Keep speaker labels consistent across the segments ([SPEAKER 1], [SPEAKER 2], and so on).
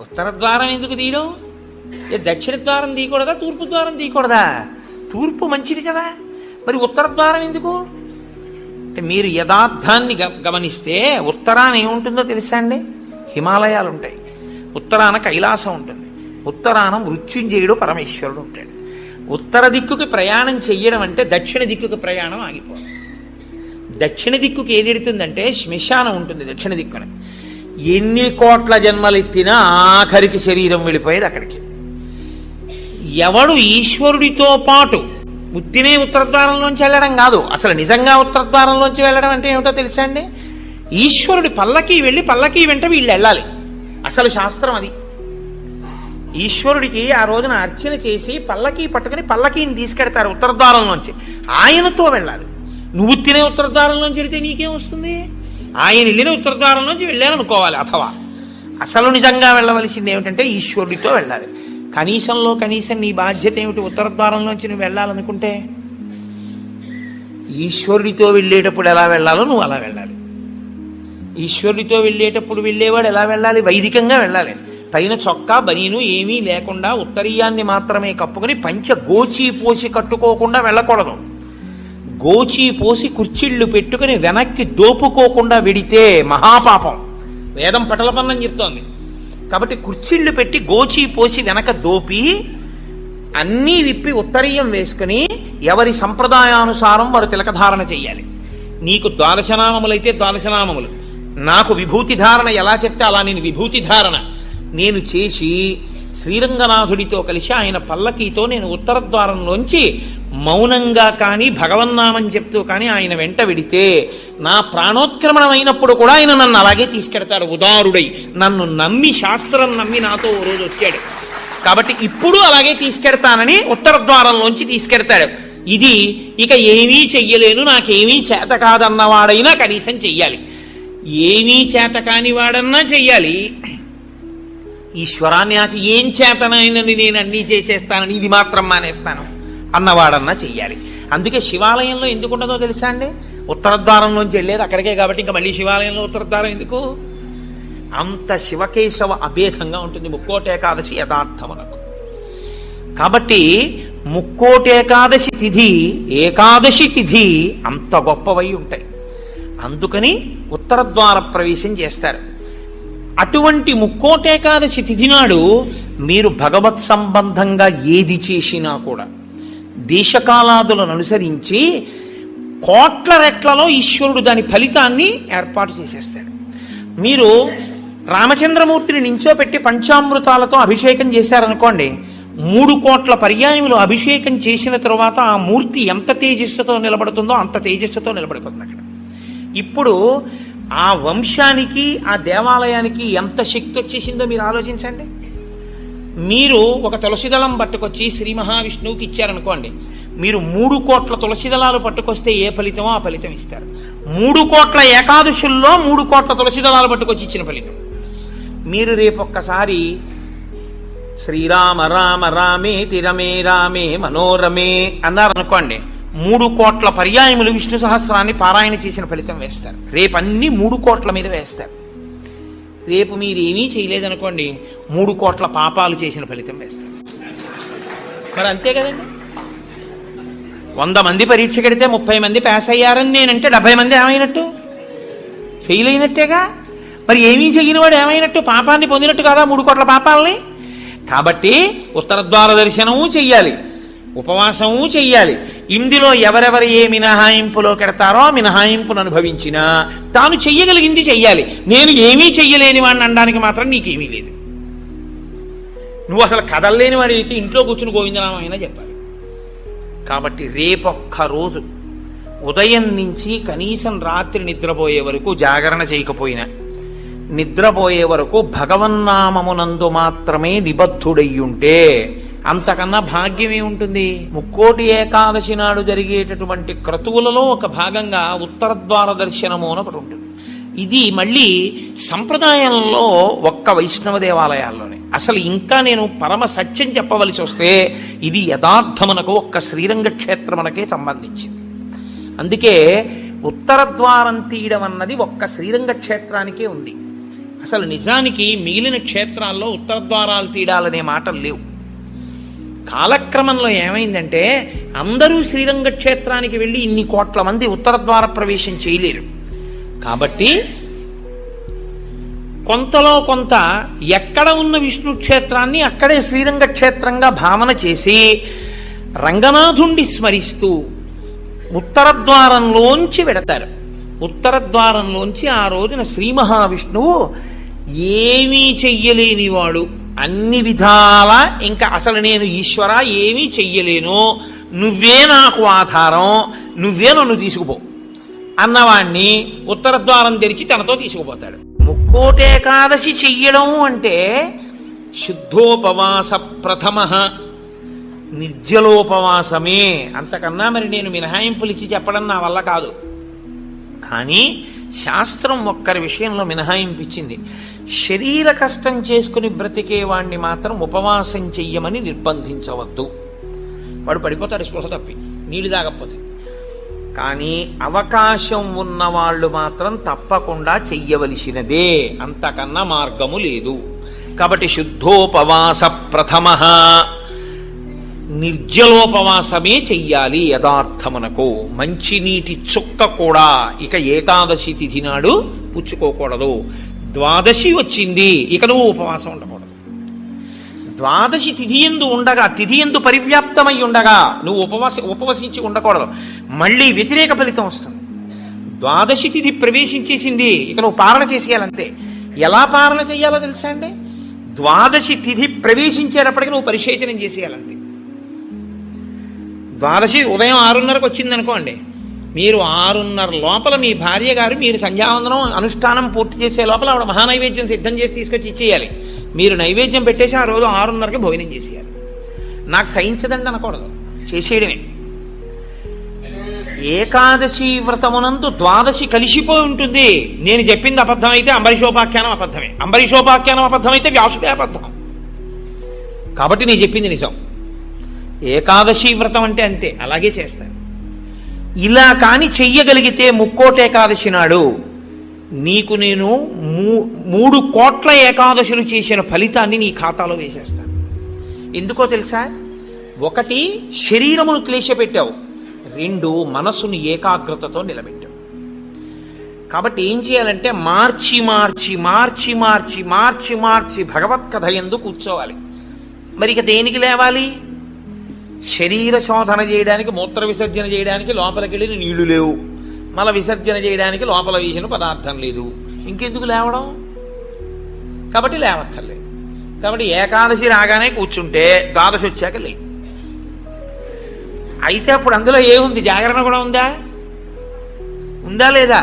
[SPEAKER 1] ఉత్తర ద్వారం ఎందుకు తీయడం? దక్షిణ ద్వారం తీయకూడదా, తూర్పు ద్వారం తీయకూడదా? తూర్పు మంచిది కదా, మరి ఉత్తర ద్వారం ఎందుకు అంటే మీరు యథార్థాన్ని గమనిస్తే ఉత్తరాన ఏముంటుందో తెలుసా అండి? హిమాలయాలు ఉంటాయి, ఉత్తరాన కైలాసం ఉంటుంది, ఉత్తరాన మృత్యుంజయుడు పరమేశ్వరుడు ఉంటాడు. ఉత్తర దిక్కుకి ప్రయాణం చెయ్యడం అంటే దక్షిణ దిక్కుకి ప్రయాణం ఆగిపోవడం. దక్షిణ దిక్కుకి ఏది ఎడుతుందంటే శ్మశానం ఉంటుంది దక్షిణ దిక్కున. ఎన్ని కోట్ల జన్మలెత్తినా ఆఖరికి శరీరం వెళ్ళిపోయేది అక్కడికి. ఎవడు ఈశ్వరుడితో పాటు ఉత్తినే ఉత్తరద్వారంలోంచి వెళ్ళడం కాదు, అసలు నిజంగా ఉత్తరద్వారంలోంచి వెళ్ళడం అంటే ఏమిటో తెలుసా అండి? ఈశ్వరుడి పల్లకి వెళ్ళి పల్లకి వెంట వీళ్ళు వెళ్ళాలి. అసలు శాస్త్రం అది. ఈశ్వరుడికి ఆ రోజున అర్చన చేసి పల్లకి పట్టుకుని పల్లకీని తీసుకెడతారు ఉత్తరద్వారంలోంచి, ఆయనతో వెళ్ళాలి. నువ్వు తినే ఉత్తరద్వారంలోంచి వెళితే నీకేం వస్తుంది? ఆయన వెళ్ళిన ఉత్తరద్వారంలోంచి వెళ్ళాలనుకోవాలి. అథవా అసలు నిజంగా వెళ్ళవలసింది ఏమిటంటే ఈశ్వరుడితో వెళ్ళాలి. కనీసంలో కనీసం నీ బాధ్యత ఏమిటి? ఉత్తరద్వారంలోంచి నువ్వు వెళ్ళాలనుకుంటే ఈశ్వరుడితో వెళ్ళేటప్పుడు ఎలా వెళ్ళాలో నువ్వు అలా వెళ్ళాలి. ఈశ్వరుడితో వెళ్ళేటప్పుడు వెళ్ళేవాడు ఎలా వెళ్ళాలి? వైదికంగా వెళ్ళాలి. పైన చొక్కా బనీను ఏమీ లేకుండా ఉత్తరీయాన్ని మాత్రమే కప్పుకొని పంచ గోచీ పోసి కట్టుకోకుండా వెళ్ళకూడదు. గోచీ పోసి కుర్చీళ్ళు పెట్టుకుని వెనక్కి దోపుకోకుండా వెడితే మహాపాపం. వేదం పటలపన్నం చెప్తోంది. కాబట్టి కుర్చీళ్ళు పెట్టి గోచీ పోసి వెనక దోపి అన్నీ విప్పి ఉత్తరీయం వేసుకుని ఎవరి సంప్రదాయానుసారం వారు తిలకధారణ చెయ్యాలి. నీకు ద్వాదశనామములైతే ద్వాదశనామములు, నాకు విభూతి ధారణ ఎలా చెప్తే అలా నేను విభూతి ధారణ నేను చేసి శ్రీరంగనాథుడితో కలిసి ఆయన పల్లకీతో నేను ఉత్తరద్వారంలోంచి మౌనంగా కానీ భగవన్నామని చెప్తూ కానీ ఆయన వెంట వెడితే నా ప్రాణోత్క్రమణం అయినప్పుడు కూడా ఆయన నన్ను అలాగే తీసుకెడతాడు. ఉదారుడై నన్ను నమ్మి, శాస్త్రం నమ్మి నాతో ఓ రోజు వచ్చాడు కాబట్టి ఇప్పుడు అలాగే తీసుకెడతానని ఉత్తరద్వారంలోంచి తీసుకెడతాడు. ఇది ఇక ఏమీ చెయ్యలేను, నాకేమీ చేత కాదన్నవాడైనా కనీసం చెయ్యాలి. ఏమీ చేత కాని వాడన్నా చెయ్యాలి. ఈశ్వరాన్ని నాకు ఏం చేతనైనని నేను అన్నీ చేసేస్తానని ఇది మాత్రం మానేస్తాను అన్నవాడన్నా చెయ్యాలి. అందుకే శివాలయంలో ఎందుకు ఉండదో తెలుసా అండి? ఉత్తరద్వారంలోంచి వెళ్ళేది అక్కడికే కాబట్టి ఇంకా మళ్ళీ శివాలయంలో ఉత్తరద్వారం ఎందుకు? అంత శివకేశవ అభేదంగా ఉంటుంది ముక్కోటి ఏకాదశి యథార్థమునకు. కాబట్టి ముక్కోటి ఏకాదశి తిథి, ఏకాదశి తిథి అంత గొప్పవై ఉంటాయి. అందుకని ఉత్తరద్వార ప్రవేశం చేస్తారు. అటువంటి ముక్కోటేకాదశి తిథి నాడు మీరు భగవత్ సంబంధంగా ఏది చేసినా కూడా దేశకాలాదులను అనుసరించి కోట్ల రెట్లలో ఈశ్వరుడు దాని ఫలితాన్ని ఏర్పాటు చేసేస్తాడు. మీరు రామచంద్రమూర్తిని నించోపెట్టి పంచామృతాలతో అభిషేకం చేశారనుకోండి, 3 కోట్ల పర్యాయములు అభిషేకం చేసిన తరువాత ఆ మూర్తి ఎంత తేజస్సుతో నిలబడుతుందో అంత తేజస్సుతో నిలబడిపోతుంది అక్కడ. ఇప్పుడు ఆ వంశానికి ఆ దేవాలయానికి ఎంత శక్తి వచ్చేసిందో మీరు ఆలోచించండి. మీరు ఒక తులసిదళం పట్టుకొచ్చి శ్రీ మహావిష్ణువుకి ఇచ్చారనుకోండి, మీరు 3 కోట్ల తులసిదళాలు పట్టుకొస్తే ఏ ఫలితమో ఆ ఫలితం ఇస్తారు. 3 కోట్ల ఏకాదశుల్లో 3 కోట్ల తులసిదళాలు పట్టుకొచ్చి ఇచ్చిన ఫలితం. మీరు రేపొక్కసారి శ్రీరామ రామ రామేతి రమే రామే మనోరమే అన్నారనుకోండి, 3 కోట్ల పర్యాయములు విష్ణు సహస్రాన్ని పారాయణ చేసిన ఫలితం వేస్తారు. రేపు అన్ని 3 కోట్ల మీద వేస్తారు. రేపు మీరేమీ చేయలేదనుకోండి, 3 కోట్ల పాపాలు చేసిన ఫలితం వేస్తారు. మరి అంతే కదండి. 100 మంది పరీక్ష కడితే 30 మంది పాస్ అయ్యారని నేనంటే 70 మంది ఏమైనట్టు? ఫెయిల్ అయినట్టేగా. మరి ఏమీ చెయ్యని వాడు ఏమైనట్టు? పాపాన్ని పొందినట్టు కదా 3 కోట్ల పాపాలని. కాబట్టి ఉత్తరద్వార దర్శనము చెయ్యాలి, ఉపవాసము చెయ్యాలి. ఇందులో ఎవరెవరు ఏ మినహాయింపులో కెడతారో ఆ మినహాయింపును అనుభవించినా తాను చెయ్యగలిగింది చెయ్యాలి. నేను ఏమీ చెయ్యలేని వాడిని అనడానికి మాత్రం నీకేమీ లేదు. నువ్వు అసలు కదలలేని వాడి అయితే ఇంట్లో కూర్చుని గోవిందనామం అయినా చెప్పాలి. కాబట్టి రేపొక్క రోజు ఉదయం నుంచి కనీసం రాత్రి నిద్రపోయే వరకు జాగరణ చేయకపోయినా నిద్రపోయే వరకు భగవన్నామమునందు మాత్రమే నిబద్ధుడయ్యుంటే అంతకన్నా భాగ్యమే ఉంటుంది. ముక్కోటి ఏకాదశి నాడు జరిగేటటువంటి క్రతువులలో ఒక భాగంగా ఉత్తరద్వార దర్శనము అని ఒకటి ఉంటుంది. ఇది మళ్ళీ సంప్రదాయంలో ఒక్క వైష్ణవ దేవాలయాల్లోనే. అసలు ఇంకా నేను పరమ సత్యం చెప్పవలసి వస్తే ఇది యథార్థమునకు ఒక్క శ్రీరంగ క్షేత్రమునకే సంబంధించింది. అందుకే ఉత్తరద్వారం తీయడం అన్నది ఒక్క శ్రీరంగ క్షేత్రానికే ఉంది. అసలు నిజానికి మిగిలిన క్షేత్రాల్లో ఉత్తర ద్వారాలు తీయడాలనే మాటలు లేవు. కాలక్రమంలో ఏమైందంటే అందరూ శ్రీరంగ క్షేత్రానికి వెళ్ళి ఇన్ని కోట్ల మంది ఉత్తర ద్వార ప్రవేశం చేయలేరు. కాబట్టి కొంతలో కొంత ఎక్కడ ఉన్న విష్ణు క్షేత్రాన్ని అక్కడే శ్రీరంగ క్షేత్రంగా భావన చేసి రంగనాథుణ్ణి స్మరిస్తూ ఉత్తర ద్వారంలోంచి వెడతారు. ఉత్తర ద్వారంలోంచి ఆ రోజున శ్రీ మహావిష్ణువు ఏమీ చెయ్యలేనివాడు, అన్ని విధాల ఇంకా అసలు నేను ఈశ్వర ఏమీ చెయ్యలేను, నువ్వే నాకు ఆధారం, నువ్వే నన్ను తీసుకుపో అన్నవాణ్ణి ఉత్తర ద్వారం తెరిచి తనతో తీసుకుపోతాడు. ముక్కోటేకాదశి చెయ్యడం అంటే శుద్ధోపవాస ప్రథమ నిర్జలోపవాసమే. అంతకన్నా మరి నేను మినహాయింపులు ఇచ్చి చెప్పడం నా వల్ల కాదు. కానీ శాస్త్రం ఒక్కరి విషయంలో మినహాయింపించింది. శరీర కష్టం చేసుకుని బ్రతికేవాణ్ణి మాత్రం ఉపవాసం చెయ్యమని నిర్బంధించవద్దు. వాడు పడిపోతాడు స్పృహ తప్పి, నీళ్ళు తాగకపోతే. కానీ అవకాశం ఉన్నవాళ్ళు మాత్రం తప్పకుండా చెయ్యవలసినదే, అంతకన్నా మార్గము లేదు. కాబట్టి శుద్ధోపవాస ప్రథమ నిర్జలోపవాసమే చెయ్యాలి. యథార్థమునకు మంచినీటి చుక్క కూడా ఇక ఏకాదశి తిథి నాడు పుచ్చుకోకూడదు. ద్వాదశి వచ్చింది ఇక నువ్వు ఉపవాసం ఉండకూడదు. ద్వాదశి తిథి యందు ఉండగా, తిథి యందు పరివ్యాప్తమై ఉండగా నువ్వు ఉపవసించి ఉండకూడదు. మళ్ళీ వ్యతిరేక ఫలితం వస్తుంది. ద్వాదశి తిథి ప్రవేశించేసింది, ఇక నువ్వు పాలన చేసేయాలంతే. ఎలా పాలన చేయాలో తెలుసా అండి? ద్వాదశి తిథి ప్రవేశించేటప్పటికి నువ్వు పరిశేచనం చేసేయాలంతే. ద్వాదశి ఉదయం 6:30కు వచ్చిందనుకోండి, మీరు 6:30 లోపల మీ భార్య గారు మీరు సంధ్యావందనం అనుష్ఠానం పూర్తి చేసే లోపల ఆవిడ మహానైవేద్యం సిద్ధం చేసి తీసుకొచ్చి ఇచ్చేయాలి. మీరు నైవేద్యం పెట్టేసి ఆ రోజు 6:30కి భోజనం చేసేయాలి. నాకు సహించదండి అనకూడదు, చేసేయడమే. ఏకాదశి వ్రతమునందు ద్వాదశి కలిసిపోయి ఉంటుంది. నేను చెప్పింది అబద్ధమైతే అంబరీషోపాఖ్యానం అబద్ధమే, అంబరీషోపాఖ్యానం అబద్ధమైతే వ్యాసుడే అబద్ధం. కాబట్టి నేను చెప్పింది నిజం. ఏకాదశి వ్రతం అంటే అంతే, అలాగే చేస్తాను. ఇలా కాని చెయ్యగలిగితే ముక్కోటేకాదశి నాడు నీకు నేను 3 కోట్ల ఏకాదశులు చేసిన ఫలితాన్ని నీ ఖాతాలో వేసేస్తాను. ఎందుకో తెలుసా? 1 శరీరమును క్లేశపెట్టావు, 2 మనసును ఏకాగ్రతతో నిలబెట్టావు. కాబట్టి ఏం చేయాలంటే మార్చి మార్చి మార్చి మార్చి మార్చి మార్చి భగవత్ కథ యందు కూర్చోవాలి. మరి ఇక దేనికి లేవాలి? శరీర శోధన చేయడానికి, మూత్ర విసర్జన చేయడానికి లోపలికి వెళ్ళిన నీళ్లు లేవు, మల విసర్జన చేయడానికి లోపల వేసిన పదార్థం లేదు, ఇంకెందుకు లేవడం? కాబట్టి లేవక్కర్లేదు. కాబట్టి ఏకాదశి రాగానే కూర్చుంటే ద్వాదశి వచ్చాక లేదు. అయితే అప్పుడు అందులో ఏముంది? జాగరణ కూడా ఉందా? ఉందా లేదా?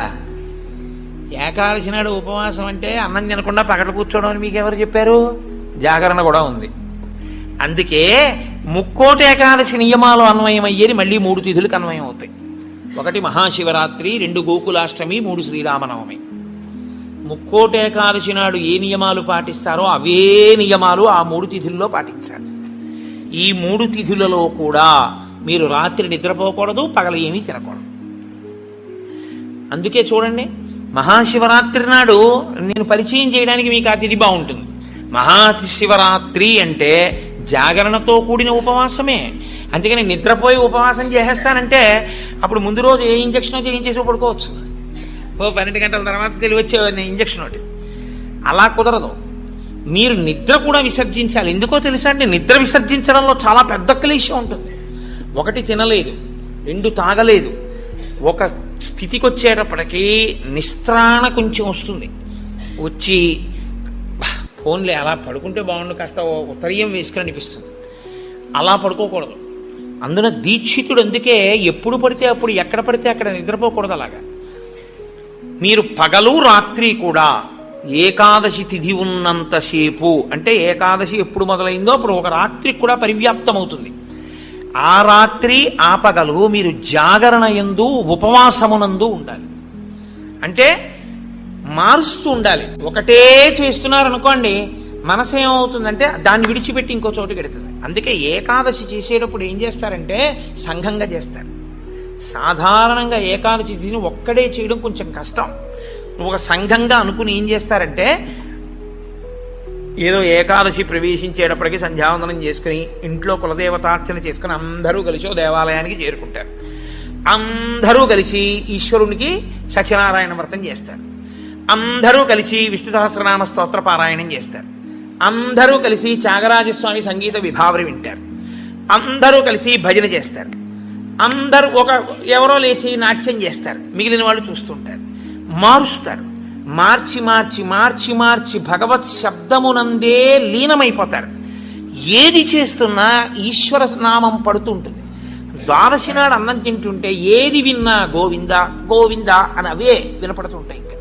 [SPEAKER 1] ఏకాదశి నాడు ఉపవాసం అంటే అన్నం తినకుండా పగట కూర్చోవడం అని మీకు ఎవరు చెప్పారు? జాగరణ కూడా ఉంది. అందుకే ముక్కోటి ఏకాదశి నియమాలు అన్వయమయ్యేది మళ్ళీ 3 తిథులకు అన్వయం అవుతాయి. 1 మహాశివరాత్రి, 2 గోకులాష్టమి, 3 శ్రీరామనవమి. ముక్కోటి ఏకాదశి నాడు ఏ నియమాలు పాటిస్తారో అవే నియమాలు ఆ 3 తిథుల్లో పాటించాలి. ఈ 3 తిథులలో కూడా మీరు రాత్రి నిద్రపోకూడదు, పగల ఏమీ తినకూడదు. అందుకే చూడండి, మహాశివరాత్రి నాడు నేను పరిచయం చేయడానికి మీకు ఆ తిథి బాగుంటుంది. మహాశివరాత్రి అంటే జాగరణతో కూడిన ఉపవాసమే. అందుకని నిద్రపోయి ఉపవాసం చేసేస్తానంటే అప్పుడు ముందు రోజు ఏ ఇంజక్షన్ చేయించేసి పడుకోవచ్చు. 12 గంటల తర్వాత తెలివచ్చే ఇంజక్షన్ ఒకటి. అలా కుదరదు. మీరు నిద్ర కూడా విసర్జించాలి. ఎందుకో తెలుసా అండి? నిద్ర విసర్జించడంలో చాలా పెద్ద క్లేశం ఉంటుంది. 1 తినలేదు, 2 తాగలేదు. ఒక స్థితికి వచ్చేటప్పటికీ నిస్త్రాణ కొంచెం వస్తుంది. వచ్చి ఫోన్లే అలా పడుకుంటే బాగుండు, కాస్త ఉత్తరీయం వేసుకుని అనిపిస్తుంది. అలా పడుకోకూడదు. అందున దీక్షితుడు అందుకే ఎప్పుడు పడితే అప్పుడు, ఎక్కడ పడితే అక్కడ నిద్రపోకూడదు. అలాగా మీరు పగలు రాత్రి కూడా ఏకాదశి తిథి ఉన్నంతసేపు, అంటే ఏకాదశి ఎప్పుడు మొదలైందో అప్పుడు ఒక రాత్రికి కూడా పరివ్యాప్తం అవుతుంది. ఆ రాత్రి ఆ పగలు మీరు జాగరణ యందు ఉపవాసమునందు ఉండాలి. అంటే మారుస్తూ ఉండాలి. ఒకటే చేస్తున్నారనుకోండి, మనసు ఏమవుతుందంటే దాన్ని విడిచిపెట్టి ఇంకో చోటుకి వెడుతుంది. అందుకే ఏకాదశి చేసేటప్పుడు ఏం చేస్తారంటే సంఘంగా చేస్తారు. సాధారణంగా ఏకాదశి తిథిని ఒక్కడే చేయడం కొంచెం కష్టం. ఒక సంఘంగా అనుకుని ఏం చేస్తారంటే ఏదో ఏకాదశి ప్రవేశించేటప్పటికి సంధ్యావందనం చేసుకుని ఇంట్లో కులదేవతార్చన చేసుకుని అందరూ కలిసి ఓ దేవాలయానికి చేరుకుంటారు. అందరూ కలిసి ఈశ్వరునికి సత్యనారాయణ వ్రతం చేస్తారు. అందరూ కలిసి విష్ణు సహస్రనామ స్తోత్ర పారాయణం చేస్తారు. అందరూ కలిసి త్యాగరాజస్వామి సంగీత విభావరి వింటారు. అందరూ కలిసి భజన చేస్తారు. అందరూ ఎవరో లేచి నాట్యం చేస్తారు. మిగిలిన వాళ్ళు చూస్తుంటారు. మారుస్తారు. మార్చి మార్చి మార్చి మార్చి భగవత్ శబ్దమునందే లీనమైపోతారు. ఏది చేస్తున్నా ఈశ్వర నామం పడుతుంటుంది. ద్వాదశి నాడు అన్నం తింటుంటే ఏది విన్నా గోవింద గోవింద అని అవే వినపడుతుంటాయి. ఇంకా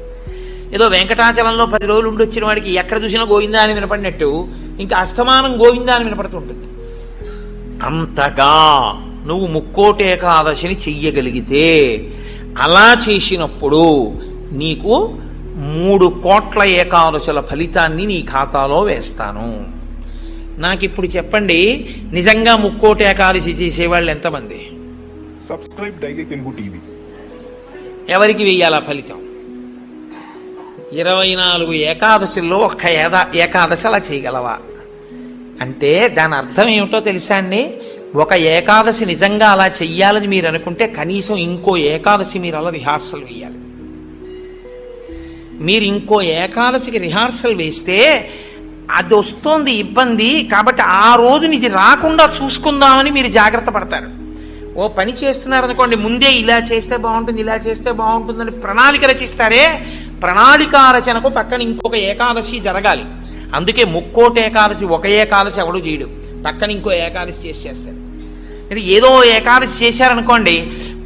[SPEAKER 1] ఏదో వెంకటాచలంలో 10 రోజులు ఉండి వచ్చిన వాడికి ఎక్కడ చూసినా గోవింద అని వినపడినట్టు ఇంకా అస్తమానం గోవింద అని వినపడుతుంటుంది. అంతగా నువ్వు ముక్కోటి ఏకాదశిని చెయ్యగలిగితే, అలా చేసినప్పుడు నీకు 3 కోట్ల ఏకాదశుల ఫలితాన్ని నీ ఖాతాలో వేస్తాను. నాకు ఇప్పుడు చెప్పండి, నిజంగా ముక్కోటి ఏకాదశి చేసేవాళ్ళు ఎంతమంది?
[SPEAKER 2] Subscribe daily Telugu TV.
[SPEAKER 1] ఎవరికి వెయ్యాలా ఫలితం? 24 ఏకాదశుల్లో ఒక్క ఏకాదశి అలా చేయగలవా అంటే దాని అర్థం ఏమిటో తెలుసా అండి? ఒక ఏకాదశి నిజంగా అలా చెయ్యాలని మీరు అనుకుంటే కనీసం ఇంకో ఏకాదశి మీరు అలా రిహార్సల్ వేయాలి. మీరు ఇంకో ఏకాదశికి రిహార్సల్ వేస్తే అది వస్తోంది ఇబ్బంది కాబట్టి ఆ రోజుని ఇది రాకుండా చూసుకుందామని మీరు జాగ్రత్త పడతారు. ఓ పని చేస్తున్నారనుకోండి, ముందే ఇలా చేస్తే బాగుంటుంది, ఇలా చేస్తే బాగుంటుందని ప్రణాళిక రచిస్తారే, ప్రణాళికా రచనకు పక్కన ఇంకొక ఏకాదశి జరగాలి. అందుకే ముక్కోటి ఏకాదశి ఒక ఏకాదశి ఎవడు చేయడు, పక్కన ఇంకో ఏకాదశి చేస్తాడు. అంటే ఏదో ఏకాదశి చేశారనుకోండి,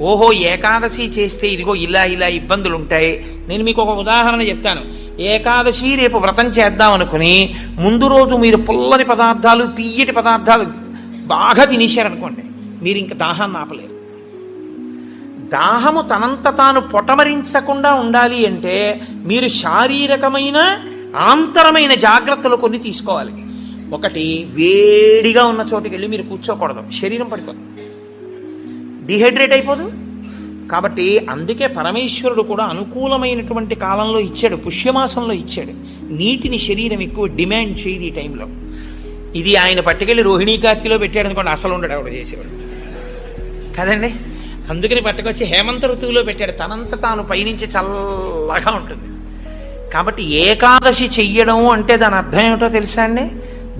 [SPEAKER 1] ఓహో ఏకాదశి చేస్తే ఇదిగో ఇలా ఇలా ఇబ్బందులు ఉంటాయి. నేను మీకు ఒక ఉదాహరణ చెప్తాను. ఏకాదశి రేపు వ్రతం చేద్దాం అనుకుని ముందు రోజు మీరు పుల్లని పదార్థాలు, తీయటి పదార్థాలు బాగా తినేశారనుకోండి, మీరు ఇంకా దాహాన్ని ఆపలేరు. దాహము తనంత తాను పొటమరించకుండా ఉండాలి అంటే మీరు శారీరకమైన ఆంతరమైన జాగ్రత్తలు కొన్ని తీసుకోవాలి. ఒకటి, వేడిగా ఉన్న చోటుకి వెళ్ళి మీరు కూర్చోకూడదు, శరీరం పడిపోదు, డిహైడ్రేట్ అయిపోదు. కాబట్టి అందుకే పరమేశ్వరుడు కూడా అనుకూలమైనటువంటి కాలంలో ఇచ్చాడు, పుష్యమాసంలో ఇచ్చాడు. నీటిని శరీరం ఎక్కువ డిమాండ్ చేయదు ఈ టైంలో. ఇది ఆయన పట్టుకెళ్ళి రోహిణీ కార్తీలో పెట్టాడు అనుకోండి, అసలు ఉండడు ఆవిడ చేసేవాడు కదండి. అందుకని పట్టుకొచ్చి హేమంత ఋతువులో పెట్టాడు, తనంత తాను పైనుంచి చల్లగా ఉంటుంది. కాబట్టి ఏకాదశి చెయ్యడం అంటే దాని అర్థం ఏమిటో తెలుసా అండి?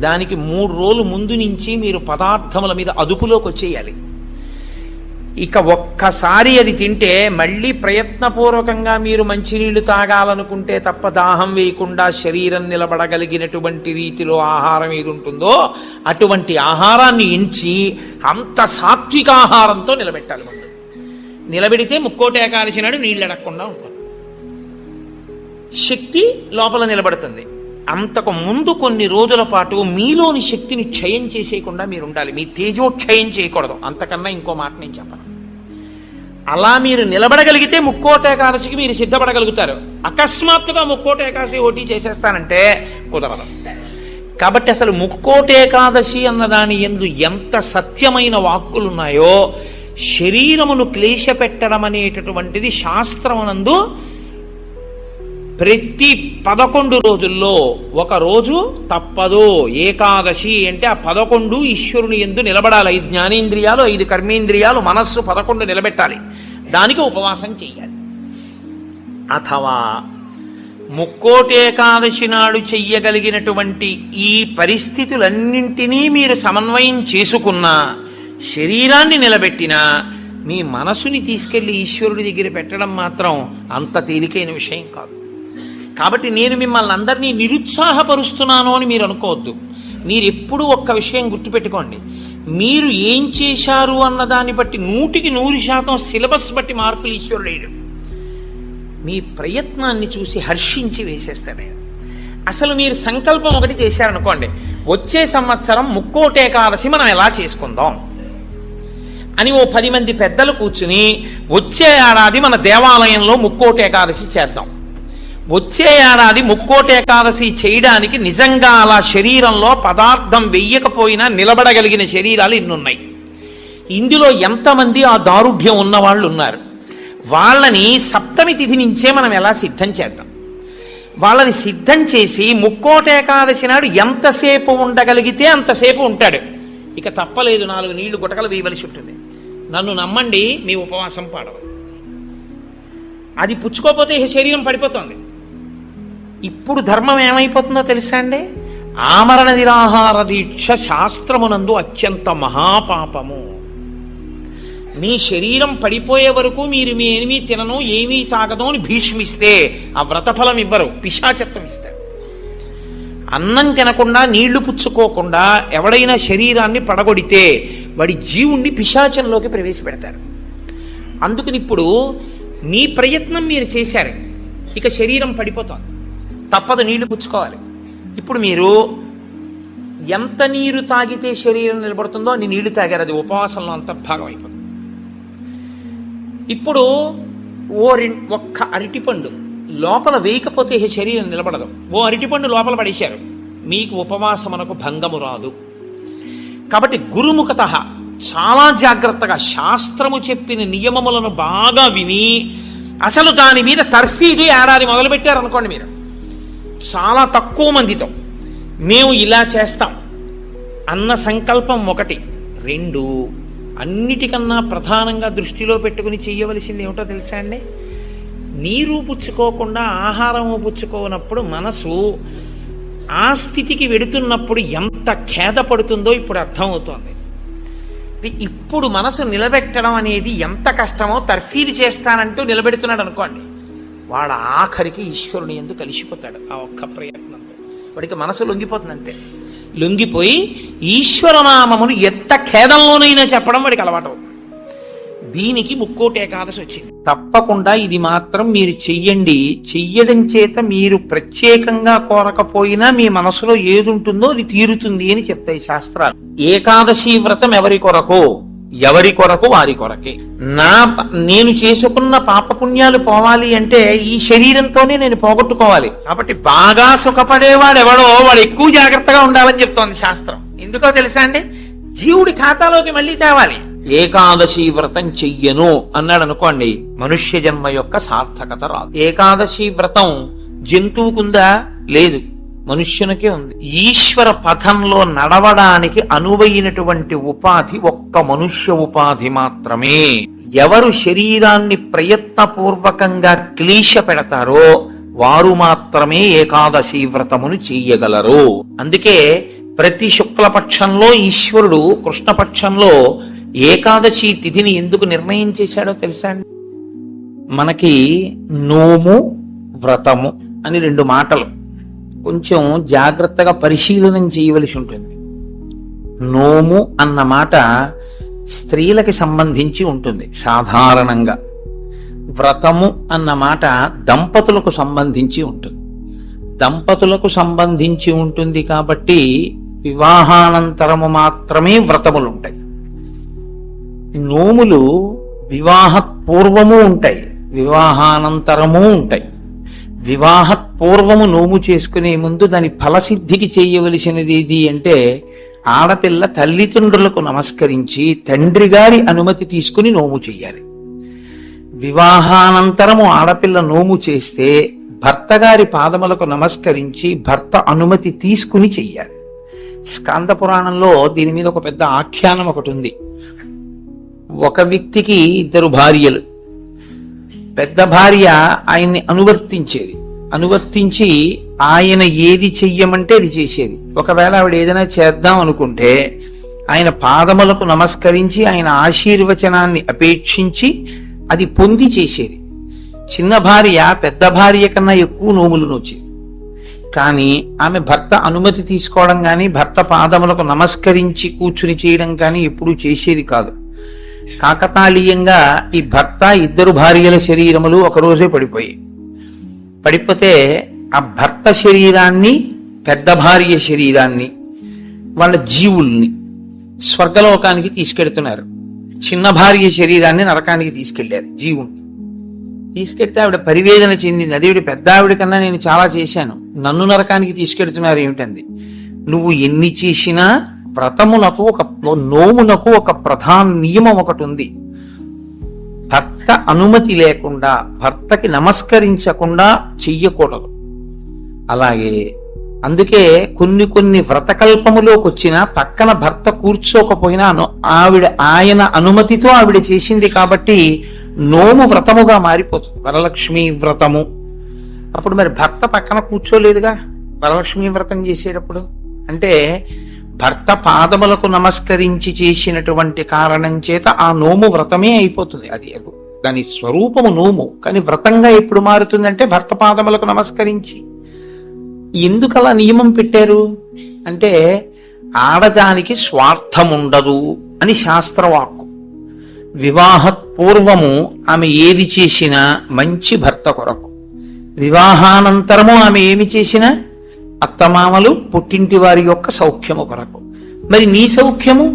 [SPEAKER 1] దానికి 3 రోజులు ముందు నుంచి మీరు పదార్థముల మీద అదుపులోకి వచ్చేయాలి. ఇక ఒక్కసారి అది తింటే మళ్ళీ ప్రయత్నపూర్వకంగా మీరు మంచినీళ్లు తాగాలనుకుంటే తప్ప దాహం వేయకుండా శరీరం నిలబడగలిగినటువంటి రీతిలో ఆహారం ఏది ఉంటుందో అటువంటి ఆహారాన్ని ఎంచి అంత సాత్విక ఆహారంతో నిలబెట్టాలి. ముందు నిలబెడితే ముక్కోటి ఏకాదశి నాడు నీళ్ళు అడగకుండా ఉంటుంది, శక్తి లోపల నిలబడుతుంది. అంతకు ముందు కొన్ని రోజుల పాటు మీలోని శక్తిని క్షయం చేసేయకుండా మీరు ఉండాలి. మీ తేజోక్షయం చేయకూడదు. అంతకన్నా ఇంకో మాట నేను చెప్పను. అలా మీరు నిలబడగలిగితే ముక్కోటి ఏకాదశికి మీరు సిద్ధపడగలుగుతారు. అకస్మాత్తుగా ముక్కోటి ఏకాదశి ఓటీ చేసేస్తానంటే కుదరదు. కాబట్టి అసలు ముక్కోటి ఏకాదశి అన్నదాని యందు ఎంత సత్యమైన వాక్కులున్నాయో, శరీరమును క్లేశ పెట్టడం అనేటటువంటిది శాస్త్రమునందు ప్రతి 11 రోజుల్లో ఒక రోజు తప్పదు. ఏకాదశి అంటే ఆ 11 ఈశ్వరుని యందు నిలబడాలి. 5 జ్ఞానేంద్రియాలు, 5 కర్మేంద్రియాలు, మనస్సు 11 నిలబెట్టాలి. దానికి ఉపవాసం చెయ్యాలి. అథవా ముక్కోటి ఏకాదశి నాడు చెయ్యగలిగినటువంటి ఈ పరిస్థితులన్నింటినీ మీరు సమన్వయం చేసుకున్నా, శరీరాన్ని నిలబెట్టినా, మీ మనసుని తీసుకెళ్లి ఈశ్వరుడి దగ్గర పెట్టడం మాత్రం అంత తేలికైన విషయం కాదు. కాబట్టి నేను మిమ్మల్ని అందరినీ నిరుత్సాహపరుస్తున్నాను అని మీరు అనుకోవద్దు. మీరు ఎప్పుడూ ఒక్క విషయం గుర్తుపెట్టుకోండి, మీరు ఏం చేశారు అన్నదాన్ని బట్టి 100% సిలబస్ బట్టి మార్కులు ఈశ్వరుడు వేయడు. మీ ప్రయత్నాన్ని చూసి హర్షించి వేసేస్తాడు. అసలు మీరు సంకల్పం ఒకటి చేశారనుకోండి, వచ్చే సంవత్సరం ముక్కోటి ఏకాదశి మనం ఎలా చేసుకుందాం అని ఓ 10 మంది పెద్దలు కూర్చుని వచ్చే ఏడాది మన దేవాలయంలో ముక్కోటి ఏకాదశి చేద్దాం, వచ్చే ఏడాది ముక్కోటి ఏకాదశి చేయడానికి నిజంగా అలా శరీరంలో పదార్థం వెయ్యకపోయినా నిలబడగలిగిన శరీరాలు ఇన్నున్నాయి. ఇందులో ఎంతమంది ఆ దారుఢ్యం ఉన్నవాళ్ళు ఉన్నారు? వాళ్ళని సప్తమి తిథి నుంచే మనం ఎలా సిద్ధం చేద్దాం. వాళ్ళని సిద్ధం చేసి ముక్కోట ఏకాదశి నాడు ఎంతసేపు ఉండగలిగితే అంతసేపు ఉంటాడు. ఇక తప్పలేదు, 4 నీళ్లు గుటకలు వేయవలసి ఉంటుంది. నన్ను నమ్మండి, మీ ఉపవాసం పాడవు. అది పుచ్చుకోకపోతే ఇక శరీరం పడిపోతుంది. ఇప్పుడు ధర్మం ఏమైపోతుందో తెలుసా అండి? ఆమరణ నిరాహార దీక్ష శాస్త్రమునందు అత్యంత మహాపాపము. మీ శరీరం పడిపోయే వరకు మీరు మీ ఏమీ తినను ఏమీ తాగదు అని భీష్మిస్తే ఆ వ్రతఫలం ఇవ్వరు, పిశాచత్వం ఇస్తారు. అన్నం తినకుండా నీళ్లు పుచ్చుకోకుండా ఎవడైనా శరీరాన్ని పడగొడితే వాడి జీవుణ్ణి పిశాచంలోకి ప్రవేశపెడతారు. అందుకని ఇప్పుడు మీ ప్రయత్నం మీరు చేశారు, ఇక శరీరం పడిపోతుంది, తప్పదు, నీళ్లు పుచ్చుకోవాలి. ఇప్పుడు మీరు ఎంత నీరు తాగితే శరీరం నిలబడుతుందో అన్ని నీళ్లు తాగారు, అది ఉపవాసంలో అంతర్భాగం అయిపోతుంది. ఇప్పుడు ఒక్క అరటిపండు లోపల వేయకపోతే శరీరం నిలబడదు. ఓ అరటిపండు లోపల పడేశారు, మీకు ఉపవాసమునకు భంగము రాదు. కాబట్టి గురుముఖత చాలా జాగ్రత్తగా శాస్త్రము చెప్పిన నియమములను బాగా విని అసలు దాని మీద తర్ఫీదు ఏడాది మొదలుపెట్టారనుకోండి, మీరు చాలా తక్కువ మందితో మేము ఇలా చేస్తాం అన్న సంకల్పం 1. 2, అన్నిటికన్నా ప్రధానంగా దృష్టిలో పెట్టుకుని చెయ్యవలసింది ఏమిటో తెలుసా అండి? నీరు పుచ్చుకోకుండా ఆహారము పుచ్చుకోనప్పుడు మనసు ఆ స్థితికి వెడుతున్నప్పుడు ఎంత ఖేదపడుతుందో ఇప్పుడు అర్థమవుతోంది. ఇప్పుడు మనసు నిలబెట్టడం అనేది ఎంత కష్టమో తర్ఫీదు చేస్తానంటూ నిలబెడుతున్నాడు అనుకోండి, వాడు ఆఖరికి ఈశ్వరుని యందు కలిసిపోతాడు. ఆ ఒక్క ప్రయత్నంతో వాడికి మనసు లొంగిపోతుంది. అంతే, లొంగిపోయి ఈశ్వరనామమును ఎంత ఖేదంలోనైనా చెప్పడం వాడికి అలవాటు అవుతుంది. దీనికి ముక్కోటి ఏకాదశి వచ్చింది. తప్పకుండా ఇది మాత్రం మీరు చెయ్యండి. చెయ్యడం చేత మీరు ప్రత్యేకంగా కోరకపోయినా మీ మనసులో ఏది ఉంటుందో అది తీరుతుంది అని చెప్తాయి శాస్త్రాలు. ఏకాదశి వ్రతం ఎవరి కొరకు? ఎవరి కొరకు? వారి కొరకే. నేను చేసుకున్న పాపపుణ్యాలు పోవాలి అంటే ఈ శరీరంతోనే నేను పోగొట్టుకోవాలి. కాబట్టి బాగా సుఖపడేవాడు ఎవడో వాడు ఎక్కువ జాగ్రత్తగా ఉండాలని చెప్తోంది శాస్త్రం. ఎందుకో తెలుసా అండి? జీవుడి ఖాతాలోకి మళ్ళీ తేవాలి. ఏకాదశి వ్రతం చెయ్యను అన్నాడు అనుకోండి, మనుష్య జన్మ యొక్క సార్థకత రాదు. ఏకాదశి వ్రతం జంతువుకుందా? లేదు, మనుష్యునికే ఉంది. ఈశ్వర పథంలో నడవడానికి అనువైనటువంటి ఉపాధి ఒక్క మనుష్య ఉపాధి మాత్రమే. ఎవరు శరీరాన్ని ప్రయత్నపూర్వకంగా క్లీశ పెడతారో వారు మాత్రమే ఏకాదశి వ్రతమును చెయ్యగలరు. అందుకే ప్రతి శుక్లపక్షంలో ఈశ్వరుడు కృష్ణపక్షంలో ఏకాదశి తిథిని ఎందుకు నిర్ణయం చేశాడో తెలుసా అండి? మనకి నోము వ్రతము అని 2 మాటలు కొంచెం జాగ్రత్తగా పరిశీలనం చేయవలసి ఉంటుంది. నోము అన్న మాట స్త్రీలకి సంబంధించి ఉంటుంది సాధారణంగా. వ్రతము అన్న మాట దంపతులకు సంబంధించి ఉంటుంది. దంపతులకు సంబంధించి ఉంటుంది కాబట్టి వివాహానంతరము మాత్రమే వ్రతములు ఉంటాయి. నోములు వివాహ పూర్వము ఉంటాయి, వివాహానంతరము ఉంటాయి. వివాహ పూర్వము నోము చేసుకునే ముందు దాని ఫలసిద్ధికి చేయవలసినది ఏది అంటే ఆడపిల్ల తల్లిదండ్రులకు నమస్కరించి తండ్రి గారి అనుమతి తీసుకుని నోము చెయ్యాలి. వివాహానంతరము ఆడపిల్ల నోము చేస్తే భర్త గారి పాదములకు నమస్కరించి భర్త అనుమతి తీసుకుని చెయ్యాలి. స్కాంద పురాణంలో దీని మీద ఒక పెద్ద ఆఖ్యానం ఒకటి ఉంది. ఒక వ్యక్తికి 2 భార్యలు. పెద్ద భార్య ఆయన్ని అనువర్తించి ఆయన ఏది చెయ్యమంటే అది చేసేది. ఒకవేళ ఆవిడ ఏదైనా చేద్దాం అనుకుంటే ఆయన పాదములకు నమస్కరించి ఆయన ఆశీర్వచనాన్ని అపేక్షించి అది పొంది చేసేది. చిన్న భార్య పెద్ద భార్య కన్నా ఎక్కువ నోములు నోచేది. కానీ ఆమె భర్త అనుమతి తీసుకోవడం కానీ భర్త పాదములకు నమస్కరించి కూర్చుని చేయడం కానీ ఎప్పుడూ చేసేది కాదు. కాకతాళీయంగా ఈ భర్త 2 భార్యల శరీరములు ఒకరోజే పడిపోతే ఆ భర్త శరీరాన్ని పెద్ద భార్య శరీరాన్ని వాళ్ళ జీవుల్ని స్వర్గలోకానికి తీసుకెళ్తున్నారు. చిన్న భార్య శరీరాన్ని నరకానికి తీసుకెళ్లారు. జీవుణ్ణి తీసుకెళ్తే ఆవిడ పరివేదన చెందింది. అదేవిడ పెద్ద ఆవిడ కన్నా నేను చాలా చేశాను, నన్ను నరకానికి తీసుకెళ్తున్నారు ఏమిటంది? నువ్వు ఎన్ని చేసినా వ్రతమునకు నోమునకు ఒక ప్రధాన నియమం ఒకటి ఉంది. భర్త అనుమతి లేకుండా భర్తకి నమస్కరించకుండా చెయ్యకూడదు. అలాగే అందుకే కొన్ని కొన్ని వ్రతకల్పములోకి వచ్చిన పక్కన భర్త కూర్చోకపోయినా ఆయన అనుమతితో ఆవిడ చేసింది కాబట్టి నోము వ్రతముగా మారిపోతుంది. వరలక్ష్మి వ్రతము అప్పుడు మరి భర్త పక్కన కూర్చోలేదుగా వరలక్ష్మి వ్రతం చేసేటప్పుడు. అంటే భర్త పాదములకు నమస్కరించి చేసినటువంటి కారణం చేత ఆ నోము వ్రతమే అయిపోతుంది. అది దాని స్వరూపము నోము, కానీ వ్రతంగా ఎప్పుడు మారుతుందంటే భర్త పాదములకు నమస్కరించి. ఎందుకు అలా నియమం పెట్టారు అంటే ఆడదానికి స్వార్థముండదు అని శాస్త్రవాక్కు. వివాహ పూర్వము ఆమె ఏది చేసినా మంచి భర్త కొరకు, వివాహానంతరము ఆమె ఏమి చేసినా అత్తమామలు పుట్టింటి వారి యొక్క సౌఖ్యము కొరకు. మరి నీ సౌఖ్యము?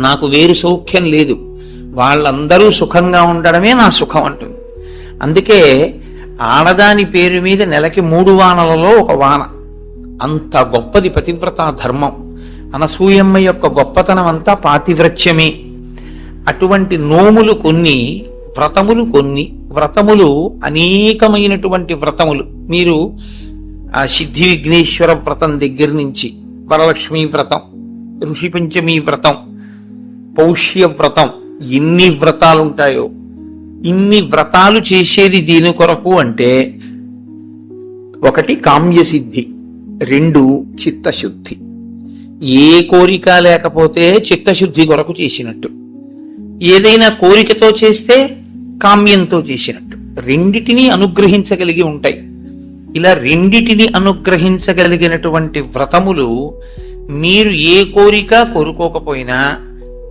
[SPEAKER 1] నాకు వేరు సౌఖ్యం లేదు, వాళ్ళందరూ సుఖంగా ఉండడమే నా సుఖం అంటుంది. అందుకే ఆడదాని పేరు మీద నెలకి 3 వానలలో 1 వాన. అంత గొప్పది పతివ్రతా ధర్మం. అనసూయమ్మ యొక్క గొప్పతనం అంతా పాతివ్రత్యమే. అటువంటి నోములు కొన్ని, వ్రతములు కొన్ని. వ్రతములు అనేకమైనటువంటి వ్రతములు. మీరు ఆ సిద్ధి విఘ్నేశ్వర వ్రతం దగ్గర నుంచి వరలక్ష్మి వ్రతం, ఋషి పంచమి వ్రతం, పౌష్య వ్రతం, ఎన్ని వ్రతాలు ఉంటాయో. ఇన్ని వ్రతాలు చేసేది దీని కొరకు అంటే 1 కామ్యసిద్ధి, 2 చిత్తశుద్ధి. ఏ కోరిక లేకపోతే చిత్తశుద్ధి కొరకు చేసినట్టు, ఏదైనా కోరికతో చేస్తే కామ్యంతో చేసినట్టు. రెండిటినీ అనుగ్రహించగలిగి ఉంటాయి. ఇలా రెండిటిని అనుగ్రహించగలిగినటువంటి వ్రతములు మీరు ఏ కోరిక కోరుకోకపోయినా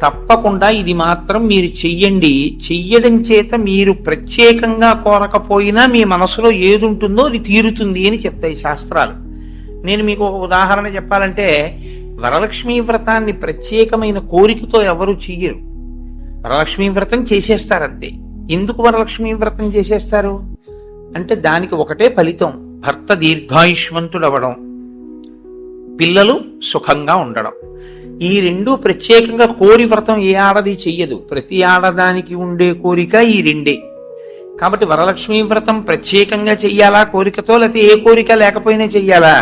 [SPEAKER 1] తప్పకుండా ఇది మాత్రం మీరు చెయ్యండి. చెయ్యడం చేత మీరు ప్రత్యేకంగా కోరకపోయినా మీ మనసులో ఏది ఉంటుందో అది తీరుతుంది అని చెప్తాయి శాస్త్రాలు. నేను మీకు ఒక ఉదాహరణ చెప్పాలంటే, వరలక్ష్మీ వ్రతాన్ని ప్రత్యేకమైన కోరికతో ఎవరు చెయ్యరు. వరలక్ష్మీ వ్రతం చేసేస్తారంతే. ఎందుకు వరలక్ష్మీ వ్రతం చేసేస్తారు అంటే దానికి ఒకటే ఫలితం, భర్త దీర్ఘాయుష్మంతుడవడం, పిల్లలు సుఖంగా ఉండడం. ఈ 2 ప్రత్యేకంగా కోరి వ్రతం ఏ ఆడది చెయ్యదు. ప్రతి ఆడదానికి ఉండే కోరిక ఈ 2. కాబట్టి వరలక్ష్మీ వ్రతం ప్రత్యేకంగా చెయ్యాలా కోరికతో, లేకపోతే ఏ కోరిక లేకపోయినా చెయ్యాలా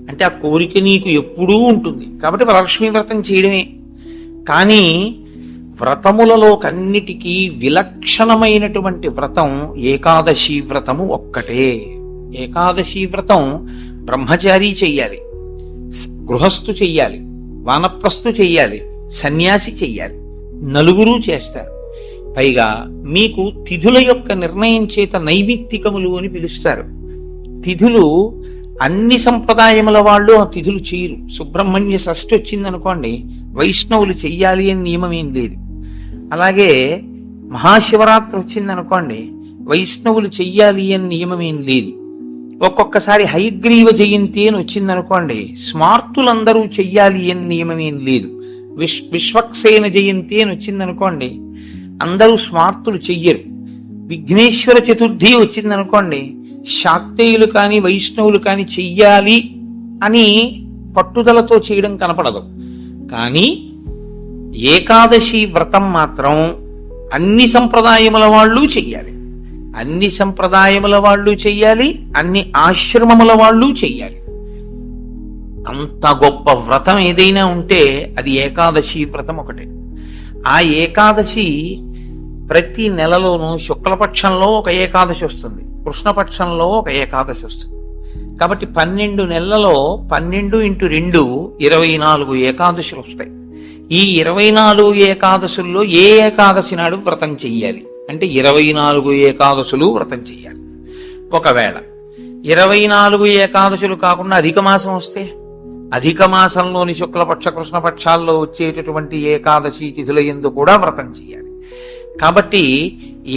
[SPEAKER 1] అంటే ఆ కోరిక నీకు ఎప్పుడూ ఉంటుంది కాబట్టి వరలక్ష్మీ వ్రతం చేయడమే. కానీ వ్రతములలో కన్నిటికీ విలక్షణమైనటువంటి వ్రతం ఏకాదశి వ్రతము ఒక్కటే. ఏకాదశి వ్రతం బ్రహ్మచారి చెయ్యాలి, గృహస్థు చెయ్యాలి, వానప్రస్థు చెయ్యాలి, సన్యాసి చెయ్యాలి. 4 చేస్తారు. పైగా మీకు తిథుల యొక్క నిర్ణయం చేత నైమిత్తికములు అని పిలుస్తారు. తిథులు అన్ని సంప్రదాయముల వాళ్ళు ఆ తిథులు చేయరు. సుబ్రహ్మణ్య షష్ఠి వచ్చిందనుకోండి, వైష్ణవులు చెయ్యాలి అని నియమం ఏం లేదు. అలాగే మహాశివరాత్రి వచ్చిందనుకోండి, వైష్ణవులు చెయ్యాలి అని నియమం ఏం లేదు. ఒక్కొక్కసారి హయగ్రీవ జయంతి అని వచ్చిందనుకోండి, స్మార్తులందరూ చెయ్యాలి అని నియమం ఏం లేదు. విశ్వక్సేన జయంతి అని వచ్చిందనుకోండి, అందరూ స్మార్తులు చెయ్యరు. విఘ్నేశ్వర చతుర్థి వచ్చిందనుకోండి, శాక్తేయులు కానీ వైష్ణవులు కానీ చెయ్యాలి అని పట్టుదలతో చేయడం కనపడదు. కానీ ఏకాదశి వ్రతం మాత్రం అన్ని సంప్రదాయముల వాళ్ళు చెయ్యాలి, అన్ని సంప్రదాయముల వాళ్ళు చెయ్యాలి, అన్ని ఆశ్రమముల వాళ్ళు చెయ్యాలి. అంత గొప్ప వ్రతం ఏదైనా ఉంటే అది ఏకాదశి వ్రతం ఒకటే. ఆ ఏకాదశి ప్రతి నెలలోనూ శుక్లపక్షంలో ఒక ఏకాదశి వస్తుంది, కృష్ణపక్షంలో ఒక ఏకాదశి వస్తుంది. కాబట్టి 12 నెలలలో 12 × 2 24 ఏకాదశులు వస్తాయి. ఈ 24 ఏకాదశుల్లో ఏ ఏకాదశి నాడు వ్రతం చెయ్యాలి అంటే 24 ఏకాదశులు వ్రతం చెయ్యాలి. ఒకవేళ 24 ఏకాదశులు కాకుండా అధిక మాసం వస్తే, అధిక మాసంలోని శుక్లపక్ష కృష్ణపక్షాల్లో వచ్చేటటువంటి ఏకాదశి తిథుల యందు కూడా వ్రతం చెయ్యాలి. కాబట్టి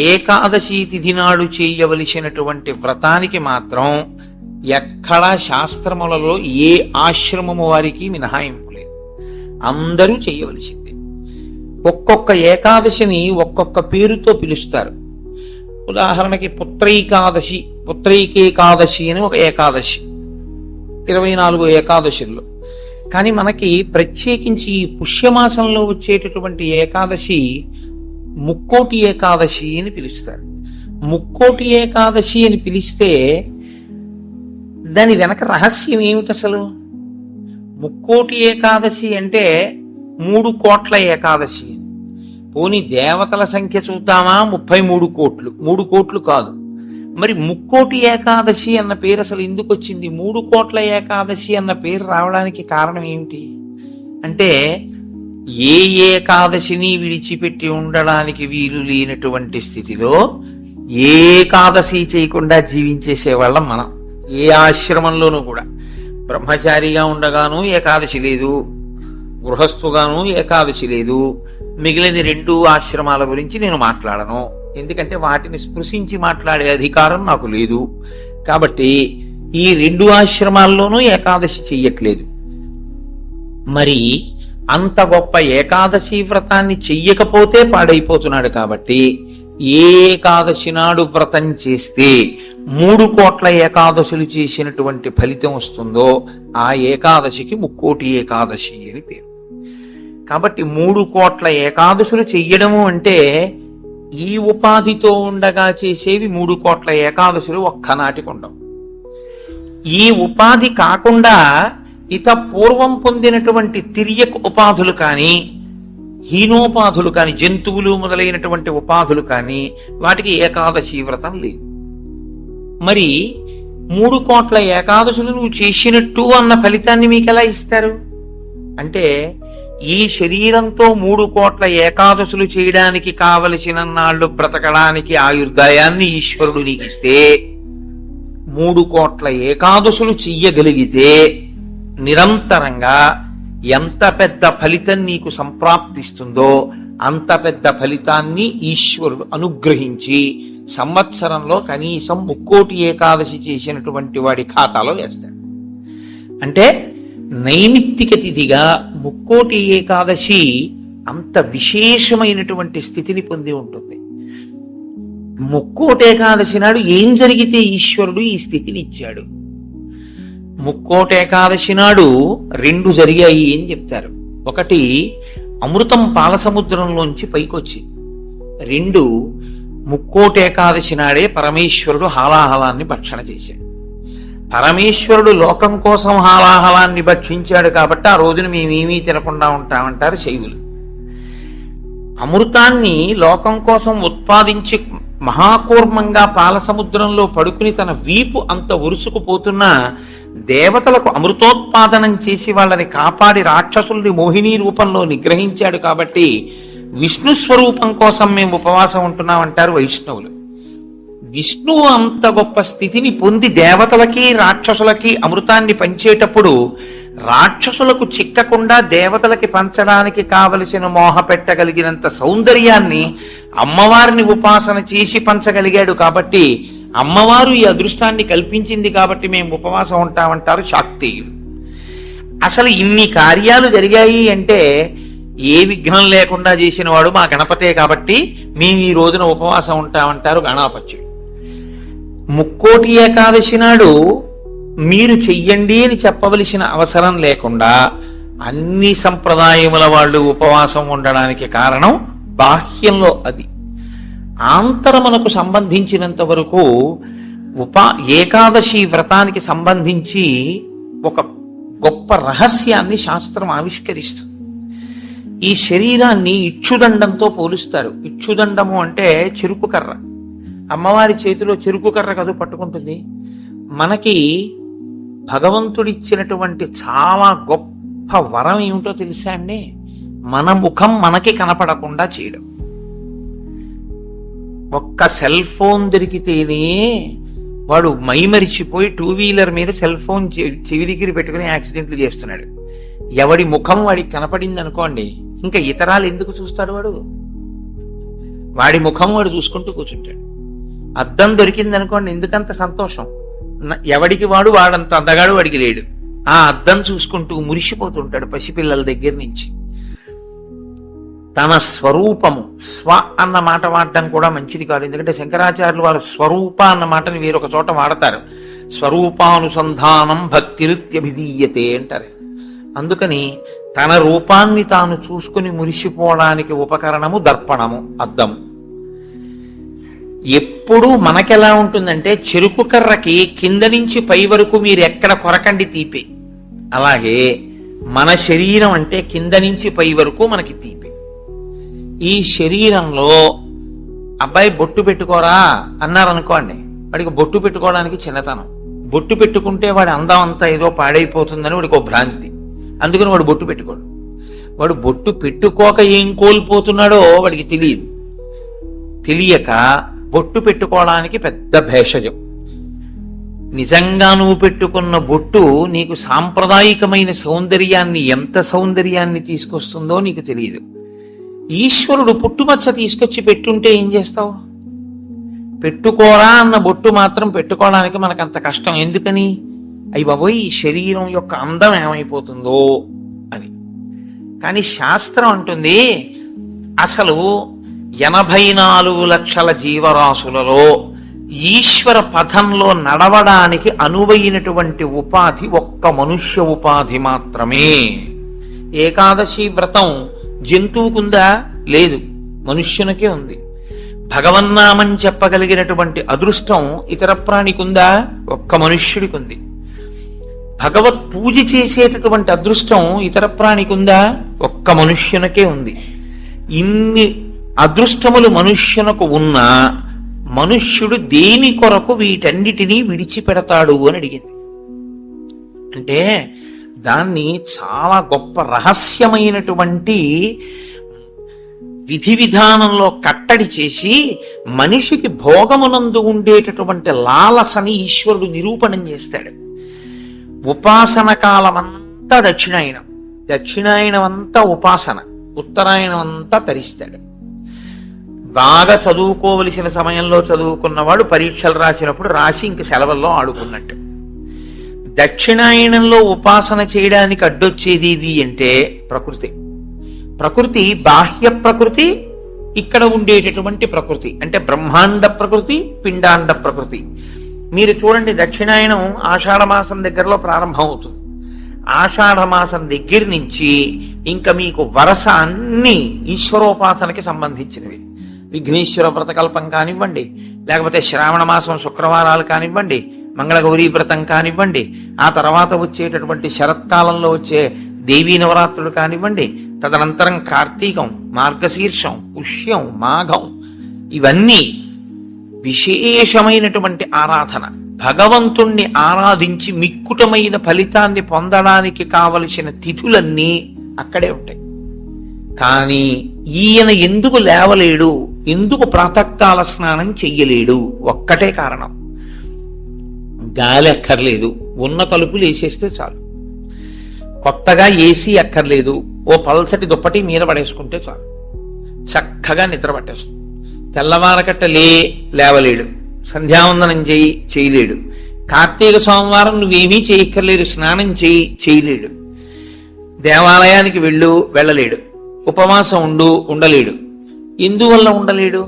[SPEAKER 1] ఏకాదశి తిథి నాడు చేయవలసినటువంటి వ్రతానికి మాత్రం ఎక్కడా శాస్త్రములలో ఏ ఆశ్రమము వారికి మినహాయింపు లేదు, అందరూ చేయవలసిందే. ఒక్కొక్క ఏకాదశిని ఒక్కొక్క పేరుతో పిలుస్తారు. ఉదాహరణకి పుత్రైకాదశి, పుత్రైకేకాదశి అని ఒక ఏకాదశి 24 ఏకాదశుల్లో. కానీ మనకి ప్రత్యేకించి ఈ పుష్యమాసంలో వచ్చేటటువంటి ఏకాదశి ముక్కోటి ఏకాదశి అని పిలుస్తారు. ముక్కోటి ఏకాదశి అని పిలిస్తే దాని వెనక రహస్యం ఏమిటి అసలు? ముక్కోటి ఏకాదశి అంటే 3 కోట్ల ఏకాదశి. పోనీ దేవతల సంఖ్య చూద్దామా, 33 కోట్లు. 3 కోట్లు కాదు. మరి ముక్కోటి ఏకాదశి అన్న పేరు అసలు ఎందుకు వచ్చింది? 3 కోట్ల ఏకాదశి అన్న పేరు రావడానికి కారణం ఏమిటి అంటే, ఏ ఏకాదశిని విడిచిపెట్టి ఉండడానికి వీలు లేనటువంటి స్థితిలో ఏకాదశి చేయకుండా జీవించేసేవాళ్ళం మనం. ఏ ఆశ్రమంలోనూ కూడా బ్రహ్మచారిగా ఉండగాను ఏకాదశి లేదు, గృహస్థుగాను ఏకాదశి లేదు. మిగిలిన 2 ఆశ్రమాల గురించి నేను మాట్లాడను, ఎందుకంటే వాటిని స్పృశించి మాట్లాడే అధికారం నాకు లేదు. కాబట్టి ఈ 2 ఆశ్రమాల్లోనూ ఏకాదశి చెయ్యట్లేదు. మరి అంత గొప్ప ఏకాదశి వ్రతాన్ని చెయ్యకపోతే పాడైపోతున్నాడు. కాబట్టి ఏ ఏకాదశి నాడు వ్రతం చేస్తే 3 కోట్ల ఏకాదశులు చేసినటువంటి ఫలితం వస్తుందో ఆ ఏకాదశికి ముక్కోటి ఏకాదశి అని పేరు. కాబట్టి 3 కోట్ల ఏకాదశులు చెయ్యడము అంటే ఈ ఉపాధితో ఉండగా చేసేవి 3 కోట్ల ఏకాదశులు ఒక్కనాటికి ఉండవు. ఈ ఉపాధి కాకుండా ఇత పూర్వం పొందినటువంటి తిర్యక్ ఉపాధులు కానీ, హీనోపాధులు కానీ, జంతువులు మొదలైనటువంటి ఉపాధులు కానీ వాటికి ఏకాదశి వ్రతం లేదు. మరి 3 కోట్ల ఏకాదశులు నువ్వు చేసినట్టు అన్న ఫలితాన్ని మీకు ఎలా ఇస్తారు అంటే, ఈ శరీరంతో 3 కోట్ల ఏకాదశులు చేయడానికి కావలసిన నాళ్లు బ్రతకడానికి ఆయుర్దాయాన్ని ఈశ్వరుడు నీకు ఇస్తే, 3 కోట్ల ఏకాదశులు చెయ్యగలిగితే నిరంతరంగా ఎంత పెద్ద ఫలితం నీకు సంప్రాప్తిస్తుందో అంత పెద్ద ఫలితాన్ని ఈశ్వరుడు అనుగ్రహించి సంవత్సరంలో కనీసం ముక్కోటి ఏకాదశి చేసినటువంటి వాడి ఖాతాలో వేస్తాడు. అంటే నైమిత్తిక తిథిగా ముక్కోటి ఏకాదశి అంత విశేషమైనటువంటి స్థితిని పొంది ఉంటుంది. ముక్కోటి ఏకాదశి నాడు ఏం జరిగితే ఈశ్వరుడు ఈ స్థితిని ఇచ్చాడు? ముక్కోటి ఏకాదశి నాడు 2 జరిగాయి అని చెప్తారు. ఒకటి, అమృతం పాలసముద్రంలోంచి పైకొచ్చింది. 2, ముక్కోటి ఏకాదశి నాడే పరమేశ్వరుడు హాలాహలాన్ని భక్షణ చేశాడు. పరమేశ్వరుడు లోకం కోసం హాలాహలాన్ని భక్షించాడు కాబట్టి ఆ రోజున మేమేమీ తినకుండా ఉంటామంటారు శైవులు. అమృతాన్ని లోకం కోసం ఉత్పాదించి మహాకూర్మంగా పాలసముద్రంలో పడుకుని తన వీపు అంత ఉరుసుకుపోతున్నా దేవతలకు అమృతోత్పాదనం చేసి వాళ్ళని కాపాడి రాక్షసుల్ని మోహిని రూపంలో నిగ్రహించాడు. కాబట్టి విష్ణు స్వరూపం కోసం మేము ఉపవాసం ఉంటున్నామంటారు వైష్ణవులు. విష్ణువు అంత గొప్ప స్థితిని పొంది దేవతలకి రాక్షసులకి అమృతాన్ని పంచేటప్పుడు రాక్షసులకు చిక్కకుండా దేవతలకి పంచడానికి కావలసిన మోహ పెట్టగలిగినంత సౌందర్యాన్ని అమ్మవారిని ఉపాసన చేసి పంచగలిగాడు. కాబట్టి అమ్మవారు ఈ అదృష్టాన్ని కల్పించింది కాబట్టి మేము ఉపవాసం ఉంటామంటారు శాక్తేయులు. అసలు ఇన్ని కార్యాలు జరిగాయి అంటే ఏ విఘ్నం లేకుండా చేసిన వాడు మా గణపతే కాబట్టి మేము ఈ రోజున ఉపవాసం ఉంటామంటారు గణాపత్యుడు. ముక్కోటి ఏకాదశి నాడు మీరు చెయ్యండి అని చెప్పవలసిన అవసరం లేకుండా అన్ని సంప్రదాయముల వాళ్ళు ఉపవాసం ఉండడానికి కారణం బాహ్యంలో అది. ఆంతరమునకు సంబంధించినంత వరకు ఏకాదశి వ్రతానికి సంబంధించి ఒక గొప్ప రహస్యాన్ని శాస్త్రం ఆవిష్కరిస్తుంది. ఈ శరీరాన్ని ఇచ్చుదండంతో పోలుస్తారు. ఇచ్చుదండము అంటే చెరుకు కర్ర. అమ్మవారి చేతిలో చెరుకు కర్ర కదు పట్టుకుంటుంది. మనకి భగవంతుడిచ్చినటువంటి చాలా గొప్ప వరం ఏమిటో తెలుసా అండి? మన ముఖం మనకి కనపడకుండా చేయడం. ఒక్క సెల్ ఫోన్ దొరికితేనే వాడు మైమరిచిపోయి 2-వీలర్ మీద సెల్ ఫోన్ చెవి దగ్గర పెట్టుకుని యాక్సిడెంట్లు చేస్తున్నాడు. ఎవడి ముఖం వాడికి కనపడింది అనుకోండి, ఇంకా ఇతరాలు ఎందుకు చూస్తాడు? వాడి ముఖం వాడు చూసుకుంటూ కూర్చుంటాడు. అద్దం దొరికింది అనుకోండి, ఎందుకంత సంతోషం? ఎవడికి వాడంత అందగాడు వాడికి లేడు. ఆ అద్దం చూసుకుంటూ మురిసిపోతుంటాడు పసిపిల్లల దగ్గర నుంచి. తన స్వరూపము, స్వ అన్న మాట వాడడం కూడా మంచిది కాదు. ఎందుకంటే శంకరాచార్యులు వారు స్వరూప అన్న మాటని వేరొక చోట వాడతారు. స్వరూపానుసంధానం భక్తిరుత్యభిధీయతే అంటారు. అందుకని తన రూపాన్ని తాను చూసుకుని మురిసిపోవడానికి ఉపకరణము దర్పణము, అద్దము. ఎప్పుడూ మనకెలా ఉంటుందంటే చెరుకు కర్రకి కింద నుంచి పై వరకు మీరు ఎక్కడ కొరకండి తీపే, అలాగే మన శరీరం అంటే కింద నుంచి పై వరకు మనకి తీపే. ఈ శరీరంలో అబ్బాయి బొట్టు పెట్టుకోరా అన్నారనుకోండి, వాడికి బొట్టు పెట్టుకోవడానికి చిన్నతనం. బొట్టు పెట్టుకుంటే వాడి అందం అంతా ఏదో పాడైపోతుందని వాడికి ఒక భ్రాంతి, అందుకని వాడు బొట్టు పెట్టుకోడు. వాడు బొట్టు పెట్టుకోక ఏం కోల్పోతున్నాడో వాడికి తెలియదు. తెలియక బొట్టు పెట్టుకోవడానికి పెద్ద భేషజం. నిజంగా నువ్వు పెట్టుకున్న బొట్టు నీకు సాంప్రదాయికమైన సౌందర్యాన్ని, ఎంత సౌందర్యాన్ని తీసుకొస్తుందో నీకు తెలియదు. ఈశ్వరుడు పుట్టుమచ్చ తీసుకొచ్చి పెట్టుంటే ఏం చేస్తావు? పెట్టుకోరా అన్న బొట్టు మాత్రం పెట్టుకోవడానికి మనకంత కష్టం ఎందుకని? అయ్యి బాబోయ్, ఈ శరీరం యొక్క అందం ఏమైపోతుందో అని. కానీ శాస్త్రం అంటుంది, అసలు 84 లక్షల జీవరాశులలో ఈశ్వర పథంలో నడవడానికి అనువైనటువంటి ఉపాధి ఒక్క మనుష్య ఉపాధి మాత్రమే. ఏకాదశి వ్రతం జంతువుకుందా? లేదు, మనుష్యునికే ఉంది. భగవన్నామం చెప్పగలిగినటువంటి అదృష్టం ఇతర ప్రాణికుందా? ఒక్క మనుష్యుడికి ఉంది. భగవత్ పూజ చేసేటటువంటి అదృష్టం ఇతర ప్రాణికుందా? ఒక్క మనుష్యునికే ఉంది. ఇన్ని అదృష్టములు మనుష్యునకు ఉన్నా మనుష్యుడు దేని కొరకు వీటన్నిటినీ విడిచిపెడతాడు అని అడిగింది. అంటే దాన్ని చాలా గొప్ప రహస్యమైనటువంటి విధి విధానంలో కట్టడి చేసి మనిషికి భోగమునందు ఉండేటటువంటి లాలసని ఈశ్వరుడు నిరూపణం చేస్తాడు. ఉపాసన కాలమంతా దక్షిణాయనం, దక్షిణాయనం అంతా ఉపాసన, ఉత్తరాయణం అంతా తరిస్తాడు. బాగా చదువుకోవలసిన సమయంలో చదువుకున్నవాడు పరీక్షలు రాసినప్పుడు రాసి ఇంక సెలవుల్లో ఆడుకున్నట్టు. దక్షిణాయనంలో ఉపాసన చేయడానికి అడ్డొచ్చేది అంటే ప్రకృతి. ప్రకృతి బాహ్య ప్రకృతి, ఇక్కడ ఉండేటటువంటి ప్రకృతి అంటే బ్రహ్మాండ ప్రకృతి, పిండాండ ప్రకృతి. మీరు చూడండి, దక్షిణాయనం ఆషాఢమాసం దగ్గరలో ప్రారంభం అవుతుంది. ఆషాఢమాసం దగ్గర నుంచి ఇంకా మీకు వరస అన్ని ఈశ్వరోపాసనకి సంబంధించినవి. విఘ్నేశ్వర వ్రతకల్పం కానివ్వండి, లేకపోతే శ్రావణ మాసం శుక్రవారాలు కానివ్వండి, మంగళగౌరీ వ్రతం కానివ్వండి, ఆ తర్వాత వచ్చేటటువంటి శరత్కాలంలో వచ్చే దేవీ నవరాత్రులు కానివ్వండి, తదనంతరం కార్తీకం, మార్గశీర్షం, పుష్యం, మాఘం, ఇవన్నీ విశేషమైనటువంటి ఆరాధన. భగవంతుణ్ణి ఆరాధించి మిక్కుటమైన ఫలితాన్ని పొందడానికి కావలసిన తిథులన్నీ అక్కడే ఉంటాయి. కానీ ఈయన ఎందుకు లేవలేడు, ఎందుకు ప్రాతకాల స్నానం చెయ్యలేడు? ఒక్కటే కారణం, గాలి అక్కర్లేదు, ఉన్న తలుపులు వేసేస్తే చాలు. కొత్తగా ఏసీ అక్కర్లేదు, ఓ పల్చటి దుప్పటి మీద పడేసుకుంటే చాలు, చక్కగా నిద్ర పట్టేస్తుంది. తెల్లవారకట్ట లేవలేడు, సంధ్యావందనం చేయలేడు, కార్తీక సోమవారం నువ్వేమీ చేయక్కర్లేదు, స్నానం చేయలేడు, దేవాలయానికి వెళ్ళలేడు, ఉపవాసం ఉండలేడు. ఎందువల్ల ఉండలేడు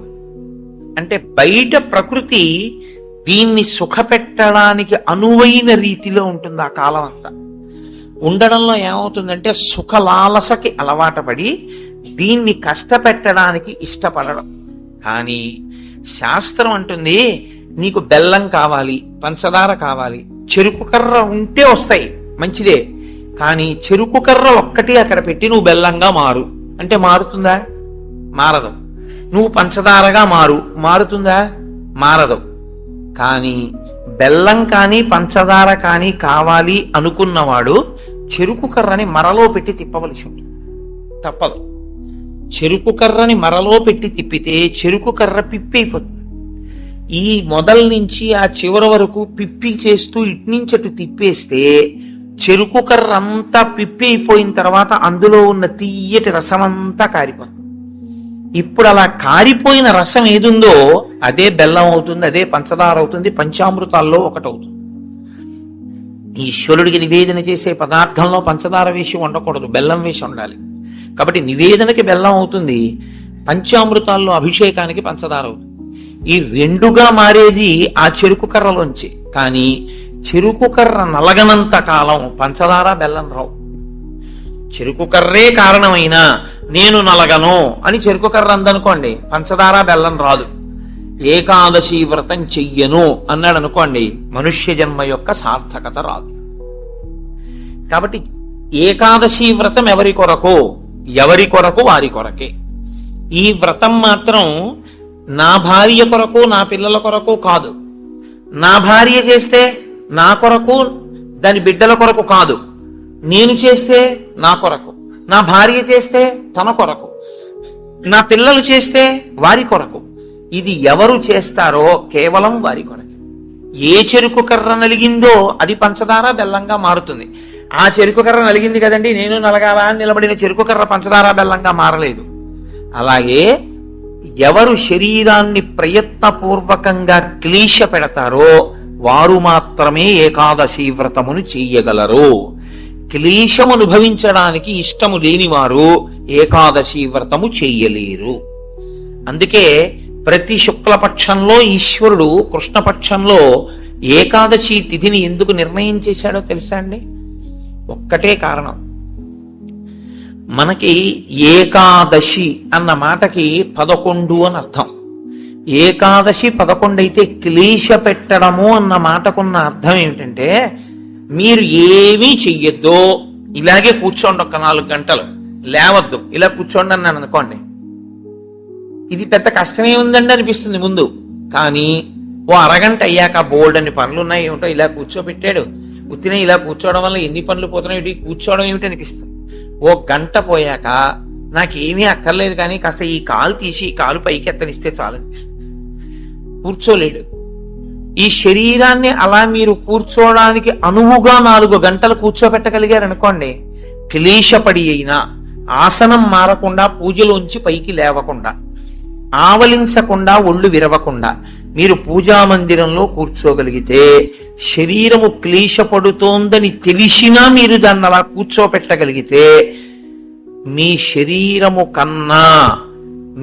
[SPEAKER 1] అంటే బయట ప్రకృతి దీన్ని సుఖపెట్టడానికి అనువైన రీతిలో ఉంటుంది. ఆ కాలం అంతా ఉండడంలో ఏమవుతుందంటే సుఖలాలసకి అలవాటు పడి దీన్ని కష్టపెట్టడానికి ఇష్టపడడం. కానీ శాస్త్రం అంటుంది, నీకు బెల్లం కావాలి, పంచదార కావాలి, చెరుకు కర్ర ఉంటే వస్తాయి, మంచిదే. కానీ చెరుకు కర్ర ఒక్కటి అక్కడ పెట్టి నువ్వు బెల్లంగా మారు అంటే మారుతుందా? మారదు. నువ్వు పంచదారగా మారుతుందా? మారదు. కానీ బెల్లం కానీ పంచదార కానీ కావాలి అనుకున్నవాడు చెరుకు కర్రని మరలో పెట్టి తిప్పవలసి ఉంటుంది, తప్పదు. చెరుకు కర్రని మరలో పెట్టి తిప్పితే చెరుకు కర్ర పిప్పి అయిపోతుంది. ఈ మొదల నుంచి ఆ చివరి వరకు పిప్పి చేస్తూ ఇట్నుంచి అటు తిప్పేస్తే చెరుకు కర్ర అంతా పిప్పి అయిపోయిన తర్వాత అందులో ఉన్న తీయటి రసం అంతా కారిపోతుంది. ఇప్పుడు అలా కారిపోయిన రసం ఏదుందో అదే బెల్లం అవుతుంది, అదే పంచదార అవుతుంది, పంచామృతాల్లో ఒకటవుతుంది. ఈశ్వరుడికి నివేదన చేసే పదార్థంలో పంచదార వేసి ఉండకూడదు, బెల్లం వేసి ఉండాలి. కాబట్టి నివేదనకి బెల్లం అవుతుంది, పంచామృతాల్లో అభిషేకానికి పంచదార అవుతుంది. ఈ రెండుగా మారేది ఆ చెరుకు కర్రలోంచి. కానీ చెరుకు కర్ర నలగనంత కాలం పంచదార బెల్లం రావు. చెరుకు కర్రే కారణమైనా నేను నలగను అని చెరుకు కర్ర అందనుకోండి, పంచదార బెల్లం రాదు. ఏకాదశి వ్రతం చెయ్యను అన్నాడు అనుకోండి, మనుష్య జన్మ యొక్క సార్థకత రాదు. కాబట్టి ఏకాదశి వ్రతం ఎవరి కొరకు వారి కొరకే. ఈ వ్రతం మాత్రం నా భార్య కొరకు నా పిల్లల కొరకు కాదు. నా భార్య చేస్తే నా కొరకు దాని బిడ్డల కొరకు కాదు. నేను చేస్తే నా కొరకు, నా భార్య చేస్తే తన కొరకు, నా పిల్లలు చేస్తే వారి కొరకు. ఇది ఎవరు చేస్తారో కేవలం వారి కొరకు. ఏ చెరుకు కర్ర నలిగిందో అది పంచదార బెల్లంగా మారుతుంది. ఆ చెరుకు కర్ర నలిగింది కదండి, నేను నలగాల అని నిలబడిన చెరుకు కర్ర పంచదార బెల్లంగా మారలేదు. అలాగే ఎవరు శరీరాన్ని ప్రయత్నపూర్వకంగా క్లీశ పెడతారో వారు మాత్రమే ఏకాదశి వ్రతమును చెయ్యగలరు. క్లీశము అనుభవించడానికి ఇష్టము లేనివారు ఏకాదశి వ్రతము చెయ్యలేరు. అందుకే ప్రతి శుక్లపక్షంలో ఈశ్వరుడు కృష్ణపక్షంలో ఏకాదశి తిథిని ఎందుకు నిర్ణయం చేశాడో తెలుసా అండి? ఒక్కటే కారణం. మనకి ఏకాదశి అన్న మాటకి 11 అని అర్థం. ఏకాదశి 11 అయితే క్లీశ పెట్టడము అన్న మాటకున్న అర్థం ఏమిటంటే, మీరు ఏమీ చెయ్యొద్దు, ఇలాగే కూర్చోండి, ఒక 4 గంటలు లేవద్దు, ఇలా కూర్చోండి అన్నాను అనుకోండి, ఇది పెద్ద కష్టమే ఉందండి అనిపిస్తుంది ముందు. కానీ ఓ అరగంట అయ్యాక బోల్డ్ అని పనులు ఉన్నాయి, ఏమిటో ఇలా కూర్చోబెట్టాడు, ఉత్తినే ఇలా కూర్చోవడం వల్ల ఎన్ని పనులు పోతున్నాయి, కూర్చోవడం ఏమిటి అనిపిస్తుంది. ఓ గంట పోయాక నాకేమీ అక్కర్లేదు కానీ కాస్త ఈ కాలు తీసి ఈ కాలు పైకి ఎత్తనిస్తే చాలనిపిస్తుంది. కూర్చోలేడు. ఈ శరీరాన్ని అలా మీరు కూర్చోవడానికి అనువుగా 4 గంటలు కూర్చోబెట్టగలిగారు అనుకోండి, క్లేశపడి అయినా ఆసనం మారకుండా, పూజలోంచి పైకి లేవకుండా, ఆవలించకుండా, ఒళ్ళు విరవకుండా మీరు పూజా మందిరంలో కూర్చోగలిగితే, శరీరము క్లేశపడుతోందని తెలిసినా మీరు దాన్ని అలా కూర్చోపెట్టగలిగితే, మీ శరీరము కన్నా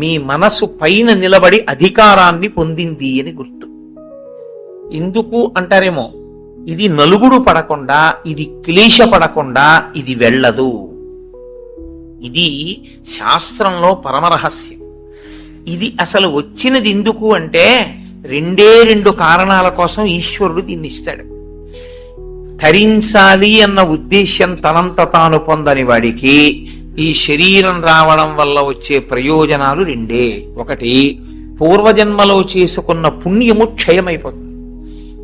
[SPEAKER 1] మీ మనసు పైన నిలబడి అధికారాన్ని పొందింది అని గుర్తు. ఎందుకు అంటారేమో, ఇది నలుగుడు పడకుండా, ఇది క్లేశపడకుండా ఇది వెళ్ళదు. ఇది శాస్త్రంలో పరమరహస్యం. ఇది అసలు వచ్చినది ఎందుకు అంటే, 2 కారణాల కోసం ఈశ్వరుడు దీన్ని ఇస్తాడు. తరించాలి అన్న ఉద్దేశ్యం తనంత తాను పొందని వాడికి ఈ శరీరం రావడం వల్ల వచ్చే ప్రయోజనాలు 2. ఒకటి, పూర్వజన్మలో చేసుకున్న పుణ్యము క్షయమైపోతుంది,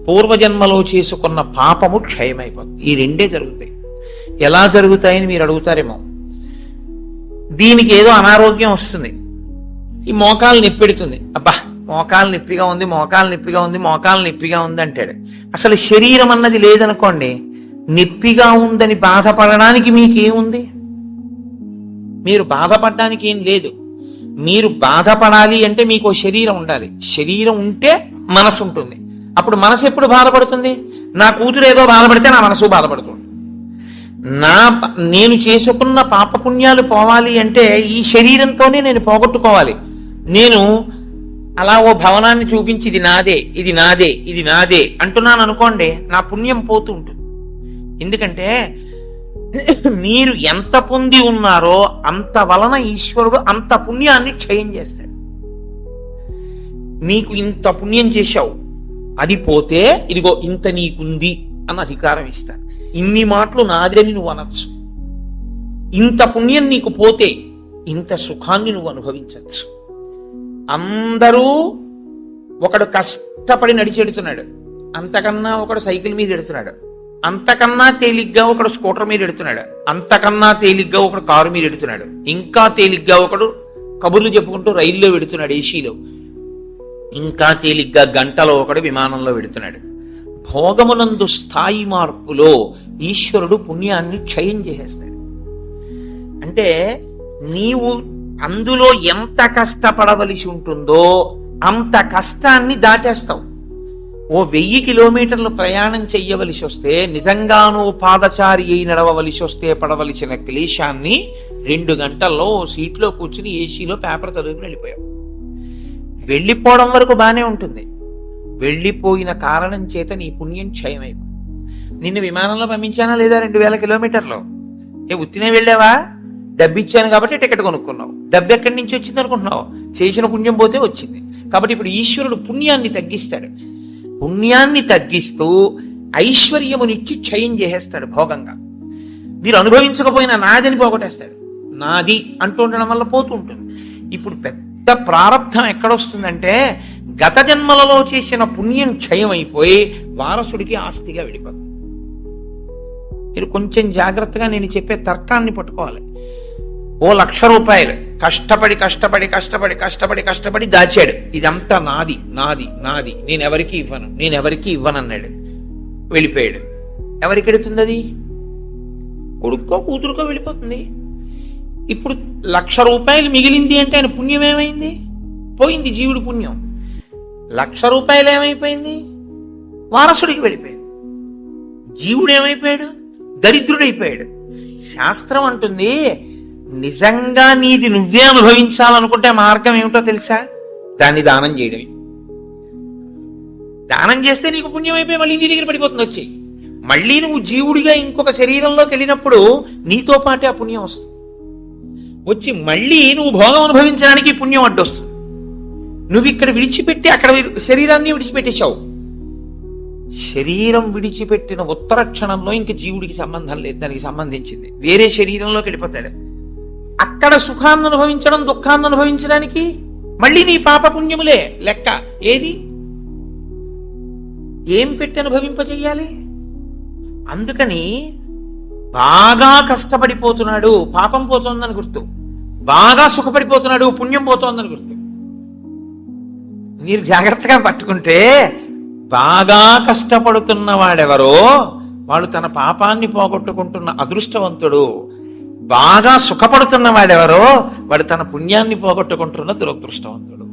[SPEAKER 1] పూర్వజన్మలో చేసుకున్న పాపము క్షయమైపోతుంది. ఈ 2 జరుగుతాయి. ఎలా జరుగుతాయని మీరు అడుగుతారేమో. దీనికి ఏదో అనారోగ్యం వస్తుంది, ఈ మోకాలు నొప్పెడుతుంది, అబ్బా మోకాలు నొప్పిగా ఉంది, మోకాలు నొప్పిగా ఉంది, మోకాలు నొప్పిగా ఉంది అంటాడు. అసలు శరీరం అన్నది లేదనుకోండి, నొప్పిగా ఉందని బాధపడడానికి మీకేముంది? మీరు బాధపడడానికి ఏం లేదు. మీరు బాధపడాలి అంటే మీకు శరీరం ఉండాలి. శరీరం ఉంటే మనసు ఉంటుంది. అప్పుడు మనసు ఎప్పుడు బాధపడుతుంది? నా కూతురు ఏదో బాధపడితే నా మనసు బాధపడుతుంది. నేను చేసుకున్న పాపపుణ్యాలు పోవాలి అంటే ఈ శరీరంతోనే నేను పోగొట్టుకోవాలి. నేను అలా ఓ భవనాన్ని చూపించి ఇది నాదే, ఇది నాదే, ఇది నాదే అంటున్నాను అనుకోండి, నా పుణ్యం పోతూ ఉంటుంది. ఎందుకంటే మీరు ఎంత పొంది ఉన్నారో అంత వలన ఈశ్వరుడు అంత పుణ్యాన్ని క్షయం చేస్తాడు. నీకు ఇంత పుణ్యం చేశావు, అది పోతే ఇదిగో ఇంత నీకుంది అన్న అధికారం ఇస్తాడు. ఇన్ని మాటలు నాదని నువ్వు అనొచ్చు. ఇంత పుణ్యం నీకు పోతే ఇంత సుఖాన్ని నువ్వు అనుభవించవచ్చు. అందరూ ఒకడు కష్టపడి నడిచెడుతున్నాడు, అంతకన్నా ఒకడు సైకిల్ మీద ఎడుతున్నాడు, అంతకన్నా తేలిగ్గా ఒకడు స్కూటర్ మీద ఎడుతున్నాడు, అంతకన్నా తేలిగ్గా ఒకడు కారు మీద ఎడుతున్నాడు, ఇంకా తేలిగ్గా ఒకడు కబుర్లు చెప్పుకుంటూ రైల్లో వెడుతున్నాడు, ఏసీలో, ఇంకా తేలిగ్గా గంటలో ఒకడు విమానంలో వెడుతున్నాడు. భోగమునందు స్థాయి మార్పులో ఈశ్వరుడు పుణ్యాన్ని క్షయం చేసేస్తాడు. అంటే నీవు అందులో ఎంత కష్టపడవలసి ఉంటుందో అంత కష్టాన్ని దాటేస్తావు. ఓ 1000 కిలోమీటర్లు ప్రయాణం చెయ్యవలసి వస్తే, నిజంగానూ పాదచారి అయి నడవవలసి వస్తే పడవలసిన క్లేశాన్ని 2 గంటల్లో సీట్లో కూర్చుని ఏసీలో పేపర్ చదువుకుని వెళ్ళిపోయావు. వెళ్ళిపోవడం వరకు బానే ఉంటుంది, వెళ్ళిపోయిన కారణం చేత నీ పుణ్యం క్షయమైపోయింది. నిన్ను విమానంలో పంపించానా లేదా 2000 కిలోమీటర్లు? ఉత్తినే వెళ్ళావా? డబ్బు ఇచ్చాను కాబట్టి టికెట్ కొనుక్కున్నావు. డబ్బు ఎక్కడి నుంచి వచ్చింది అనుకుంటున్నావు? చేసిన పుణ్యం పోతే వచ్చింది. కాబట్టి ఇప్పుడు ఈశ్వరుడు పుణ్యాన్ని తగ్గిస్తాడు. పుణ్యాన్ని తగ్గిస్తూ ఐశ్వర్యమునిచ్చి క్షయం చేసేస్తాడు భోగంగా. మీరు అనుభవించకపోయినా నాదని పోగొట్టేస్తాడు. నాది అంటూ ఉండడం వల్ల పోతూ ఉంటుంది. ఇప్పుడు పెద్ద ప్రారంధం ఎక్కడొస్తుందంటే గత జన్మలలో చేసిన పుణ్యం క్షయం అయిపోయి వారసుడికి ఆస్తిగా వెళ్ళిపోతుంది. మీరు కొంచెం జాగ్రత్తగా నేను చెప్పే తర్కాన్ని పట్టుకోవాలి. ఓ 1,00,000 రూపాయలు కష్టపడి కష్టపడి కష్టపడి కష్టపడి కష్టపడి దాచాడు. ఇదంతా నాది నాది నాది, నేనెవరికి ఇవ్వను అన్నాడు. వెళ్ళిపోయాడు. ఎవరికి ఎడుతుంది అది? కొడుక్కో కూతురుకో వెళ్ళిపోతుంది. ఇప్పుడు 1,00,000 రూపాయలు మిగిలింది అంటే ఆయన పుణ్యం ఏమైంది? పోయింది. జీవుడి పుణ్యం. 1,00,000 రూపాయలు ఏమైపోయింది? వారసుడికి వెళ్ళిపోయింది. జీవుడు ఏమైపోయాడు? దరిద్రుడైపోయాడు. శాస్త్రం అంటుంది, నిజంగా నీది నువ్వే అనుభవించాలనుకుంటే మార్గం ఏమిటో తెలుసా? దాన్ని దానం చేయడమే. దానం చేస్తే నీకు పుణ్యం అయిపోయి మళ్ళీ నీ దగ్గర పడిపోతుంది వచ్చి. మళ్ళీ నువ్వు జీవుడిగా ఇంకొక శరీరంలోకి వెళ్ళినప్పుడు నీతో పాటే ఆ పుణ్యం వస్తుంది. వచ్చి మళ్ళీ నువ్వు భోగం అనుభవించడానికి పుణ్యం అడ్డొస్తుంది. నువ్వు ఇక్కడ విడిచిపెట్టి అక్కడ శరీరాన్ని విడిచిపెట్టేశావు. శరీరం విడిచిపెట్టిన ఉత్తర క్షణంలో ఇంక జీవుడికి సంబంధం లేదు. దానికి సంబంధించింది వేరే శరీరంలోకి వెళ్ళిపోతాడు. అక్కడ సుఖాన్ని అనుభవించడం, దుఃఖాన్ని అనుభవించడానికి మళ్ళీ నీ పాపపుణ్యములే లెక్క. ఏది ఏం పెట్టి అనుభవింపజేయాలి? అందుకని బాగా కష్టపడిపోతున్నాడు, పాపం పోతోందని గుర్తు. బాగా సుఖపడిపోతున్నాడు, పుణ్యం పోతోందని గుర్తు. మీరు జాగ్రత్తగా పట్టుకుంటే బాగా కష్టపడుతున్న వాడెవరో వాడు తన పాపాన్ని పోగొట్టుకుంటున్న అదృష్టవంతుడు. బాగా సుఖపడుతున్న వాడెవరో వాడు తన పుణ్యాన్ని పోగొట్టుకుంటున్న దురదృష్టవంతుడు.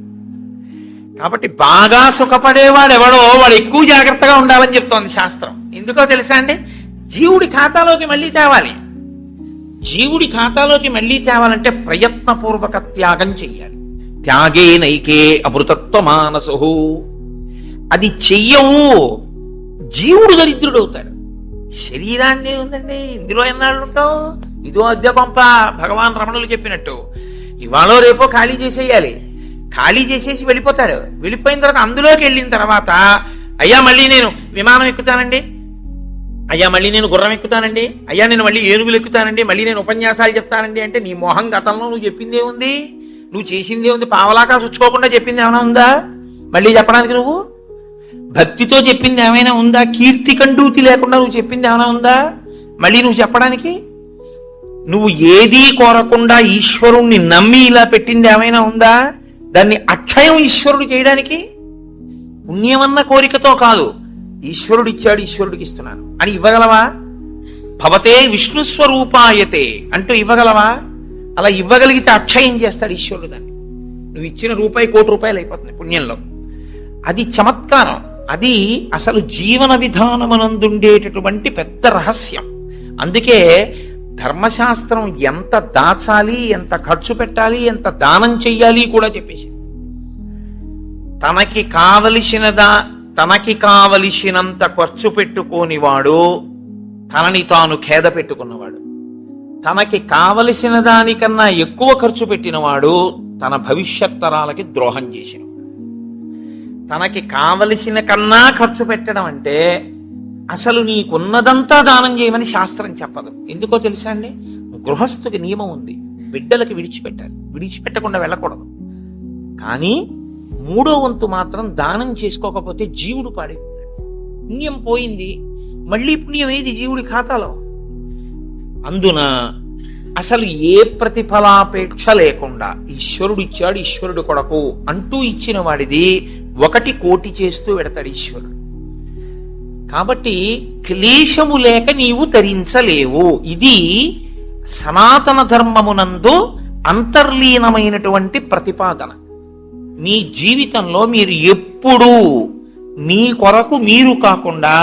[SPEAKER 1] కాబట్టి బాగా సుఖపడేవాడెవడో వాడు ఎక్కువ జాగ్రత్తగా ఉండాలని చెప్తోంది శాస్త్రం. ఎందుకో తెలుసా అండి? జీవుడి ఖాతాలోకి మళ్ళీ తేవాలి. జీవుడి ఖాతాలోకి మళ్ళీ తేవాలంటే ప్రయత్నపూర్వక త్యాగం చెయ్యాలి. త్యాగే నైకే అమృతత్వ మానసు. అది చెయ్యవు, జీవుడు దరిద్రుడు అవుతాడు. శరీరాన్ని ఉందండి, ఇందులో ఎన్నాళ్ళు ఉంటావు? ఇదో అద్దె కొంప. భగవాన్ రమణులు చెప్పినట్టు ఇవాళో రేపో ఖాళీ చేసేయాలి. ఖాళీ చేసేసి వెళ్ళిపోతాడు. వెళ్ళిపోయిన తర్వాత అందులోకి వెళ్ళిన తర్వాత అయ్యా మళ్ళీ నేను విమానం ఎక్కుతానండి, అయ్యా మళ్ళీ నేను గుర్రం ఎక్కుతానండి, అయ్యా నేను మళ్ళీ ఏనుగులు ఎక్కుతానండి, మళ్ళీ నేను ఉపన్యాసాలు చెప్తానండి అంటే నీ మొహం గతంలో నువ్వు చెప్పిందే ఉంది, నువ్వు చేసిందే ఉంది. పావలాకా చుచ్చుకోకుండా చెప్పింది ఏమైనా ఉందా మళ్ళీ చెప్పడానికి? నువ్వు భక్తితో చెప్పింది ఏమైనా ఉందా? కీర్తి కండూతి లేకుండా నువ్వు చెప్పింది ఏమైనా ఉందా మళ్ళీ నువ్వు చెప్పడానికి? నువ్వు ఏదీ కోరకుండా ఈశ్వరుణ్ణి నమ్మి ఇలా పెట్టింది ఏమైనా ఉందా? దాన్ని అక్షయం ఈశ్వరుడు చేయడానికి. పుణ్యమన్న కోరికతో కాదు, ఈశ్వరుడు ఇచ్చాడు ఈశ్వరుడికి ఇస్తున్నాను అని ఇవ్వగలవా? భవతే విష్ణు స్వరూపాయతే అంటూ ఇవ్వగలవా? అలా ఇవ్వగలిగితే అక్షయం చేస్తాడు ఈశ్వరుడు దాన్ని. నువ్వు ఇచ్చిన రూపాయి 1,00,00,000 రూపాయలు అయిపోతుంది పుణ్యంలో. అది చమత్కారం. అది అసలు జీవన విధానమునందుండేటటువంటి పెద్ద రహస్యం. అందుకే ధర్మశాస్త్రం ఎంత దాచాలి, ఎంత ఖర్చు పెట్టాలి, ఎంత దానం చెయ్యాలి కూడా చెప్పేసి, తనకి కావలసినంత ఖర్చు పెట్టుకోనివాడు తనని తాను ఖేద పెట్టుకున్నవాడు. తనకి కావలసిన దానికన్నా ఎక్కువ ఖర్చు పెట్టినవాడు తన భవిష్యత్ తరాలకి ద్రోహం చేసినవాడు. తనకి కావలసిన కన్నా ఖర్చు పెట్టడం అంటే అసలు నీకున్నదంతా దానం చేయమని శాస్త్రం చెప్పదు. ఎందుకో తెలుసా అండి? గృహస్థుకి నియమం ఉంది, బిడ్డలకి విడిచిపెట్టాలి, విడిచిపెట్టకుండా వెళ్ళకూడదు. కానీ 3వ వంతు మాత్రం దానం చేసుకోకపోతే జీవుడు పాడైపోతాడు. పుణ్యం పోయింది, మళ్ళీ పుణ్యం ఏది జీవుడి ఖాతాలో? అందున అసలు ఏ ప్రతిఫలాపేక్ష లేకుండా ఈశ్వరుడు ఇచ్చాడు, ఈశ్వరుడు కొరకు అంటూ ఇచ్చిన వాడిది 1 కోటి చేస్తూ పెడతాడు ఈశ్వరుడు. కాబట్టి క్లేశము లేక నీవు తరించలేవు. ఇది సనాతన ధర్మమునందు అంతర్లీనమైనటువంటి ప్రతిపాదన. మీ జీవితంలో మీరు ఎప్పుడూ మీ కొరకు మీరు కాకుండా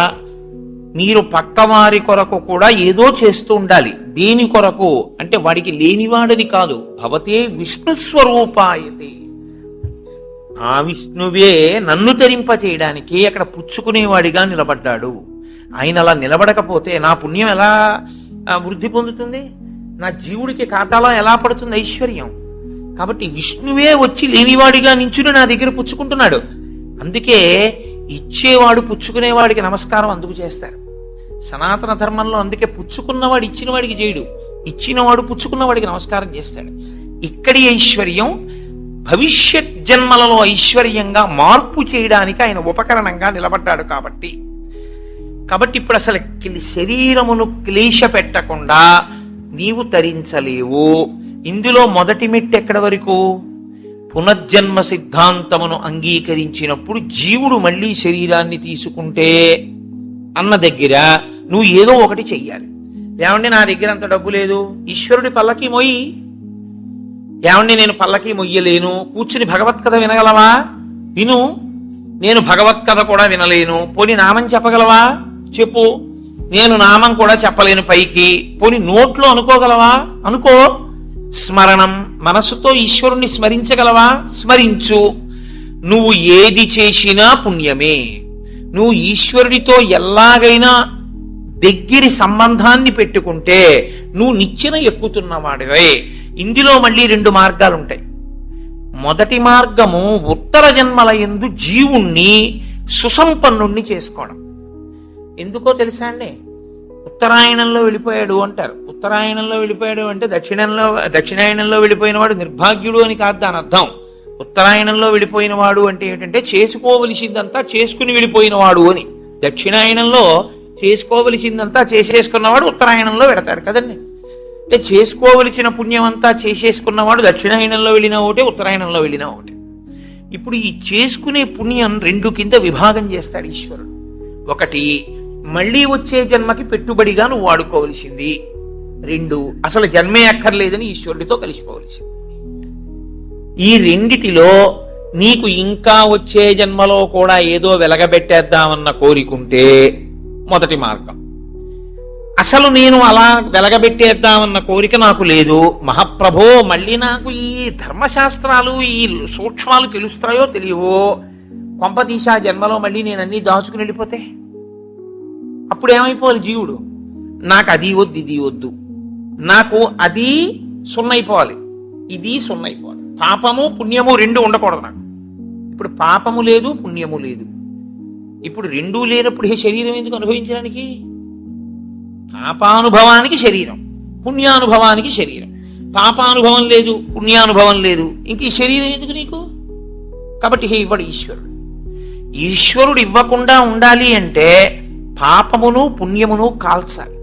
[SPEAKER 1] మీరు పక్కవారి కొరకు కూడా ఏదో చేస్తూ ఉండాలి. దేని కొరకు అంటే వాడికి లేనివాడని కాదు. భవతే విష్ణు స్వరూపాయతే. ఆ విష్ణువే నన్ను తరింపచేయడానికి అక్కడ పుచ్చుకునేవాడిగా నిలబడ్డాడు. ఆయన అలా నిలబడకపోతే నా పుణ్యం ఎలా వృద్ధి పొందుతుంది? నా జీవుడికి ఖాతాలో ఎలా పడుతుంది ఐశ్వర్యం? కాబట్టి విష్ణువే వచ్చి లేనివాడిగా నించుని నా దగ్గర పుచ్చుకుంటున్నాడు. అందుకే ఇచ్చేవాడు పుచ్చుకునేవాడికి నమస్కారం అందుకు చేస్తారు సనాతన ధర్మంలో. అందుకే పుచ్చుకున్నవాడు ఇచ్చిన వాడికి చేయడు, ఇచ్చినవాడు పుచ్చుకున్నవాడికి నమస్కారం చేస్తాడు. ఇక్కడి ఐశ్వర్యం భవిష్యత్ జన్మలలో ఐశ్వర్యంగా మార్పు చేయడానికి ఆయన ఉపకరణంగా నిలబడ్డాడు. కాబట్టి ఇప్పుడు అసలు శరీరమును క్లేశ పెట్టకుండా నీవు తరించలేవు. ఇందులో మొదటి మెట్టు ఎక్కడ వరకు? పునర్జన్మ సిద్ధాంతమును అంగీకరించినప్పుడు జీవుడు మళ్ళీ శరీరాన్ని తీసుకుంటే అన్న దగ్గర నువ్వు ఏదో ఒకటి చెయ్యాలి. ఏమండి నా దగ్గర అంత డబ్బు లేదు, ఈశ్వరుడి పల్లకి మొయ్యి. ఏమండి నేను పల్లకి మొయ్యలేను, కూర్చుని భగవత్కథ వినగలవా? విను. నేను భగవత్కథ కూడా వినలేను, పోని నామం చెప్పగలవా? చెప్పు. నేను నామం కూడా చెప్పలేను పైకి, పోని నోట్లో అనుకోగలవా? అనుకో. స్మరణం, మనసుతో ఈశ్వరుణ్ణి స్మరించగలవా? స్మరించు. నువ్వు ఏది చేసినా పుణ్యమే. నువ్వు ఈశ్వరుడితో ఎలాగైనా దగ్గరి సంబంధాన్ని పెట్టుకుంటే నువ్వు నిచ్చెన ఎక్కుతున్నవాడివే. ఇందులో మళ్ళీ 2 మార్గాలు ఉంటాయి. మొదటి మార్గము ఉత్తర జన్మల యందు జీవుణ్ణి సుసంపన్నుణ్ణి చేసుకోవడం. ఎందుకో తెలుసా అండి? ఉత్తరాయణంలో వెళ్ళిపోయాడు అంటారు. ఉత్తరాయణంలో వెళ్ళిపోయాడు అంటే దక్షిణాయనంలో వెళ్ళిపోయిన వాడు నిర్భాగ్యుడు అని కాదు దాని అర్థం. ఉత్తరాయణంలో వెళ్ళిపోయిన వాడు అంటే ఏంటంటే చేసుకోవలసిందంతా చేసుకుని వెళ్ళిపోయిన వాడు అని. దక్షిణాయనంలో చేసుకోవలసిందంతా చేసేసుకున్నవాడు ఉత్తరాయణంలో పెడతారు కదండి. అంటే చేసుకోవలసిన పుణ్యం అంతా చేసేసుకున్నవాడు దక్షిణాయనంలో వెళ్ళిన ఒకటే, ఉత్తరాయణంలో వెళ్ళిన ఒకటే. ఇప్పుడు ఈ చేసుకునే పుణ్యం 2 కింద విభాగం చేస్తాడు ఈశ్వరుడు. ఒకటి మళ్ళీ వచ్చే జన్మకి పెట్టుబడిగా నువ్వు వాడుకోవలసింది. 2 అసలు జన్మే అక్కర్లేదని ఈశ్వరుడితో కలిసిపోవలసింది. ఈ రెండిటిలో నీకు ఇంకా వచ్చే జన్మలో కూడా ఏదో వెలగబెట్టేద్దామన్న కోరికుంటే మొదటి మార్గం. అసలు నేను అలా వెలగబెట్టేద్దామన్న కోరిక నాకు లేదు, మహాప్రభో మళ్ళీ నాకు ఈ ధర్మశాస్త్రాలు ఈ సూక్ష్మాలు తెలుస్తాయో తెలియవో, కొంపతీసా జన్మలో మళ్ళీ నేను అన్నీ దాచుకుని వెళ్ళిపోతే అప్పుడు ఏమైపోవాలి జీవుడు? నాకు అది వద్దు ఇది వద్దు, నాకు అది సున్నైపోవాలి ఇది సున్నైపోవాలి. పాపము పుణ్యము 2 ఉండకూడదు నాకు. ఇప్పుడు పాపము లేదు పుణ్యము లేదు. ఇప్పుడు 2 లేనప్పుడు ఈ శరీరం ఎందుకు అనుభవించడానికి? పాపానుభవానికి శరీరం, పుణ్యానుభవానికి శరీరం. పాపానుభవం లేదు పుణ్యానుభవం లేదు, ఇంక ఈ శరీరం ఎందుకు నీకు? కాబట్టి ఇవ్వడు ఈశ్వరుడు. ఈశ్వరుడు ఇవ్వకుండా ఉండాలి అంటే పాపమును పుణ్యమును కాల్చాలి.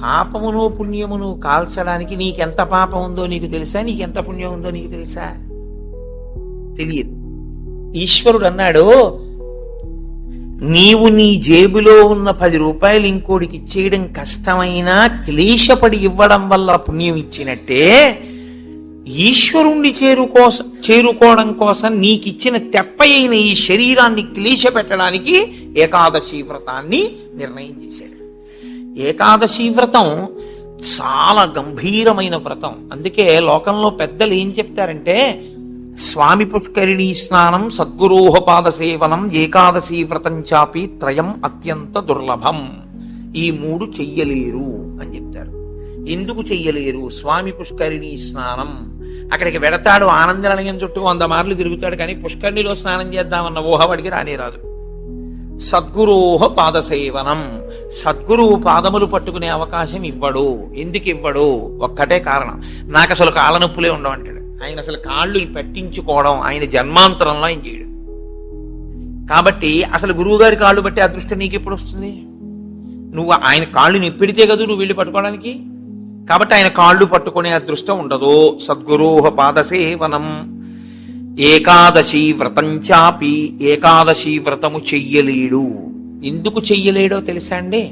[SPEAKER 1] పాపమును పుణ్యమును కాల్చడానికి నీకెంత పాపం ఉందో నీకు తెలుసా? నీకెంత పుణ్యం ఉందో నీకు తెలుసా? తెలియదు. ఈశ్వరుడు అన్నాడు, నీవు నీ జేబులో ఉన్న 10 రూపాయలు ఇంకోడికి ఇచ్చేయడం కష్టమైనా క్లేశపడి ఇవ్వడం వల్ల పుణ్యం ఇచ్చినట్టే, ఈశ్వరుణ్ణి చేరుకోవడం కోసం నీకిచ్చిన తెప్పయైన ఈ శరీరాన్ని క్లేశ పెట్టడానికి ఏకాదశి వ్రతాన్ని నిర్ణయం చేశాడు. ఏకాదశి వ్రతం చాలా గంభీరమైన వ్రతం. అందుకే లోకంలో పెద్దలు ఏం చెప్తారంటే, స్వామి పుష్కరిణీ స్నానం, సద్గురోహపాద సేవనం, ఏకాదశి వ్రతం చాపి త్రయం అత్యంత దుర్లభం. ఈ 3 చెయ్యలేరు అని చెప్తారు. ఎందుకు చెయ్యలేరు? స్వామి పుష్కరిణీ స్నానం అక్కడికి వెడతాడు, ఆనందనిలయం చుట్టూ 100 మార్లు తిరుగుతాడు, కానీ పుష్కరిణిలో స్నానం చేద్దామన్న ఊహవాడికి రానే రాదు. సద్గురోహ పాద సేవనం, సద్గురువు పాదములు పట్టుకునే అవకాశం ఇవ్వడు. ఎందుకు ఇవ్వడు? ఒక్కటే కారణం, నాకు అసలు కాళ్ళ నొప్పులే ఉండవంటాడు. ఆయన అసలు కాళ్ళు పెట్టించుకోవడం ఆయన జన్మాంతరంలో ఆయన చేయడు. కాబట్టి అసలు గురువు గారి కాళ్ళు బట్టి అదృష్టం నీకు ఎప్పుడు వస్తుంది? నువ్వు ఆయన కాళ్ళు నిప్పెడితే కదా నువ్వు వెళ్ళి పట్టుకోవడానికి. కాబట్టి ఆయన కాళ్ళు పట్టుకునే అదృష్టం ఉండదు. సద్గురోహ పాదసేవనం. ఏకాదశి వ్రతం చాపి, ఏకాదశి వ్రతము చెయ్యలేడు. ఎందుకు చెయ్యలేడో తెలుసా అండి?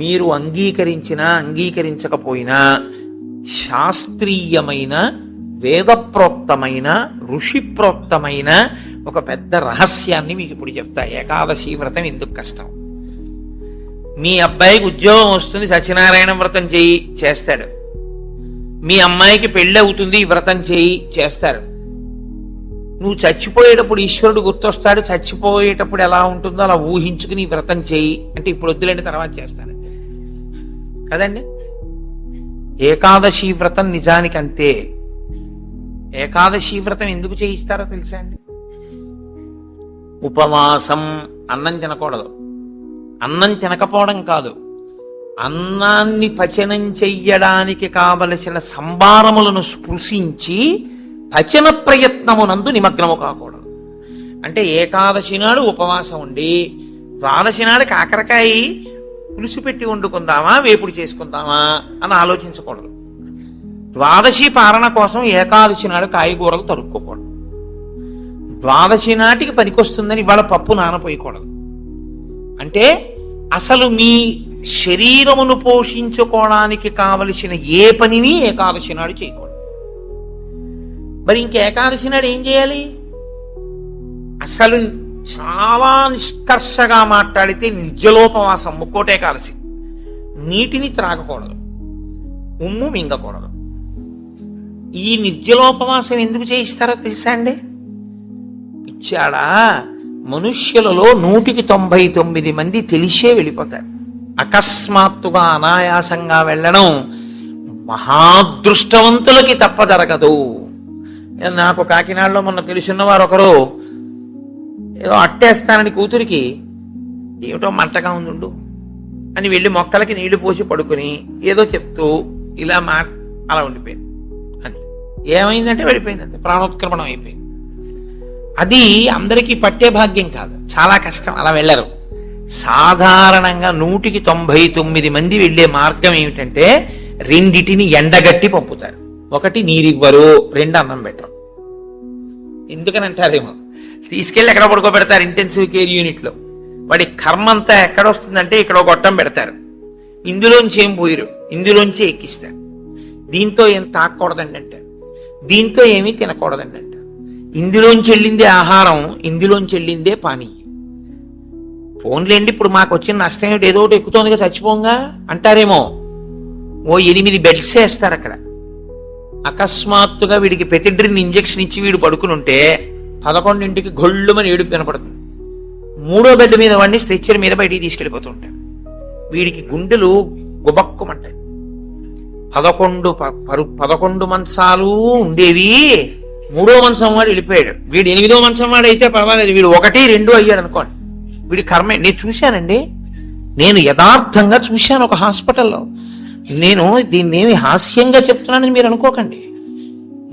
[SPEAKER 1] మీరు అంగీకరించినా అంగీకరించకపోయినా శాస్త్రీయమైన వేదప్రోక్తమైన ఋషిప్రోక్తమైన ఒక పెద్ద రహస్యాన్ని మీకు ఇప్పుడు చెప్తా. ఏకాదశి వ్రతం ఎందుకు కష్టం? మీ అబ్బాయికి ఉద్యోగం వస్తుంది, సత్యనారాయణ వ్రతం చెయ్యి, చేస్తాడు. మీ అమ్మాయికి పెళ్ళి అవుతుంది, వ్రతం చెయ్యి, చేస్తారు. నువ్వు చచ్చిపోయేటప్పుడు ఈశ్వరుడు గుర్తొస్తాడు, చచ్చిపోయేటప్పుడు ఎలా ఉంటుందో అలా ఊహించుకుని వ్రతం చెయ్యి అంటే ఇప్పుడు వద్దులేండి తర్వాత చేస్తానండి కదండి. ఏకాదశి వ్రతం నిజానికి అంతే. ఏకాదశి వ్రతం ఎందుకు చేయిస్తారో తెలుసా అండి? ఉపవాసం. అన్నం తినకూడదు. అన్నం తినకపోవడం కాదు, అన్నాన్ని పచనం చెయ్యడానికి కావలసిన సంభారములను స్పృశించి పచన ప్రయత్నమునందు నిమగ్నము కాకూడదు. అంటే ఏకాదశి నాడు ఉపవాసం ఉండి ద్వాదశి నాడు కాకరకాయ పులుసు పెట్టి వండుకుందామా, వేపుడు చేసుకుందామా అని ఆలోచించకూడదు. ద్వాదశి పారణ కోసం ఏకాదశి నాడు కాయగూరలు తరుక్కోకూడదు. ద్వాదశి నాటికి పనికొస్తుందని ఇవాళ పప్పు నానపోయకూడదు. అంటే అసలు మీ శరీరమును పోషించుకోవడానికి కావలసిన ఏ పనిని ఏకాదశి నాడు చేయకూడదు. మరి ఇంక ఏకాదశి నాడు ఏం చేయాలి? అసలు చాలా నిష్కర్షగా మాట్లాడితే నిర్జలోపవాసం, ముక్కోటి ఏకాదశి. నీటిని త్రాగకూడదు, ఉమ్ము మింగకూడదు. ఈ నిర్జలోపవాసం ఎందుకు చేయిస్తారో తెలుసా అండి? ఇచ్చాడా, మనుష్యులలో 199 మంది తెలిసే వెళ్ళిపోతారు. అకస్మాత్తుగా అనాయాసంగా వెళ్ళడం మహాదృష్టవంతులకి తప్ప జరగదు. నాకు కాకినాడలో మొన్న తెలుసున్న వారు ఒకరు ఏదో అట్టేస్తానని కూతురికి ఏమిటో మంటగా ఉండు అని వెళ్ళి మొక్కలకి నీళ్లు పోసి పడుకుని ఏదో చెప్తూ ఇలా అలా ఉండిపోయింది. అంతే. ఏమైందంటే వెళ్ళిపోయింది, అంతే, ప్రాణోత్క్రమణం అయిపోయింది. అది అందరికీ పట్టే భాగ్యం కాదు, చాలా కష్టం, అలా వెళ్ళరు. సాధారణంగా 199 మంది వెళ్లే మార్గం ఏమిటంటే రెండిటిని ఎండగట్టి పంపుతారు. ఒకటి నీరివ్వరు, 2 అన్నం పెట్టరు. ఎందుకని అంటారేమో, తీసుకెళ్లి ఎక్కడ పడుకోబెడతారు ఇంటెన్సివ్ కేర్ యూనిట్ లో. వాడి కర్మ అంతా ఎక్కడొస్తుందంటే ఇక్కడ ఒక గొట్టం పెడతారు, ఇందులోంచి ఏం పోయిరు, ఇందులోంచి ఎక్కిస్తారు. దీంతో ఏం తాకూడదండి అంటారు, దీంతో ఏమీ తినకూడదండి అంటారు. ఇందులోంచి వెళ్ళిందే ఆహారం, ఇందులోంచి వెళ్ళిందే పానీయం. ఫోన్లేండి, ఇప్పుడు మాకు వచ్చిన నష్టం ఏమిటి, ఏదో ఒకటి ఎక్కుతోందిగా చచ్చిపోంగా అంటారేమో. ఓ 8 బెడ్స్ వేస్తారు అక్కడ. అకస్మాత్తుగా వీడికి పెతిడ్రిన్ ఇంజెక్షన్ ఇచ్చి వీడు పడుకుని ఉంటే 11ంటికి గొళ్ళుమని ఏడుపు వినపడుతుంది. 3వ బెడ్ మీద వాడిని స్ట్రెచ్చర్ మీద బయటికి తీసుకెళ్ళిపోతుంటాడు. వీడికి గుండెలు గుబక్కుమంటాయి. 11 మంచాలు ఉండేవి, 3వ మంచం వాడు వెళ్ళిపోయాడు. వీడు 8వ మంచం వాడు అయితే పర్వాలేదు, వీడు 1, 2 అయ్యాడు అనుకోండి. వీడి కర్మే. నేను చూశానండి, నేను యథార్థంగా చూశాను ఒక హాస్పిటల్లో. నేను దీన్నేమి హాస్యంగా చెప్తున్నానని మీరు అనుకోకండి.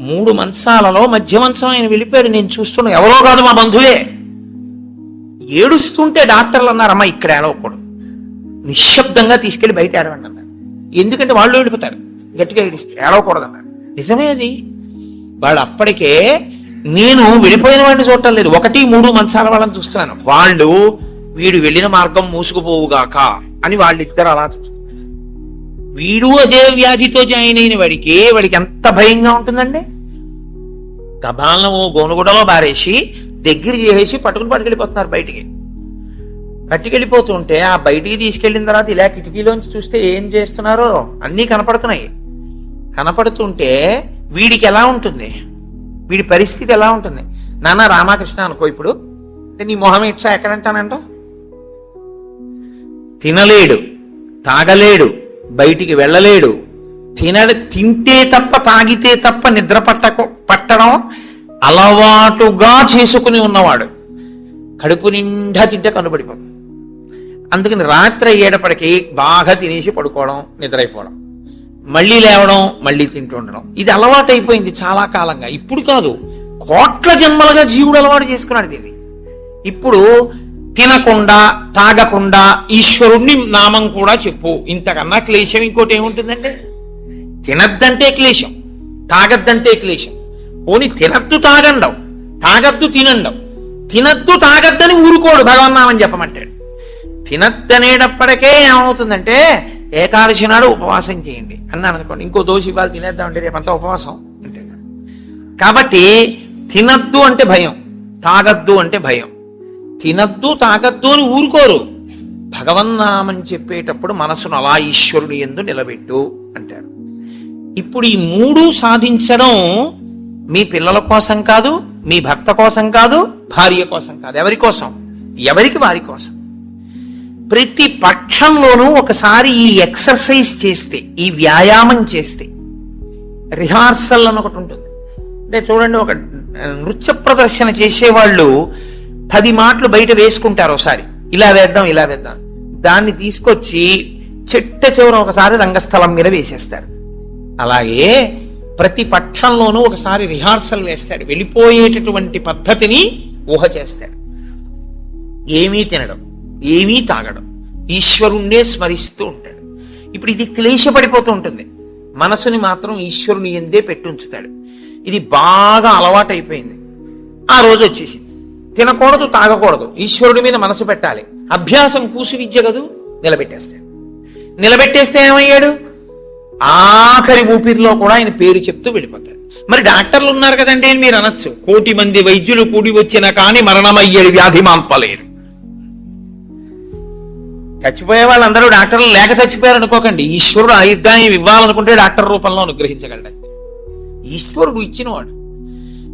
[SPEAKER 1] 3 మంచాలలో మధ్య మంచం ఆయన వెళ్ళిపోయాడు. నేను చూస్తున్నా, ఎవరో కాదు మా బంధువే. ఏడుస్తుంటే డాక్టర్లు అన్నారమ్మా ఇక్కడ ఏడవకూడదు, నిశ్శబ్దంగా తీసుకెళ్లి బయట ఏడవండి అన్నారు. ఎందుకంటే వాళ్ళు వెళ్ళిపోతారు, గట్టిగా ఏడిస్తే ఏడవకూడదు అన్నారు. నిజమే అది. వాడు అప్పటికే, నేను వెళ్ళిపోయిన వాడిని చూడటం లేదు, 1, 3 మంచాల వాళ్ళని చూస్తున్నాను. వాళ్ళు వీడు వెళ్ళిన మార్గం మూసుకుపోవుగాక అని వాళ్ళిద్దరు అలా చూస్తారు. వీడు అదే వ్యాధితో జాయిన్ అయిన వాడికి ఎంత భయంగా ఉంటుందండి. గబాలను గోనుగుడలో బారేసి దగ్గర చేసి పట్టుకెళ్ళిపోతున్నారు బయటికి. పట్టుకెళ్ళిపోతుంటే ఆ బయటికి తీసుకెళ్లిన తర్వాత ఇలా కిటికీలోంచి చూస్తే ఏం చేస్తున్నారో అన్నీ కనపడుతున్నాయి. కనపడుతుంటే వీడికి ఎలా ఉంటుంది, వీడి పరిస్థితి ఎలా ఉంటుంది? నాన్న రామకృష్ణ అనుకో, ఇప్పుడు అంటే నీ మొహం ఇట్సా ఎక్కడంటానంట. తినలేడు, తాగలేడు, బయటికి వెళ్ళలేడు, తింటే తప్ప తాగితే తప్ప నిద్ర పట్టడం అలవాటుగా చేసుకుని ఉన్నవాడు. కడుపు నిండా తింటే కనుబడిపోతుంది. అందుకని రాత్రి అయ్యేటప్పటికి బాగా తినేసి పడుకోవడం, నిద్రైపోవడం, మళ్ళీ లేవడం, మళ్ళీ తింటూ ఉండడం, ఇది అలవాటు అయిపోయింది చాలా కాలంగా. ఇప్పుడు కాదు, కోట్ల జన్మలుగా జీవుడు అలవాటు చేసుకున్నాడు దీన్ని. ఇప్పుడు తినకుండా తాగకుండా ఈశ్వరుణ్ణి నామం కూడా చెప్పు, ఇంతకన్నా క్లేశం ఇంకోటి ఏముంటుందంటే? తినద్దంటే క్లేశం, తాగద్దంటే క్లేశం. పోని తినద్దు తాగండవు, తాగద్దు తినండవు. తినద్దు తాగద్దని ఊరుకోడు, భగవన్నామని చెప్పమంటాడు. తినద్దనేటప్పటికే ఏమవుతుందంటే ఏకాదశి నాడు ఉపవాసం చేయండి అన్నాను అనుకోండి, ఇంకో దోషి ఇవాళ తినేద్దామంటే రేపంతా ఉపవాసం అంటే. కాబట్టి తినద్దు అంటే భయం, తాగద్దు అంటే భయం. తినద్దు తాగద్దు అని ఊరుకోరు. భగవన్నామని చెప్పేటప్పుడు మనసును అలా ఈశ్వరుడు యందు నిలబెట్టు అంటారు. ఇప్పుడు ఈ 3 సాధించడం మీ పిల్లల కోసం కాదు, మీ భర్త కోసం కాదు, భార్య కోసం కాదు. ఎవరి కోసం? ఎవరికి వారి కోసం. ప్రతి పక్షంలోనూ ఒకసారి ఈ ఎక్సర్సైజ్ చేస్తే, ఈ వ్యాయామం చేస్తే, రిహార్సల్ అని ఒకటి ఉంటుంది. అంటే చూడండి, ఒక నృత్య ప్రదర్శన చేసేవాళ్ళు 10 మాటలు బయట వేసుకుంటారు. ఒకసారి ఇలా వేద్దాం ఇలా వేద్దాం, దాన్ని తీసుకొచ్చి చిట్ట చివర ఒకసారి రంగస్థలం మీద వేసేస్తారు. అలాగే ప్రతి పక్షంలోనూ ఒకసారి రిహార్సల్ వేస్తాడు, వెళ్ళిపోయేటటువంటి పద్ధతిని ఊహ చేస్తాడు. ఏమీ తినడం, ఏమీ తాగడం, ఈశ్వరుణ్ణే స్మరిస్తూ ఉంటాడు. ఇప్పుడు ఇది క్లేశపడిపోతూ ఉంటుంది, మనసుని మాత్రం ఈశ్వరుని ఎందే పెట్టుంచుతాడు. ఇది బాగా అలవాటైపోయింది. ఆ రోజు వచ్చేసింది, తినకూడదు తాగకూడదు, ఈశ్వరుడి మీద మనసు పెట్టాలి. అభ్యాసం కూసు విద్య కదూ, నిలబెట్టేస్తాడు. నిలబెట్టేస్తే ఏమయ్యాడు, ఆఖరి ఊపిరిలో కూడా ఆయన పేరు చెప్తూ వెళ్ళిపోతాడు. మరి డాక్టర్లు ఉన్నారు కదండి అని మీరు అనొచ్చు, 1,000,000 మంది వైద్యులు కూడి వచ్చినా కానీ మరణమయ్యేది వ్యాధి మాన్పలేరు. చచ్చిపోయే వాళ్ళందరూ డాక్టర్లు లేక చచ్చిపోయారు అనుకోకండి. ఈశ్వరుడు ఆయుర్దాయం ఇవ్వాలనుకుంటే డాక్టర్ రూపంలో అనుగ్రహించగలడు. ఈశ్వరుడు ఇచ్చినవాడు.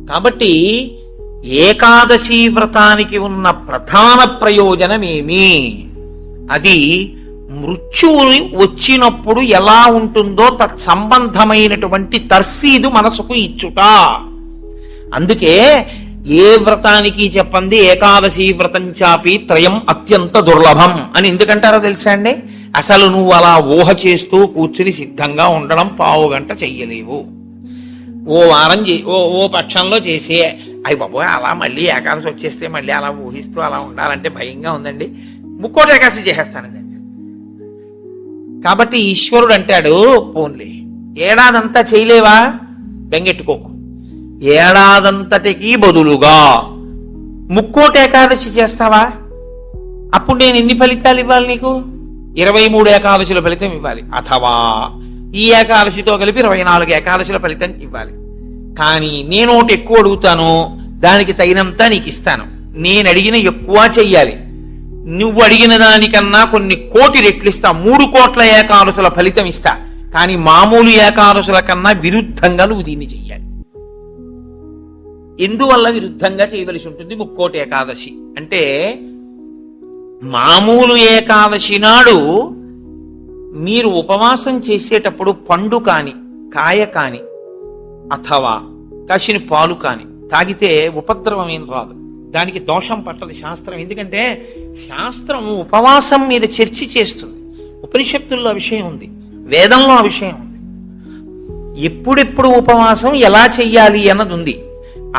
[SPEAKER 1] కాబట్టి ఏకాదశి వ్రతానికి ఉన్న ప్రధాన ప్రయోజనమేమి? అది మృత్యువు వచ్చినప్పుడు ఎలా ఉంటుందో తత్సంబంధమైనటువంటి తర్ఫీదు మనసుకు ఇచ్చుట. అందుకే ఏ వ్రతానికి చెప్పండి ఏకాదశి వ్రతం చాపి త్రయం అత్యంత దుర్లభం అని ఎందుకంటారో తెలుసా అండి? అసలు నువ్వు అలా ఊహ చేస్తూ కూర్చుని సిద్ధంగా ఉండడం 1/2 గంట చెయ్యలేవు. ఓ వారం ఓ పక్షంలో చేసే అయ్యి బాబోయ్ అలా మళ్ళీ ఏకాదశి వచ్చేస్తే మళ్ళీ అలా ఊహిస్తూ అలా ఉండాలంటే భయంగా ఉందండి, 3 ఏకాదశి చేసేస్తానండి. కాబట్టి ఈశ్వరుడు అంటాడు, పోన్లే ఏడాదంతా చేయలేవా, బెంగెట్టుకోకు, ఏడాదంతటికి బదులుగా 3 ఏకాదశి చేస్తావా, అప్పుడు నేను ఎన్ని ఫలితాలు ఇవ్వాలి నీకు? 23 ఏకాదశుల ఫలితం ఇవ్వాలి. అథవా ఈ ఏకాదశితో కలిపి 24 ఏకాదశుల ఫలితం ఇవ్వాలి. కానీ నేను ఒకటి ఎక్కువ అడుగుతాను, దానికి తగినంత నీకు ఇస్తాను. నేను అడిగిన ఎక్కువ చెయ్యాలి, నువ్వు అడిగిన దానికన్నా కొన్ని కోటి రెట్లు ఇస్తా. 3 కోట్ల ఏకాదశుల ఫలితం ఇస్తా. కానీ మామూలు ఏకాదశుల కన్నా విరుద్ధంగా నువ్వు దీన్ని చెయ్యాలి. ఎందువల్ల విరుద్ధంగా చేయవలసి ఉంటుంది 3 ఏకాదశి అంటే, మామూలు ఏకాదశి నాడు మీరు ఉపవాసం చేసేటప్పుడు పండు కాని కాయ కాని అథవా కాసిన పాలు కాని తాగితే ఉపద్రవం ఏం రాదు, దానికి దోషం పట్టదు శాస్త్రం. ఎందుకంటే శాస్త్రం ఉపవాసం మీద చర్చ చేస్తుంది. ఉపనిషత్తుల్లో ఆ విషయం ఉంది, వేదంలో ఆ విషయం ఉంది. ఎప్పుడెప్పుడు ఉపవాసం ఎలా చెయ్యాలి అన్నది ఉంది.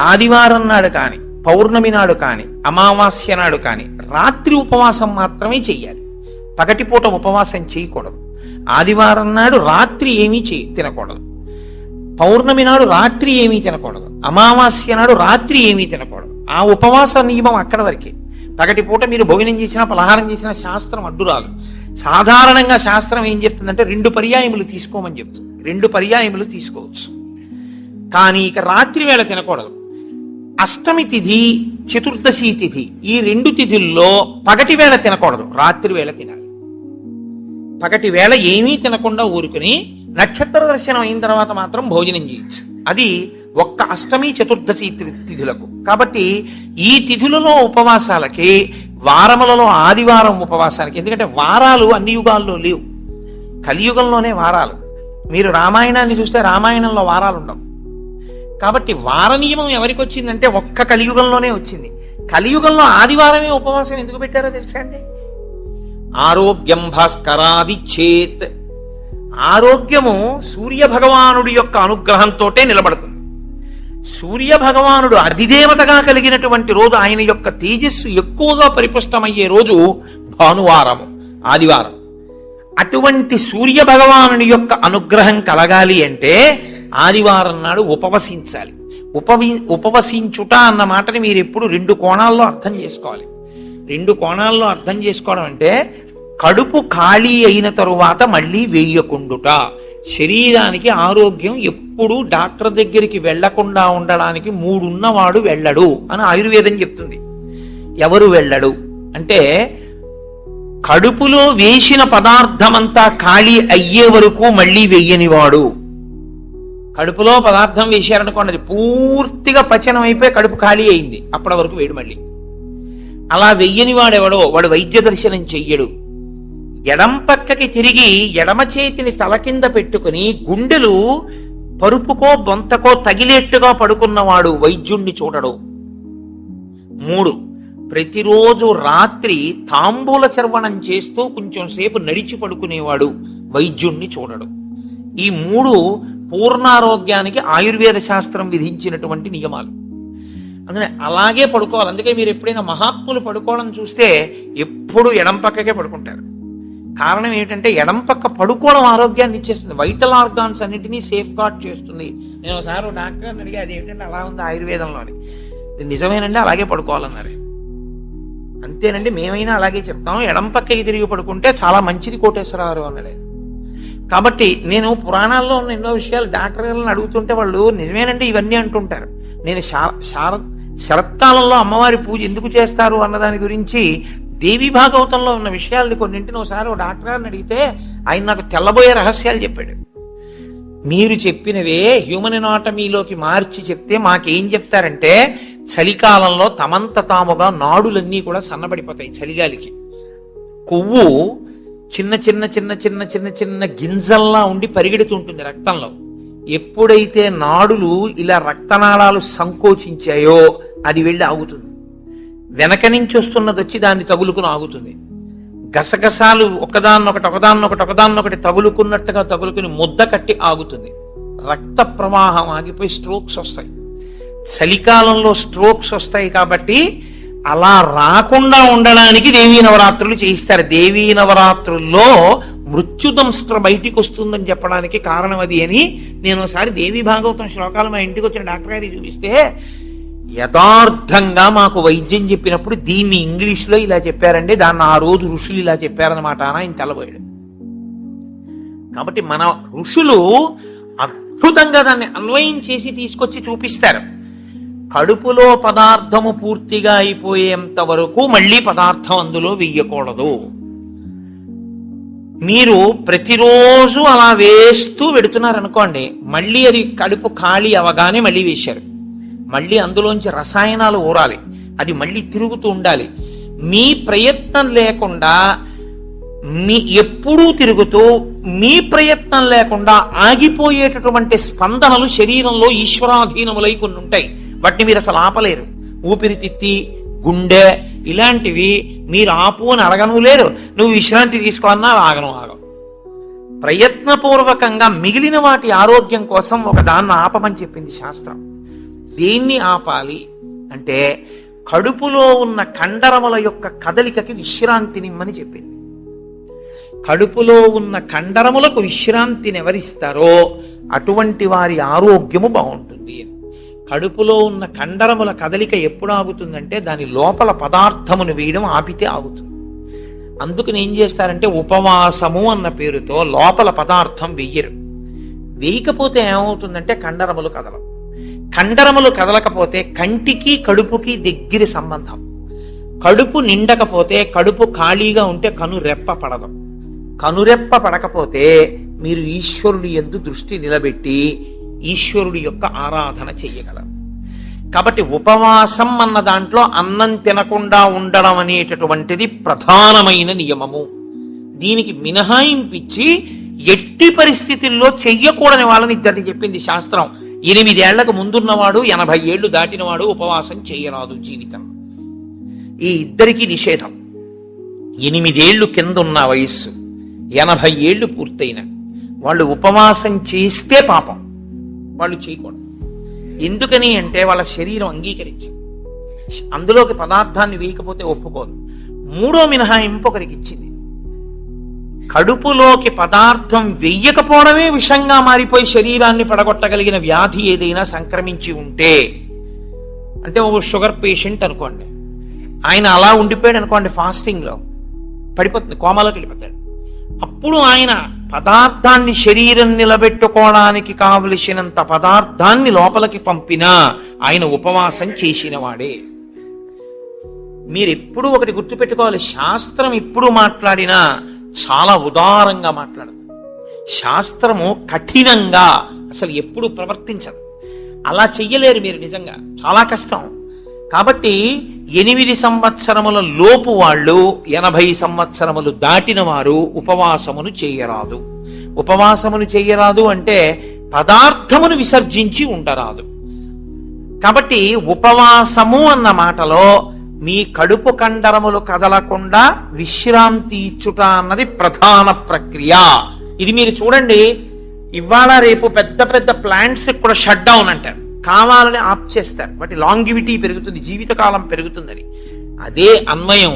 [SPEAKER 1] ఆదివారం నాడు కాని, పౌర్ణమి నాడు కాని, అమావాస్య నాడు కాని రాత్రి ఉపవాసం మాత్రమే చెయ్యాలి. పగటిపూట ఉపవాసం చేయకూడదు. ఆదివారం నాడు రాత్రి ఏమీ తినకూడదు, పౌర్ణమి నాడు రాత్రి ఏమీ తినకూడదు, అమావాస్య నాడు రాత్రి ఏమీ తినకూడదు. ఆ ఉపవాస నియమం అక్కడ వరకే. పగటిపూట మీరు భోజనం చేసినా పలహారం చేసినా శాస్త్రం అడ్డురాదు. సాధారణంగా శాస్త్రం ఏం చెప్తుందంటే 2 పర్యాయములు తీసుకోమని చెప్తుంది. 2 పర్యాయములు తీసుకోవచ్చు, కానీ ఇక రాత్రి వేళ తినకూడదు. అష్టమి తిథి, చతుర్దశి తిథి, ఈ 2 తిథుల్లో పగటి వేళ తినకూడదు, రాత్రి వేళ తినాలి. పగటి వేళ ఏమీ తినకుండా ఊరుకుని నక్షత్ర దర్శనం అయిన తర్వాత మాత్రం భోజనం చేయొచ్చు. అది ఒక్క అష్టమి చతుర్దశి తిథులకు. కాబట్టి ఈ తిథులలో ఉపవాసాలకి, వారములలో ఆదివారం ఉపవాసాలకి, ఎందుకంటే వారాలు అన్ని యుగాల్లో లేవు, కలియుగంలోనే వారాలు. మీరు రామాయణాన్ని చూస్తే రామాయణంలో వారాలు ఉండవు. కాబట్టి వార నియమం ఎవరికి వచ్చిందంటే ఒక్క కలియుగంలోనే వచ్చింది. కలియుగంలో ఆదివారమే ఉపవాసం ఎందుకు పెట్టారో తెలుసా అండి? ఆరోగ్యం భాస్కరాది చేత్, ఆరోగ్యము సూర్య భగవానుడి యొక్క అనుగ్రహంతో నిలబడుతుంది. సూర్య భగవానుడు అధిదేవతగా కలిగినటువంటి రోజు, ఆయన యొక్క తేజస్సు ఎక్కువగా పరిపుష్టమయ్యే రోజు భానువారము, ఆదివారం. అటువంటి సూర్య భగవానుడి యొక్క అనుగ్రహం కలగాలి అంటే ఆదివారం నాడు ఉపవసించాలి. ఉపవసించుట అన్న మాటని మీరు ఎప్పుడు 2 కోణాల్లో అర్థం చేసుకోవాలి. 2 కోణాల్లో అర్థం చేసుకోవడం అంటే, కడుపు ఖాళీ అయిన తరువాత మళ్ళీ వేయకుండుట. శరీరానికి ఆరోగ్యం ఎప్పుడు డాక్టర్ దగ్గరికి వెళ్లకుండా ఉండడానికి 3 ఉన్నవాడు వెళ్ళడు అని ఆయుర్వేదం చెప్తుంది. ఎవరు వెళ్ళడు అంటే, కడుపులో వేసిన పదార్థమంతా ఖాళీ అయ్యే వరకు మళ్ళీ వెయ్యనివాడు. కడుపులో పదార్థం వేశారనుకోండి, అది పూర్తిగా పచనం అయిపోయి కడుపు ఖాళీ అయింది, అప్పటి వరకు వేడు మళ్ళీ. అలా వెయ్యని వాడెవడో వాడు వైద్య దర్శనం చెయ్యడు. ఎడం పక్కకి తిరిగి ఎడమ చేతిని తల కింద పెట్టుకుని గుండెలు పరుపుకో బొంతకో తగిలేట్టుగా పడుకున్నవాడు వైద్యుణ్ణి చూడడు. 3, ప్రతిరోజు రాత్రి తాంబూల చర్వణం చేస్తూ కొంచెం సేపు నడిచి పడుకునేవాడు వైద్యుణ్ణి చూడడు. ఈ 3 పూర్ణారోగ్యానికి ఆయుర్వేద శాస్త్రం విధించినటువంటి నియమాలు. అందుకని అలాగే పడుకోవాలి. అందుకే మీరు ఎప్పుడైనా మహాత్ములు పడుకోవడం చూస్తే ఎప్పుడు ఎడం పక్కకే పడుకుంటారు. కారణం ఏంటంటే ఎడం పక్క పడుకోవడం ఆరోగ్యాన్ని ఇచ్చేస్తుంది, వైటల్ ఆర్గాన్స్ అన్నింటినీ సేఫ్ గార్డ్ చేస్తుంది. నేను ఒకసారి డాక్టర్ని అడిగి అది ఏంటంటే అలా ఉంది ఆయుర్వేదంలోని. నిజమేనండి, అలాగే పడుకోవాలన్నారు. అంతేనండి, మేమైనా అలాగే చెప్తాం, ఎడం పక్కకి తిరిగి పడుకుంటే చాలా మంచిది కోటేశ్వరరావు అన్నది. కాబట్టి నేను పురాణాల్లో ఉన్న ఎన్నో విషయాలు డాక్టర్లను అడుగుతుంటే వాళ్ళు నిజమేనండి ఇవన్నీ అంటుంటారు. నేను శరత్కాలంలో అమ్మవారి పూజ ఎందుకు చేస్తారు అన్నదాని గురించి దేవి భాగవతంలో ఉన్న విషయాల్ని కొన్నింటిని ఒకసారి డాక్టర్ గారిని అడిగితే ఆయన నాకు తెల్లబోయే రహస్యాలు చెప్పాడు. మీరు చెప్పినవే హ్యూమన్ ఎనాటమీలోకి మార్చి చెప్తే మాకేం చెప్తారంటే చలికాలంలో తమంత తాముగా నాడులన్నీ కూడా సన్నబడిపోతాయి. చలిగాలికి కొవ్వు చిన్న చిన్న చిన్న చిన్న చిన్న చిన్న గింజల్లా ఉండి పరిగెడుతుంటుంది రక్తంలో. ఎప్పుడైతే నాడులు ఇలా రక్తనాళాలు సంకోచించాయో అది వెళ్ళి ఆగుతుంది. వెనక నుంచి వస్తున్నది వచ్చి దాన్ని తగులుకుని ఆగుతుంది. గసగసాలు ఒకదాన్నొకటి తగులుకున్నట్టుగా తగులుకుని ముద్ద కట్టి ఆగుతుంది. రక్త ప్రవాహం ఆగిపోయి స్ట్రోక్స్ వస్తాయి. చలికాలంలో స్ట్రోక్స్ వస్తాయి కాబట్టి అలా రాకుండా ఉండడానికి దేవీ నవరాత్రులు చేయిస్తారు. దేవీ నవరాత్రుల్లో మృత్యుదంస్ట్ర బయటికి వస్తుందని చెప్పడానికి కారణం అది అని నేను ఒకసారి దేవీ భాగవతం శ్లోకాలు మా ఇంటికి వచ్చిన డాక్టర్ గారికి చూపిస్తే యథార్థంగా మాకు వైద్యం చెప్పినప్పుడు దీన్ని ఇంగ్లీష్లో ఇలా చెప్పారండి, దాన్ని ఆ రోజు ఋషులు ఇలా చెప్పారన్నమాట అని ఆయన తెల్లబోయాడు. కాబట్టి మన ఋషులు అద్భుతంగా దాన్ని అన్వయం చేసి తీసుకొచ్చి చూపిస్తారు. కడుపులో పదార్థము పూర్తిగా అయిపోయేంత వరకు మళ్ళీ పదార్థం అందులో వెయ్యకూడదు. మీరు ప్రతిరోజు అలా వేస్తూ పెడుతున్నారనుకోండి, మళ్ళీ అది కడుపు ఖాళీ అవగానే మళ్ళీ వేశారు. మళ్ళీ అందులోంచి రసాయనాలు ఊరాలి, అది మళ్ళీ తిరుగుతూ ఉండాలి. మీ ప్రయత్నం లేకుండా ఎప్పుడూ తిరుగుతూ మీ ప్రయత్నం లేకుండా ఆగిపోయేటటువంటి స్పందనలు శరీరంలో ఈశ్వరాధీనములై కొన్ని ఉంటాయి. వాటిని మీరు అసలు ఆపలేరు. ఊపిరితిత్తి, గుండె ఇలాంటివి మీరు ఆపు అని అడగను లేరు. నువ్వు విశ్రాంతి తీసుకోన్నా ఆగను. ప్రయత్నపూర్వకంగా మిగిలిన వాటి ఆరోగ్యం కోసం ఒక దాన్ని ఆపమని చెప్పింది శాస్త్రం. దేన్ని ఆపాలి అంటే కడుపులో ఉన్న కండరముల యొక్క కదలికకి విశ్రాంతినిమ్మని చెప్పింది. కడుపులో ఉన్న కండరములకు విశ్రాంతిని ఎవరిస్తారో అటువంటి వారి ఆరోగ్యము బాగుంటుంది. కడుపులో ఉన్న కండరముల కదలిక ఎప్పుడు ఆగుతుందంటే దాని లోపల పదార్థమును వేయడం ఆపితే ఆగుతుంది. అందుకని ఏం చేస్తారంటే ఉపవాసము అన్న పేరుతో లోపల పదార్థం వెయ్యరు. వేయకపోతే ఏమవుతుందంటే కండరములు కదలవు. కండరములు కదలకపోతే కంటికి కడుపుకి దగ్గర సంబంధం. కడుపు నిండకపోతే, కడుపు ఖాళీగా ఉంటే కనురెప్ప పడదు. కనురెప్ప పడకపోతే మీరు ఈశ్వరుడి యందు దృష్టి నిలబెట్టి ఈశ్వరుడి యొక్క ఆరాధన చెయ్యగలరు. కాబట్టి ఉపవాసం అన్న దాంట్లో అన్నం తినకుండా ఉండడం అనేటటువంటిది ప్రధానమైన నియమము. దీనికి మినహాయింపిచ్చి ఎట్టి పరిస్థితుల్లో చెయ్యకూడని వాళ్ళని ఇద్దరిని చెప్పింది శాస్త్రం. 8 ఏళ్లకు ముందున్నవాడు 80 ఏళ్లు దాటినవాడు ఉపవాసం చేయరాదు జీవితం. ఈ ఇద్దరికి నిషేధం. 8 ఏళ్లు కింద ఉన్న వయస్సు, 80 ఏళ్లు పూర్తయిన వాళ్ళు ఉపవాసం చేస్తే పాపం, వాళ్ళు చేయకూడదు. ఎందుకని అంటే వాళ్ళ శరీరం అంగీకరించి అందులోకి పదార్థాన్ని వేయకపోతే ఒప్పుకోదు. 3వ మినహాయింపు ఒకరికి ఇచ్చింది. కడుపులోకి పదార్థం వెయ్యకపోవడమే విషంగా మారిపోయి శరీరాన్ని పడగొట్టగలిగిన వ్యాధి ఏదైనా సంక్రమించి ఉంటే, అంటే ఒక షుగర్ పేషెంట్ అనుకోండి, ఆయన అలా ఉండిపోయాడు అనుకోండి, ఫాస్టింగ్లో పడిపోతుంది, కోమాలోకి వెళ్ళిపోతాడు. అప్పుడు ఆయన పదార్థాన్ని శరీరం నిలబెట్టుకోవడానికి కావలసినంత పదార్థాన్ని లోపలికి పంపినా ఆయన ఉపవాసం చేసిన వాడే. మీరు ఎప్పుడు ఒకటి గుర్తుపెట్టుకోవాలి, శాస్త్రం ఎప్పుడు మాట్లాడినా చాలా ఉదారంగా మాట్లాడదు. శాస్త్రము కఠినంగా అసలు ఎప్పుడు ప్రవర్తించదు. అలా చెయ్యలేరు మీరు, నిజంగా చాలా కష్టం. కాబట్టి 8 సంవత్సరముల లోపు వాళ్ళు 80 సంవత్సరములు దాటిన వారు ఉపవాసమును చేయరాదు. ఉపవాసమును చేయరాదు అంటే పదార్థమును విసర్జించి ఉండరాదు. కాబట్టి ఉపవాసము అన్న మాటలో మీ కడుపు కండరములు కదలకుండా విశ్రాంతి ఇచ్చుట అన్నది ప్రధాన ప్రక్రియ. ఇది మీరు చూడండి, ఇవాళ రేపు పెద్ద పెద్ద ప్లాంట్స్ కూడా షట్ డౌన్ అంటారు, కావాలని ఆప్ చేస్తారు, వాటి లాంగివిటీ పెరుగుతుంది, జీవితకాలం పెరుగుతుందని. అదే అన్వయం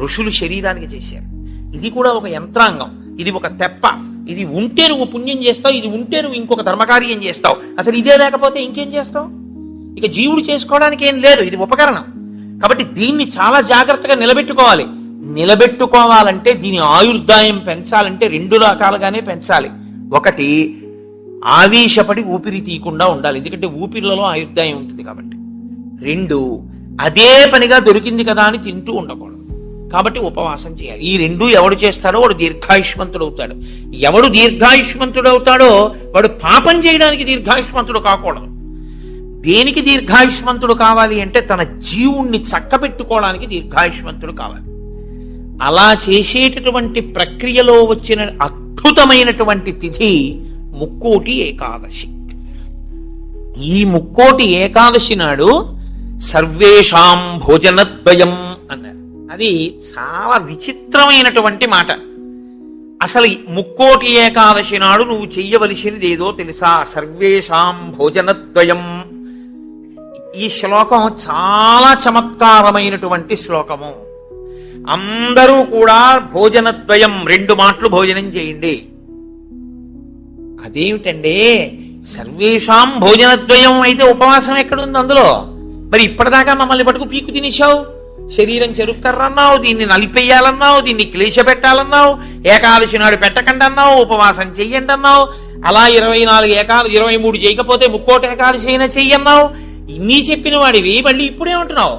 [SPEAKER 1] ఋషులు శరీరానికి చేశారు. ఇది కూడా ఒక యంత్రాంగం, ఇది ఒక తెప్ప. ఇది ఉంటే నువ్వు పుణ్యం చేస్తావు, ఇది ఉంటే నువ్వు ఇంకొక ధర్మకార్యం చేస్తావు. అసలు ఇదే లేకపోతే ఇంకేం చేస్తావు? ఇక జీవుడు చేసుకోవడానికి ఏం లేదు, ఇది ఉపకరణం. కాబట్టి దీన్ని చాలా జాగ్రత్తగా నిలబెట్టుకోవాలి. నిలబెట్టుకోవాలంటే దీని ఆయుర్దాయం పెంచాలంటే 2 రకాలుగానే పెంచాలి. ఒకటి, ఆవేశపడి ఊపిరి తీయకుండా ఉండాలి, ఎందుకంటే ఊపిరిలలో ఆయుర్దాయం ఉంటుంది కాబట్టి. 2, అదే పనిగా దొరికింది కదా అని తింటూ ఉండకూడదు, కాబట్టి ఉపవాసం చేయాలి. ఈ 2 ఎవడు చేస్తాడో వాడు దీర్ఘాయుష్మంతుడు అవుతాడు. ఎవడు దీర్ఘాయుష్మంతుడు అవుతాడో వాడు పాపం చేయడానికి దీర్ఘాయుష్మంతుడు కాకూడదు. దేనికి దీర్ఘాయుష్మంతుడు కావాలి అంటే తన జీవుణ్ణి చక్కబెట్టుకోవడానికి దీర్ఘాయుష్మంతుడు కావాలి. అలా చేసేటటువంటి ప్రక్రియలో వచ్చిన అద్భుతమైనటువంటి తిథి ముక్కోటి ఏకాదశి. ఈ ముక్కోటి ఏకాదశి నాడు సర్వేషాం భోజనద్వయం అన్నారు. అది చాలా విచిత్రమైనటువంటి మాట. అసలు ముక్కోటి ఏకాదశి నాడు నువ్వు చెయ్యవలసినది ఏదో తెలుసా? సర్వేషాం భోజనద్వయం. ఈ శ్లోకం చాలా చమత్కారమైనటువంటి శ్లోకము. అందరూ కూడా భోజనద్వయం, 2 మాటలు భోజనం చేయండి. అదేమిటండి, సర్వేషాం భోజనద్వయం అయితే ఉపవాసం ఎక్కడుంది అందులో? మరి ఇప్పటిదాకా మమ్మల్ని పట్టుకు పీకు తినేశావు, శరీరం చెరుక్కర్రన్నావు, దీన్ని నలిపేయాలన్నావు, దీన్ని క్లేశ పెట్టాలన్నావు, ఏకాదశి నాడు పెట్టకండి అన్నావు, ఉపవాసం చెయ్యండి అన్నావు, అలా 23 చేయకపోతే ముక్కోటి ఏకాదశి అయినా చెయ్యన్నావు. ఇన్ని చెప్పిన వాడివి మళ్ళీ ఇప్పుడేమంటున్నావు?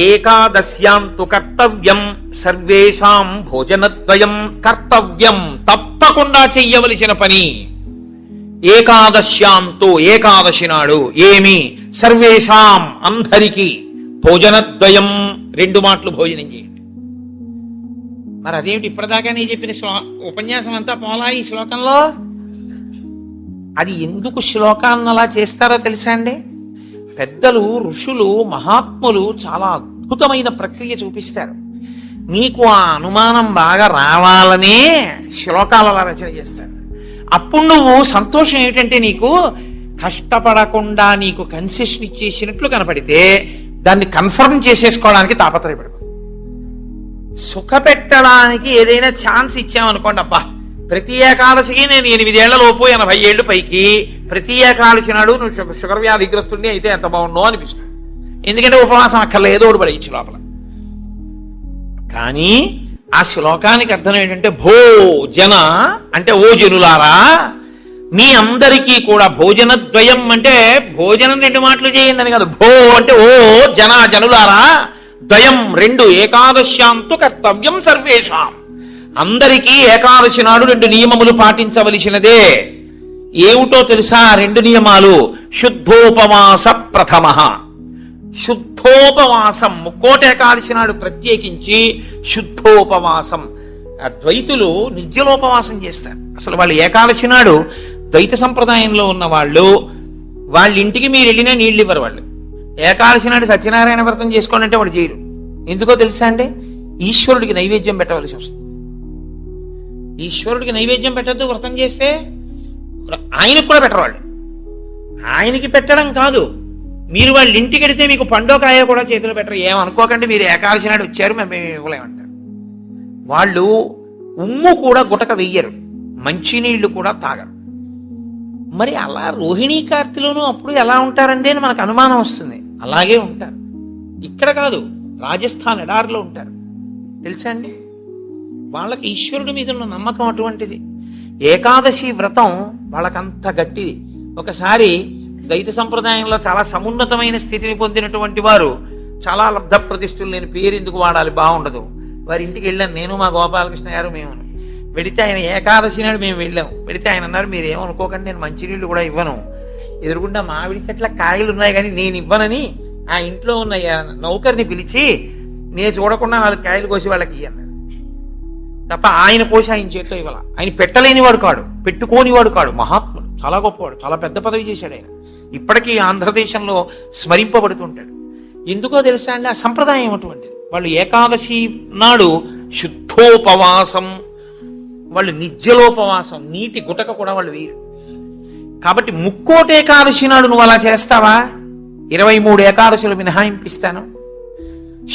[SPEAKER 1] ఏకాదశ్యాంతు కర్తవ్యం సర్వేషాం భోజనద్వయం. కర్తవ్యం, తప్పకుండా చెయ్యవలసిన పని. ఏకాదశ్యాంతు, ఏకాదశి నాడు ఏమి? సర్వేషాం, అందరికీ. భోజనద్వయం, 2 మాటలు భోజనం చేయండి. మరి అదేమిటి ఇప్పటిదాకా నీ చెప్పిన ఉపన్యాసం అంతా పోలా ఈ శ్లోకంలో? అది ఎందుకు శ్లోకాన్ని అలా చేస్తారో తెలుసా అండి? పెద్దలు, ఋషులు, మహాత్ములు చాలా అద్భుతమైన ప్రక్రియ చూపిస్తారు. నీకు ఆ అనుమానం బాగా రావాలనే శ్లోకాలు అలా రచన చేస్తారు. అప్పుడు నువ్వు సంతోషం ఏమిటంటే నీకు కష్టపడకుండా నీకు కన్సెషన్ ఇచ్చేసినట్లు కనపడితే దాన్ని కన్ఫర్మ్ చేసేసుకోవడానికి తాపత్రయపడదు. సుఖపెట్టడానికి ఏదైనా ఛాన్స్ ఇచ్చామనుకోండి, అబ్బా ప్రతి ఏకాదశికి నేను 8 ఏళ్ల లోపు 80 ఏళ్ళు పైకి ప్రతి ఏకాదశి నాడు నువ్వు షుగర్ వ్యాధిగ్రస్తుడిని అయితే ఎంత బాగుండో అనిపిస్తుంది. ఎందుకంటే ఉపవాసం అక్కర్లేదు, ఏదోడు పడేయచ్చు లోపల. కానీ ఆ శ్లోకానికి అర్థం ఏంటంటే భోజన అంటే ఓ జనులారా, మీ అందరికీ కూడా భోజనద్వయం అంటే భోజనం 2 మాటలు చేయండి అని కాదు. భో అంటే ఓ జనులారా, ద్వయం 2, ఏకాదశ్యాంతు కర్తవ్యం సర్వేషాం. అందరికీ ఏకాదశి నాడు 2 నియమములు పాటించవలసినదే. ఏమిటో తెలుసా 2 నియమాలు? శుద్ధోపవాస ప్రథమ. శుద్ధోపవాసం, ముక్కోటి ఏకాదశి నాడు ప్రత్యేకించి శుద్ధోపవాసం. ద్వైతులు నిర్జలోపవాసం చేస్తారు. అసలు వాళ్ళు ఏకాదశి నాడు ద్వైత సంప్రదాయంలో ఉన్న వాళ్ళు వాళ్ళ ఇంటికి మీరు వెళ్ళినా నీళ్ళు ఇవ్వరు. వాళ్ళు ఏకాదశి నాడు సత్యనారాయణ వ్రతం చేసుకోండి అంటే వాడు చేయరు. ఎందుకో తెలుసా అండి? ఈశ్వరుడికి నైవేద్యం పెట్టవలసి వస్తుంది. ఈశ్వరుడికి నైవేద్యం పెట్టద్దు వ్రతం చేస్తే, ఆయనకు కూడా పెట్టరు వాళ్ళు. ఆయనకి పెట్టడం కాదు, మీరు వాళ్ళ ఇంటికి వెడితే మీకు పండోకాయ కూడా చేతిలో పెట్టరు. ఏమనుకోకండి, మీరు ఏకాదశి నాడు వచ్చారు మేము ఇవ్వలేమంటారు. వాళ్ళు ఉమ్ము కూడా గుటక వెయ్యరు, మంచినీళ్లు కూడా తాగరు. మరి అలా రోహిణీ కార్తెలోనూ అప్పుడు ఎలా ఉంటారండి అని మనకు అనుమానం వస్తుంది. అలాగే ఉంటారు. ఇక్కడ కాదు, రాజస్థాన్ ఎడారిలో ఉంటారు. తెలుసా అండి? వాళ్ళకి ఈశ్వరుడి మీద ఉన్న నమ్మకం అటువంటిది. ఏకాదశి వ్రతం వాళ్ళకంత గట్టిది. ఒకసారి ద్వైత సంప్రదాయంలో చాలా సమున్నతమైన స్థితిని పొందినటువంటి వారు, చాలా లబ్ధ ప్రతిష్ఠులు, నేను పేరు ఎందుకు వాడాలి బాగుండదు, వారి ఇంటికి వెళ్ళాను నేను, మా గోపాలకృష్ణ గారు, మేము. వెడితే ఆయన ఏకాదశి నాడు మేము వెళ్ళాం. వెడితే ఆయన అన్నారు, మీరు ఏమనుకోకండి, నేను మంచినీళ్ళు కూడా ఇవ్వను, ఎదురుగుండా మామిడి చెట్ల కాయలు ఉన్నాయి కానీ నేను ఇవ్వనని ఆ ఇంట్లో ఉన్న నౌకర్ని పిలిచి నేను చూడకుండా 4 కాయలు కోసి వాళ్ళకి అన్నారు. తప్ప ఆయన కోసి ఆయన చేతితో ఇవ్వాల. ఆయన పెట్టలేనివాడు కాడు, పెట్టుకోనివాడు కాడు, మహాత్ముడు, చాలా గొప్పవాడు, చాలా పెద్ద పదవి చేశాడు ఆయన. ఇప్పటికీ ఆంధ్రదేశంలో స్మరింపబడుతుంటాడు. ఎందుకో తెలుసా అండి, ఆ సంప్రదాయం అటువంటిది. వాళ్ళు ఏకాదశి నాడు శుద్ధోపవాసం, వాళ్ళు నిర్జలోపవాసం, నీటి గుటక కూడా వాళ్ళు వేయరు. కాబట్టి ముక్కోటి ఏకాదశి నాడు నువ్వు అలా చేస్తావా? 23 ఏకాదశులు మినహాయింపిస్తాను.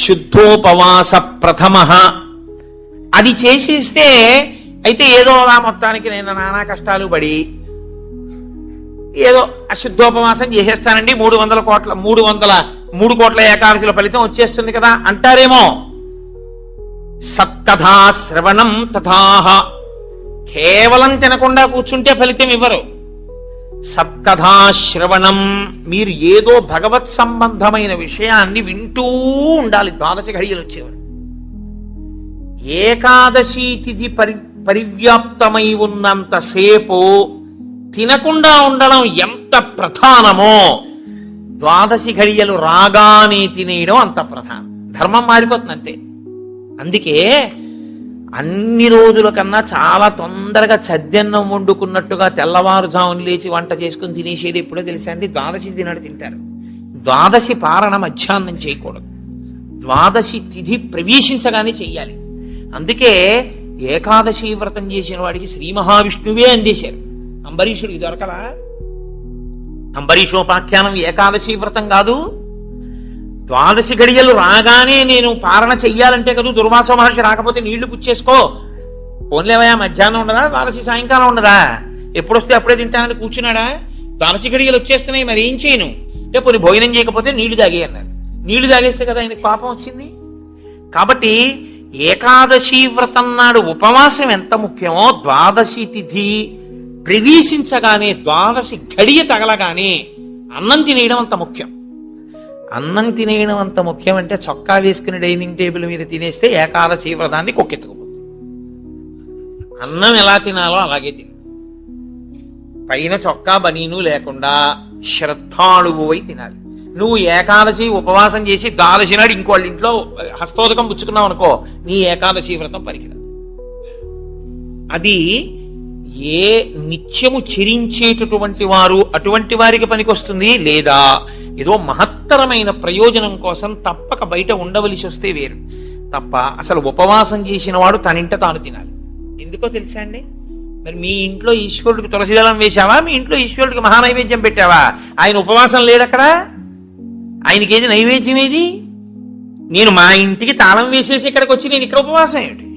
[SPEAKER 1] శుద్ధోపవాస ప్రథమ అది చేసేస్తే అయితే ఏదో అలా మొత్తానికి నేను నానా కష్టాలు పడి ఏదో అశుద్ధోపవాసం చేసేస్తానండి, 3 కోట్ల ఏకాదశుల ఫలితం వచ్చేస్తుంది కదా అంటారేమో. సత్కథా శ్రవణం తథాహ, కేవలం తినకుండా కూర్చుంటే ఫలితం ఇవ్వరు. సత్కథా శ్రవణం, మీరు ఏదో భగవత్ సంబంధమైన విషయాన్ని వింటూ ఉండాలి. ద్వాదశి ఘడియలు వచ్చేవారు. ఏకాదశి తిథి పరివ్యాప్తమై ఉన్నంతసేపు తినకుండా ఉండడం ఎంత ప్రధానమో, ద్వాదశి ఘడియలు రాగానే తినేయడం అంత ప్రధానం. ధర్మం మారిపోతుంది అంతే. అందుకే అన్ని రోజుల కన్నా చాలా తొందరగా చద్దన్నం వండుకున్నట్టుగా తెల్లవారుజామున లేచి వంట చేసుకుని తినేసేది ఎప్పుడో తెలుసా అండి? ద్వాదశి తినాడు తింటారు. ద్వాదశి పారణ మధ్యాహ్నం చేయకూడదు, ద్వాదశి తిథి ప్రవేశించగానే చెయ్యాలి. అందుకే ఏకాదశి వ్రతం చేసిన వాడికి శ్రీ మహావిష్ణువే అందేశారు. అంబరీషుడికి దొరకలా? అంబరీషోపాఖ్యానం ఏకాదశి వ్రతం కాదు. ద్వాదశి గడియలు రాగానే నేను పారణ చెయ్యాలంటే కదా, దుర్వాస మహర్షి రాకపోతే నీళ్లు పుచ్చేసుకో, పోన్లేవయా మధ్యాహ్నం ఉండదా, ద్వాదశి సాయంకాలం ఉండదా, ఎప్పుడొస్తే అప్పుడే తింటానని కూర్చున్నాడా? ద్వాదశి గడియలు వచ్చేస్తున్నాయి, మరి ఏం చేయను అంటే పోనీ భోజనం చేయకపోతే నీళ్లు తాగే అన్నారు. నీళ్లు తాగేస్తే కదా ఆయనకి పాపం వచ్చింది. కాబట్టి ఏకాదశి వ్రతం నాడు ఉపవాసం ఎంత ముఖ్యమో, ద్వాదశి తిథి ప్రవేశించగానే, ద్వాదశి గడియ తగలగానే అన్నం తినేయడం అంత ముఖ్యం. అన్నం తినేయడం అంత ముఖ్యం అంటే చొక్కా వేసుకుని డైనింగ్ టేబుల్ మీద తినేస్తే ఏకాదశి వ్రతాన్ని కొక్కెత్తుకుపోతుంది. అన్నం ఎలా తినాలో అలాగే తిని, పైన చొక్కా బనీను లేకుండా శ్రద్ధాళువువై తినాలి. నువ్వు ఏకాదశి ఉపవాసం చేసి ద్వాదశి నాడు ఇంకోళ్ళ ఇంట్లో హస్తోదకం పుచ్చుకున్నావు అనుకో, నీ ఏకాదశి వ్రతం పనికిరాదు. అది ఏ నిత్యము చెరించేటటువంటి వారు అటువంటి వారికి పనికొస్తుంది. లేదా ఏదో మహత్తరమైన ప్రయోజనం కోసం తప్పక బయట ఉండవలసి వస్తే వేరు. తప్ప అసలు ఉపవాసం చేసిన వాడు తనింట తాను తినాలి. ఎందుకో తెలుసా అండి? మరి మీ ఇంట్లో ఈశ్వరుడికి తులసిదళం వేశావా? మీ ఇంట్లో ఈశ్వరుడికి మహానైవేద్యం పెట్టావా? ఆయన ఉపవాసం లేడక్కడ. ఆయనకి ఏది నైవేద్యం ఏది? నేను మా ఇంటికి తాళం వేసేసి ఇక్కడికి వచ్చి నేను ఇక్కడ ఉపవాసం ఏమిటి?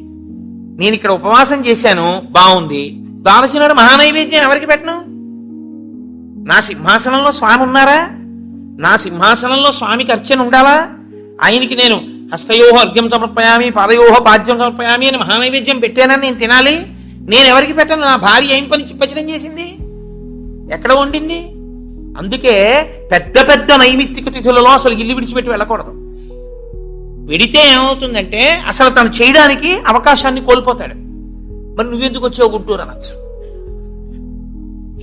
[SPEAKER 1] నేను ఇక్కడ ఉపవాసం చేశాను, బాగుంది, ద్వాదశి నాడు మహానైవేద్యం ఎవరికి పెట్టను? నా సింహాసనంలో స్వామి ఉన్నారా? నా సింహాసనంలో స్వామికి అర్చన ఉండాలా? ఆయనకి నేను హస్తయోహ అర్ఘ్యం సమర్పయామి, పాదయోహ పాద్యం సమర్పయామి అని మహానైవేద్యం పెట్టానని నేను తినాలి. నేను ఎవరికి పెట్టను? నా భార్య ఏం పచనం చేసింది, ఎక్కడ వండింది? అందుకే పెద్ద పెద్ద నైమిత్తిక తిథులలో అసలు ఇల్లు విడిచిపెట్టి వెళ్ళకూడదు. వెడితే ఏమవుతుందంటే అసలు తను చేయడానికి అవకాశాన్ని కోల్పోతాడు. మరి నువ్వెందుకు వచ్చావు గుంటూరు అనొచ్చు.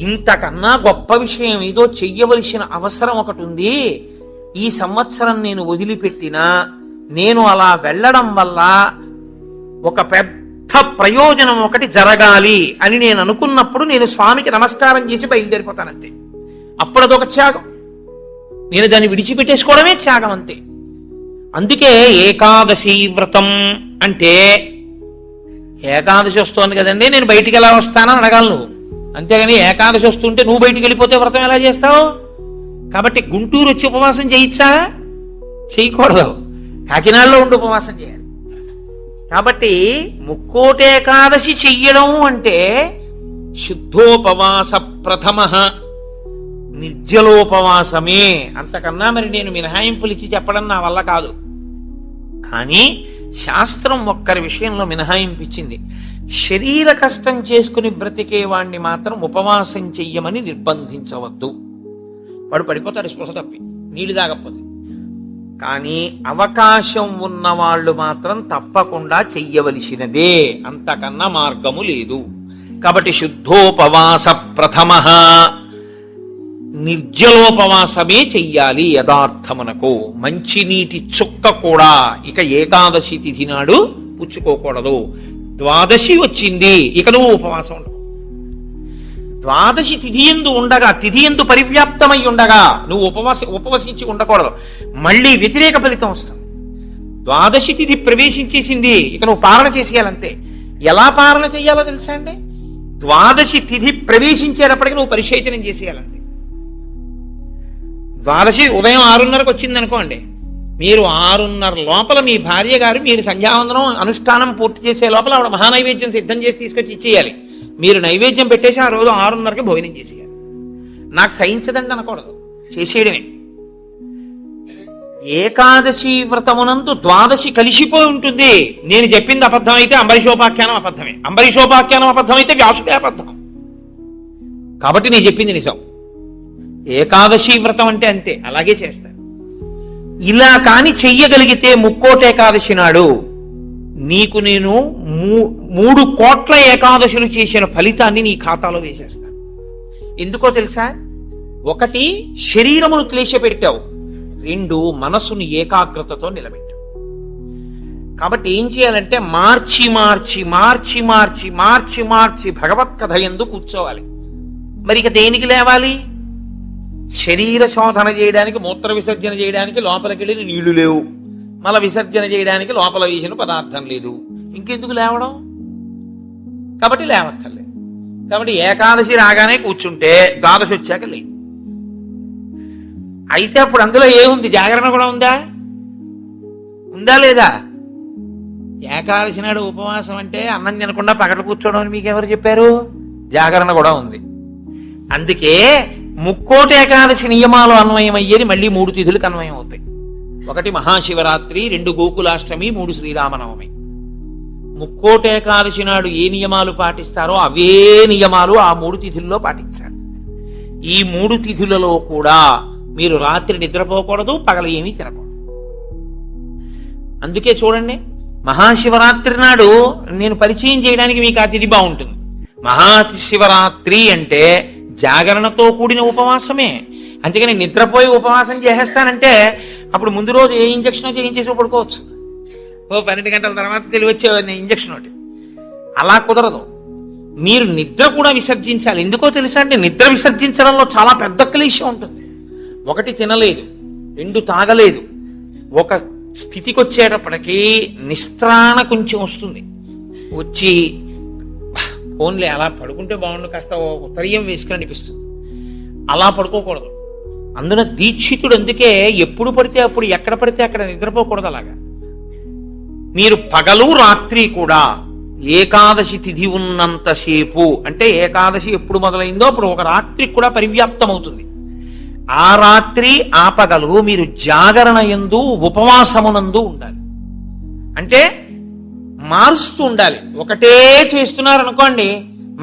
[SPEAKER 1] ఇంతకన్నా గొప్ప విషయం ఏదో చెయ్యవలసిన అవసరం ఒకటి ఉంది. ఈ సంవత్సరం నేను వదిలిపెట్టినా నేను అలా వెళ్ళడం వల్ల ఒక పెద్ద ప్రయోజనం ఒకటి జరగాలి అని నేను అనుకున్నప్పుడు నేను స్వామికి నమస్కారం చేసి బయలుదేరిపోతానంతే. అప్పుడు అదొక త్యాగం. నేను దాన్ని విడిచిపెట్టేసుకోవడమే త్యాగం అంతే. అందుకే ఏకాదశి వ్రతం అంటే, ఏకాదశి వస్తోంది కదండి నేను బయటికి ఎలా వస్తానని అడగాలి నువ్వు. అంతేగాని ఏకాదశి వస్తుంటే నువ్వు బయటికి వెళ్ళిపోతే వ్రతం ఎలా చేస్తావు? కాబట్టి గుంటూరు వచ్చి ఉపవాసం చేయొచ్చా? చేయకూడదు. కాకినాడలో ఉండి ఉపవాసం చేయాలి. కాబట్టి ముక్కోటి ఏకాదశి చెయ్యడం అంటే శుద్ధోపవాస ప్రథమ నిర్జలోపవాసమే. అంతకన్నా మరి నేను మినహాయింపులు ఇచ్చి చెప్పడం నా వల్ల కాదు. కానీ శాస్త్రం ఒక్కరి విషయంలో మినహాయింపించింది. శరీర కష్టం చేసుకుని బ్రతికే వాణ్ణి మాత్రం ఉపవాసం చెయ్యమని నిర్బంధించవద్దు. వాడు పడిపోతాడు స్పృహ తప్పి, నీళ్లు తాగకపోతే. కానీ అవకాశం ఉన్న వాళ్ళు మాత్రం తప్పకుండా చెయ్యవలసినదే, అంతకన్నా మార్గము లేదు. కాబట్టి శుద్ధోపవాస ప్రథమ నిర్జలోపవాసమే చెయ్యాలి. యథార్థమునకు మంచినీటి చుక్క కూడా ఇక ఏకాదశి తిథి నాడు పుచ్చుకోకూడదు. ద్వాదశి వచ్చింది, ఇక నువ్వు ఉపవాసం ఉండవు. ద్వాదశి తిథి యందు పరివ్యాప్తమై ఉండగా నువ్వు ఉపవసించి ఉండకూడదు. మళ్ళీ వ్యతిరేక ఫలితం వస్తుంది. ద్వాదశి తిథి ప్రవేశించేసింది, ఇక నువ్వు పాలన చేసేయాలంతే. ఎలా పాలన చేయాలో తెలుసా అండి? ద్వాదశి తిథి ప్రవేశించేటప్పటికి నువ్వు పరిశేచనం చేసేయాలంతే. ద్వాదశి ఉదయం 6:30కు వచ్చింది అనుకోండి, మీరు 6:30 లోపల మీ భార్య గారు మీరు సంధ్యావందనం అనుష్ఠానం పూర్తి చేసే లోపల ఆవిడ మహానైవేద్యం సిద్ధం చేసి తీసుకొచ్చి ఇచ్చేయాలి. మీరు నైవేద్యం పెట్టేసి ఆ రోజు 6:30కి భోజనం చేసేయాలి. నాకు సహించదండి అనకూడదు, చేసేయడమే. ఏకాదశి వ్రతమునందు ద్వాదశి కలిసిపోయి ఉంటుంది. నేను చెప్పింది అబద్ధం అయితే అంబరీషోపాఖ్యానం అబద్ధమే, అంబరీషోపాఖ్యానం అబద్ధం అయితే వ్యాసుడే అబద్ధం. కాబట్టి నేను చెప్పింది నిజం. ఏకాదశి వ్రతం అంటే అంతే, అలాగే చేస్తాను. ఇలా కాని చెయ్యగలిగితే ముక్కోటి ఏకాదశి నాడు నీకు నేను 3 కోట్ల ఏకాదశులు చేసిన ఫలితాన్ని నీ ఖాతాలో వేసేస్తాను. ఎందుకో తెలుసా? 1 శరీరమును క్లేశపెట్టావు, 2 మనసును ఏకాగ్రతతో నిలబెట్టావు. కాబట్టి ఏం చేయాలంటే మార్చి మార్చి మార్చి మార్చి మార్చి మార్చి భగవత్ కథ యందు కూర్చోవాలి. మరి ఇక దేనికి లేవాలి? శరీర శోధన చేయడానికి, మూత్ర విసర్జన చేయడానికి లోపలికి వెళ్ళిన నీళ్లు లేవు, మల విసర్జన చేయడానికి లోపల వేసిన పదార్థం లేదు, ఇంకెందుకు లేవడం? కాబట్టి లేవక్కర్లేదు. కాబట్టి ఏకాదశి రాగానే కూర్చుంటే ద్వాదశి వచ్చాక లేదు. అయితే అప్పుడు అందులో ఏముంది? జాగరణ కూడా ఉందా లేదా? ఏకాదశి నాడు ఉపవాసం అంటే అన్నం తినకుండా పగట కూర్చోవడం అని మీకు ఎవరు చెప్పారు? జాగరణ కూడా ఉంది. అందుకే ముక్కోటి ఏకాదశి నియమాలు అన్వయమయ్యేది మళ్ళీ 3 తిథులకు అన్వయం అవుతాయి. 1 మహాశివరాత్రి, 2 గోకులాష్టమి, 3 శ్రీరామనవమి. ముక్కోటి ఏకాదశి నాడు ఏ నియమాలు పాటిస్తారో అవే నియమాలు ఆ 3 తిథుల్లో పాటించాలి. ఈ 3 తిథులలో కూడా మీరు రాత్రి నిద్రపోకూడదు, పగల ఏమీ తినకూడదు. అందుకే చూడండి, మహాశివరాత్రి నాడు నేను పరిచయం చేయడానికి మీకు ఆ తిథి బాగుంటుంది. మహాశివరాత్రి అంటే జాగరణతో కూడిన ఉపవాసమే. అందుకని నిద్రపోయి ఉపవాసం చేసేస్తానంటే అప్పుడు ముందు రోజు ఏ ఇంజక్షన్ చేయించేసి పడుకోవచ్చు. 12 గంటల తర్వాత తెలివచ్చే ఇంజక్షన్ ఒకటి. అలా కుదరదు. మీరు నిద్ర కూడా విసర్జించాలి. ఎందుకో తెలుసా అండి? నిద్ర విసర్జించడంలో చాలా పెద్ద క్లేశం ఉంటుంది. 1 తినలేదు, 2 తాగలేదు. ఒక స్థితికి వచ్చేటప్పటికీ నిస్త్రాణ కొంచెం వస్తుంది. వచ్చి ఓన్లీ అలా పడుకుంటే బాగుండు, కాస్త ఉత్తరీయం వేసుకుని అనిపిస్తుంది. అలా పడుకోకూడదు. అందున దీక్షితుడు అందుకే ఎప్పుడు పడితే అప్పుడు, ఎక్కడ పడితే అక్కడ నిద్రపోకూడదు. అలాగా మీరు పగలు రాత్రి కూడా ఏకాదశి తిథి ఉన్నంతసేపు, అంటే ఏకాదశి ఎప్పుడు మొదలైందో అప్పుడు ఒక రాత్రి కూడా పరివ్యాప్తం అవుతుంది. ఆ రాత్రి ఆ పగలు మీరు జాగరణ యందు ఉపవాసమునందు ఉండాలి. అంటే మారుస్తూ ఉండాలి. ఒకటే చేస్తున్నారనుకోండి,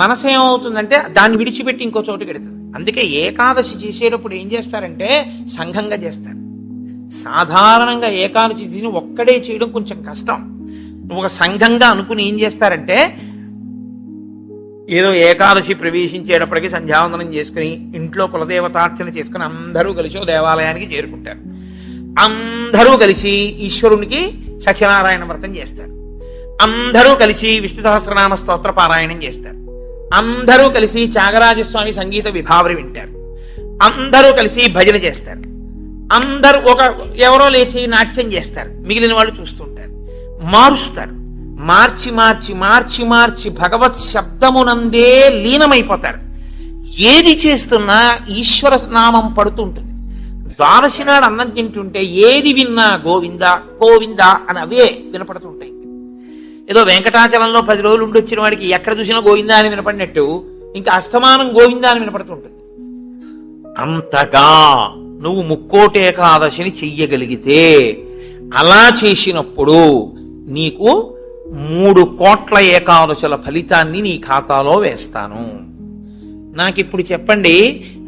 [SPEAKER 1] మనసు ఏమవుతుందంటే దాన్ని విడిచిపెట్టి ఇంకో చోటుకి వెడుతుంది. అందుకే ఏకాదశి చేసేటప్పుడు ఏం చేస్తారంటే సంఘంగా చేస్తారు. సాధారణంగా ఏకాదశి తిథిని ఒక్కడే చేయడం కొంచెం కష్టం. ఒక సంఘంగా అనుకుని ఏం చేస్తారంటే, ఏదో ఏకాదశి ప్రవేశించేటప్పటికి సంధ్యావందనం చేసుకుని ఇంట్లో కులదేవతార్చన చేసుకుని అందరూ కలిసి దేవాలయానికి చేరుకుంటారు. అందరూ కలిసి ఈశ్వరునికి సత్యనారాయణ వ్రతం చేస్తారు. అందరూ కలిసి విష్ణు సహస్రనామ స్తోత్ర పారాయణం చేస్తారు. అందరూ కలిసి త్యాగరాజస్వామి సంగీత విభావరి వింటారు. అందరూ కలిసి భజన చేస్తారు. అందరూ ఎవరో లేచి నాట్యం చేస్తారు. మిగిలిన వాళ్ళు చూస్తుంటారు. మారుస్తారు. మార్చి మార్చి మార్చి మార్చి భగవత్ శబ్దమునందే లీనమైపోతారు. ఏది చేస్తున్నా ఈశ్వర నామం పడుతుంటుంది. ద్వాదశి నాడు అన్నం తింటుంటే ఏది విన్నా గోవింద గోవింద అని అవే వినపడుతుంటాయి. ఏదో వెంకటాచలంలో 10 రోజులు ఉండి వచ్చిన వాడికి ఎక్కడ చూసినా గోవిందా అని వినపడినట్టు ఇంకా అస్తమానం గోవిందా అని వినపడుతుంటుంది. అంతగా నువ్వు ముక్కోటి ఏకాదశిని చెయ్యగలిగితే, అలా చేసినప్పుడు నీకు 3 కోట్ల ఏకాదశుల ఫలితాన్ని నీ ఖాతాలో వేస్తాను. నాకిప్పుడు చెప్పండి,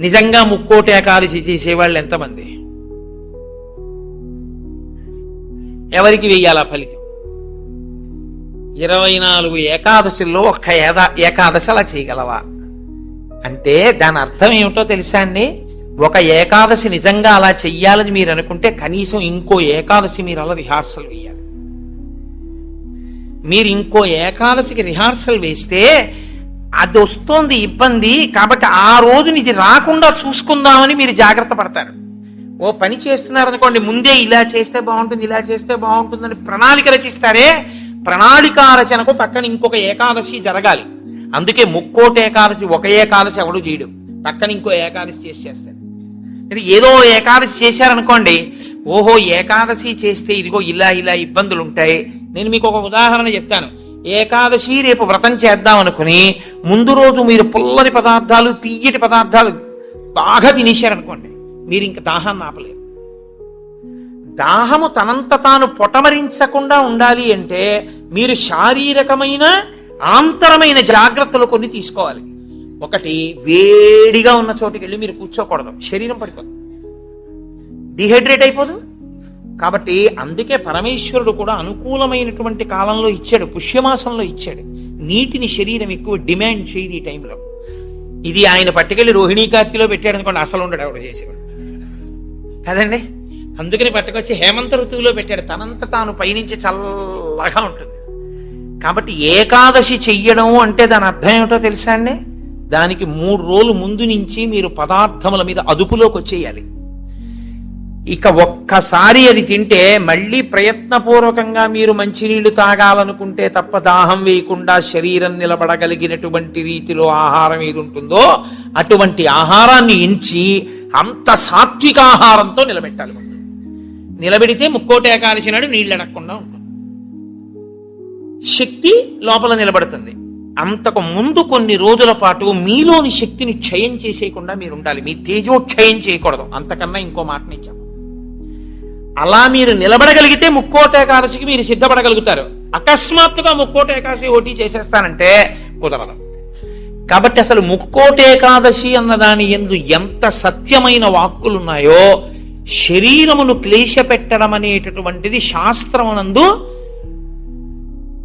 [SPEAKER 1] నిజంగా ముక్కోటి ఏకాదశి చేసేవాళ్ళు ఎంతమంది? ఎవరికి వెయ్యాలా ఫలితం? 24 ఏకాదశుల్లో ఒక్క ఏకాదశి అలా చేయగలవా అంటే దాని అర్థం ఏమిటో తెలుసా అండి? ఒక ఏకాదశి నిజంగా అలా చెయ్యాలని మీరు అనుకుంటే కనీసం ఇంకో ఏకాదశి మీరు అలా రిహార్సల్ వేయాలి. మీరు ఇంకో ఏకాదశికి రిహార్సల్ వేస్తే అది వస్తోంది ఇబ్బంది, కాబట్టి ఆ రోజుని ఇది రాకుండా చూసుకుందామని మీరు జాగ్రత్త పడతారు. ఓ పని చేస్తున్నారనుకోండి, ముందే ఇలా చేస్తే బాగుంటుంది, ఇలా చేస్తే బాగుంటుందని ప్రణాళిక రచిస్తారే, ప్రణాళికా రచనకు పక్కన ఇంకొక ఏకాదశి జరగాలి. అందుకే ముక్కోటి ఏకాదశి ఒక ఏకాదశి ఎవడు చేయడు, పక్కన ఇంకో ఏకాదశి చేస్తాడు. ఏదో ఏకాదశి చేశారనుకోండి, ఓహో ఏకాదశి చేస్తే ఇదిగో ఇలా ఇలా ఇబ్బందులు ఉంటాయి. నేను మీకు ఒక ఉదాహరణ చెప్తాను. ఏకాదశి రేపు వ్రతం చేద్దాం అనుకుని ముందు రోజు మీరు పుల్లని పదార్థాలు, తీయటి పదార్థాలు బాగా తినేశారనుకోండి, మీరు ఇంక దాహాన్ని ఆపలేరు. దాహము తనంత తాను పొటమరించకుండా ఉండాలి అంటే మీరు శారీరకమైన ఆంతరమైన జాగ్రత్తలు కొన్ని తీసుకోవాలి. ఒకటి, వేడిగా ఉన్న చోటుకి వెళ్ళి మీరు కూర్చోకూడదు, శరీరం పడిపోదు, డిహైడ్రేట్ అయిపోదు. కాబట్టి అందుకే పరమేశ్వరుడు కూడా అనుకూలమైనటువంటి కాలంలో ఇచ్చాడు, పుష్యమాసంలో ఇచ్చాడు. నీటిని శరీరం ఎక్కువ డిమాండ్ చేయదు ఈ టైంలో. ఇది ఆయన పట్టుకెళ్ళి రోహిణీ కార్తీలో పెట్టాడు అనుకోండి, అసలు ఉండడు ఎవడు చేసేవాడు కదండి. అందుకని పట్టుకొచ్చి హేమంత ఋతువులో పెట్టాడు, తనంత తాను పైనుంచి చల్లగా ఉంటుంది. కాబట్టి ఏకాదశి చెయ్యడం అంటే దాని అర్థం ఏమిటో తెలుసా అండి? దానికి 3 రోజులు ముందు నుంచి మీరు పదార్థముల మీద అదుపులోకి వచ్చేయాలి. ఇక ఒక్కసారి అది తింటే మళ్ళీ ప్రయత్నపూర్వకంగా మీరు మంచినీళ్లు తాగాలనుకుంటే తప్ప దాహం వేయకుండా శరీరం నిలబడగలిగినటువంటి రీతిలో ఆహారం ఏది ఉంటుందో అటువంటి ఆహారాన్ని ఎంచి అంత సాత్విక ఆహారంతో నిలబెట్టాలి. నిలబెడితే ముక్కోటి ఏకాదశి నాడు నీళ్ళు అడగకుండా ఉంటుంది, శక్తి లోపల నిలబడుతుంది. అంతకు ముందు కొన్ని రోజుల పాటు మీలోని శక్తిని క్షయం చేసేయకుండా మీరు ఉండాలి, మీ తేజోక్షయం చేయకూడదు. అంతకన్నా ఇంకో మాట నేను చెప్పను. అలా మీరు నిలబడగలిగితే ముక్కోటి ఏకాదశికి మీరు సిద్ధపడగలుగుతారు. అకస్మాత్తుగా ముక్కోటి ఏకాదశి ఓటీ చేసేస్తానంటే కుదరదు. కాబట్టి అసలు ముక్కోటి ఏకాదశి అన్నదాని యందు ఎంత సత్యమైన వాక్కులున్నాయో, శరీరమును క్లేశ పెట్టడం అనేటటువంటిది శాస్త్రమునందు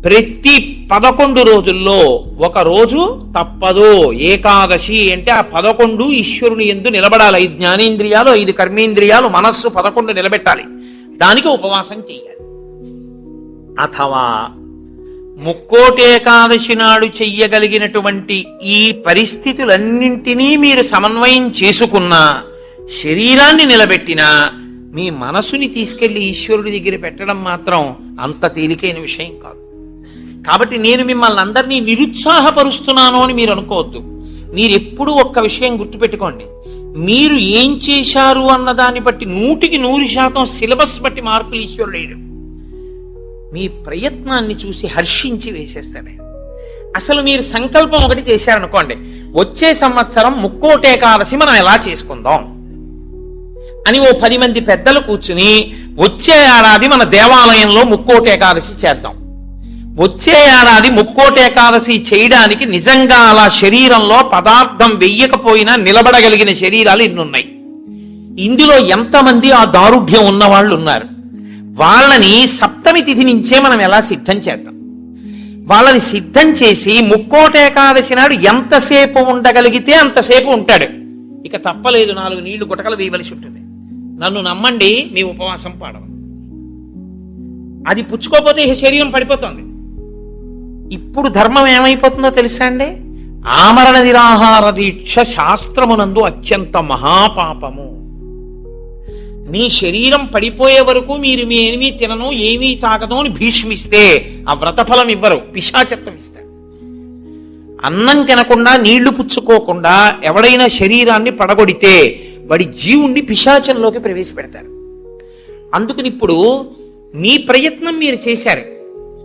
[SPEAKER 1] ప్రతి 11 రోజుల్లో ఒక రోజు తప్పదు. ఏకాదశి అంటే ఆ 11 ఈశ్వరుని యందు నిలబడాలి. 5 జ్ఞానేంద్రియాలు, 5 కర్మేంద్రియాలు, మనస్సు 11 నిలబెట్టాలి. దానికి ఉపవాసం చేయాలి. అథవా ముక్కోటి ఏకాదశి నాడు చెయ్యగలిగినటువంటి ఈ పరిస్థితులన్నింటినీ మీరు సమన్వయం చేసుకున్నా, శరీరాన్ని నిలబెట్టినా, మీ మనసుని తీసుకెళ్లి ఈశ్వరుడి దగ్గర పెట్టడం మాత్రం అంత తేలికైన విషయం కాదు. కాబట్టి నేను మిమ్మల్ని అందరినీ నిరుత్సాహపరుస్తున్నాను అని మీరు అనుకోవద్దు. మీరు ఎప్పుడూ ఒక్క విషయం గుర్తుపెట్టుకోండి, మీరు ఏం చేశారు అన్నదాన్ని బట్టి 100% సిలబస్ బట్టి మార్కులు ఈశ్వరుడు వేయడు. మీ ప్రయత్నాన్ని చూసి హర్షించి వేసేస్తాడు. అసలు మీరు సంకల్పం ఒకటి చేశారనుకోండి, వచ్చే సంవత్సరం ముక్కోటి ఏకాదశి మనం ఎలా చేసుకుందాం అని ఓ 10 మంది పెద్దలు కూర్చుని వచ్చే ఏడాది మన దేవాలయంలో ముక్కోటి ఏకాదశి చేద్దాం, వచ్చే ఏడాది ముక్కోటి ఏకాదశి చేయడానికి నిజంగా అలా శరీరంలో పదార్థం వెయ్యకపోయినా నిలబడగలిగిన శరీరాలు ఇన్నున్నాయి. ఇందులో ఎంతమంది ఆ దారుఢ్యం ఉన్న వాళ్ళు ఉన్నారు? వాళ్ళని సప్తమి తిథి నుంచే మనం ఎలా సిద్ధం చేద్దాం. వాళ్ళని సిద్ధం చేసి ముక్కోటి ఏకాదశి నాడు ఎంతసేపు ఉండగలిగితే అంతసేపు ఉంటాడు. ఇక తప్పలేదు, 4 నీళ్లు గుటకలు వేయవలసి ఉంటుంది. నన్ను నమ్మండి, మీ ఉపవాసం పాడవు. అది పుచ్చుకోపోతే శరీరం పడిపోతుంది. ఇప్పుడు ధర్మం ఏమైపోతుందో తెలుసా అండి? ఆమరణ నిరాహార దీక్ష శాస్త్రమునందు అత్యంత మహాపాపము. మీ శరీరం పడిపోయే వరకు మీరు మీ ఏమీ తినను, ఏమీ తాగదు అని భీష్మిస్తే ఆ వ్రతఫలం ఇవ్వరు, పిశాచత్వం ఇస్తారు. అన్నం తినకుండా నీళ్లు పుచ్చుకోకుండా ఎవడైనా శరీరాన్ని పడగొడితే వాడి జీవుణ్ణి పిశాచంలోకి ప్రవేశపెడతారు. అందుకని ఇప్పుడు మీ ప్రయత్నం మీరు చేశారు,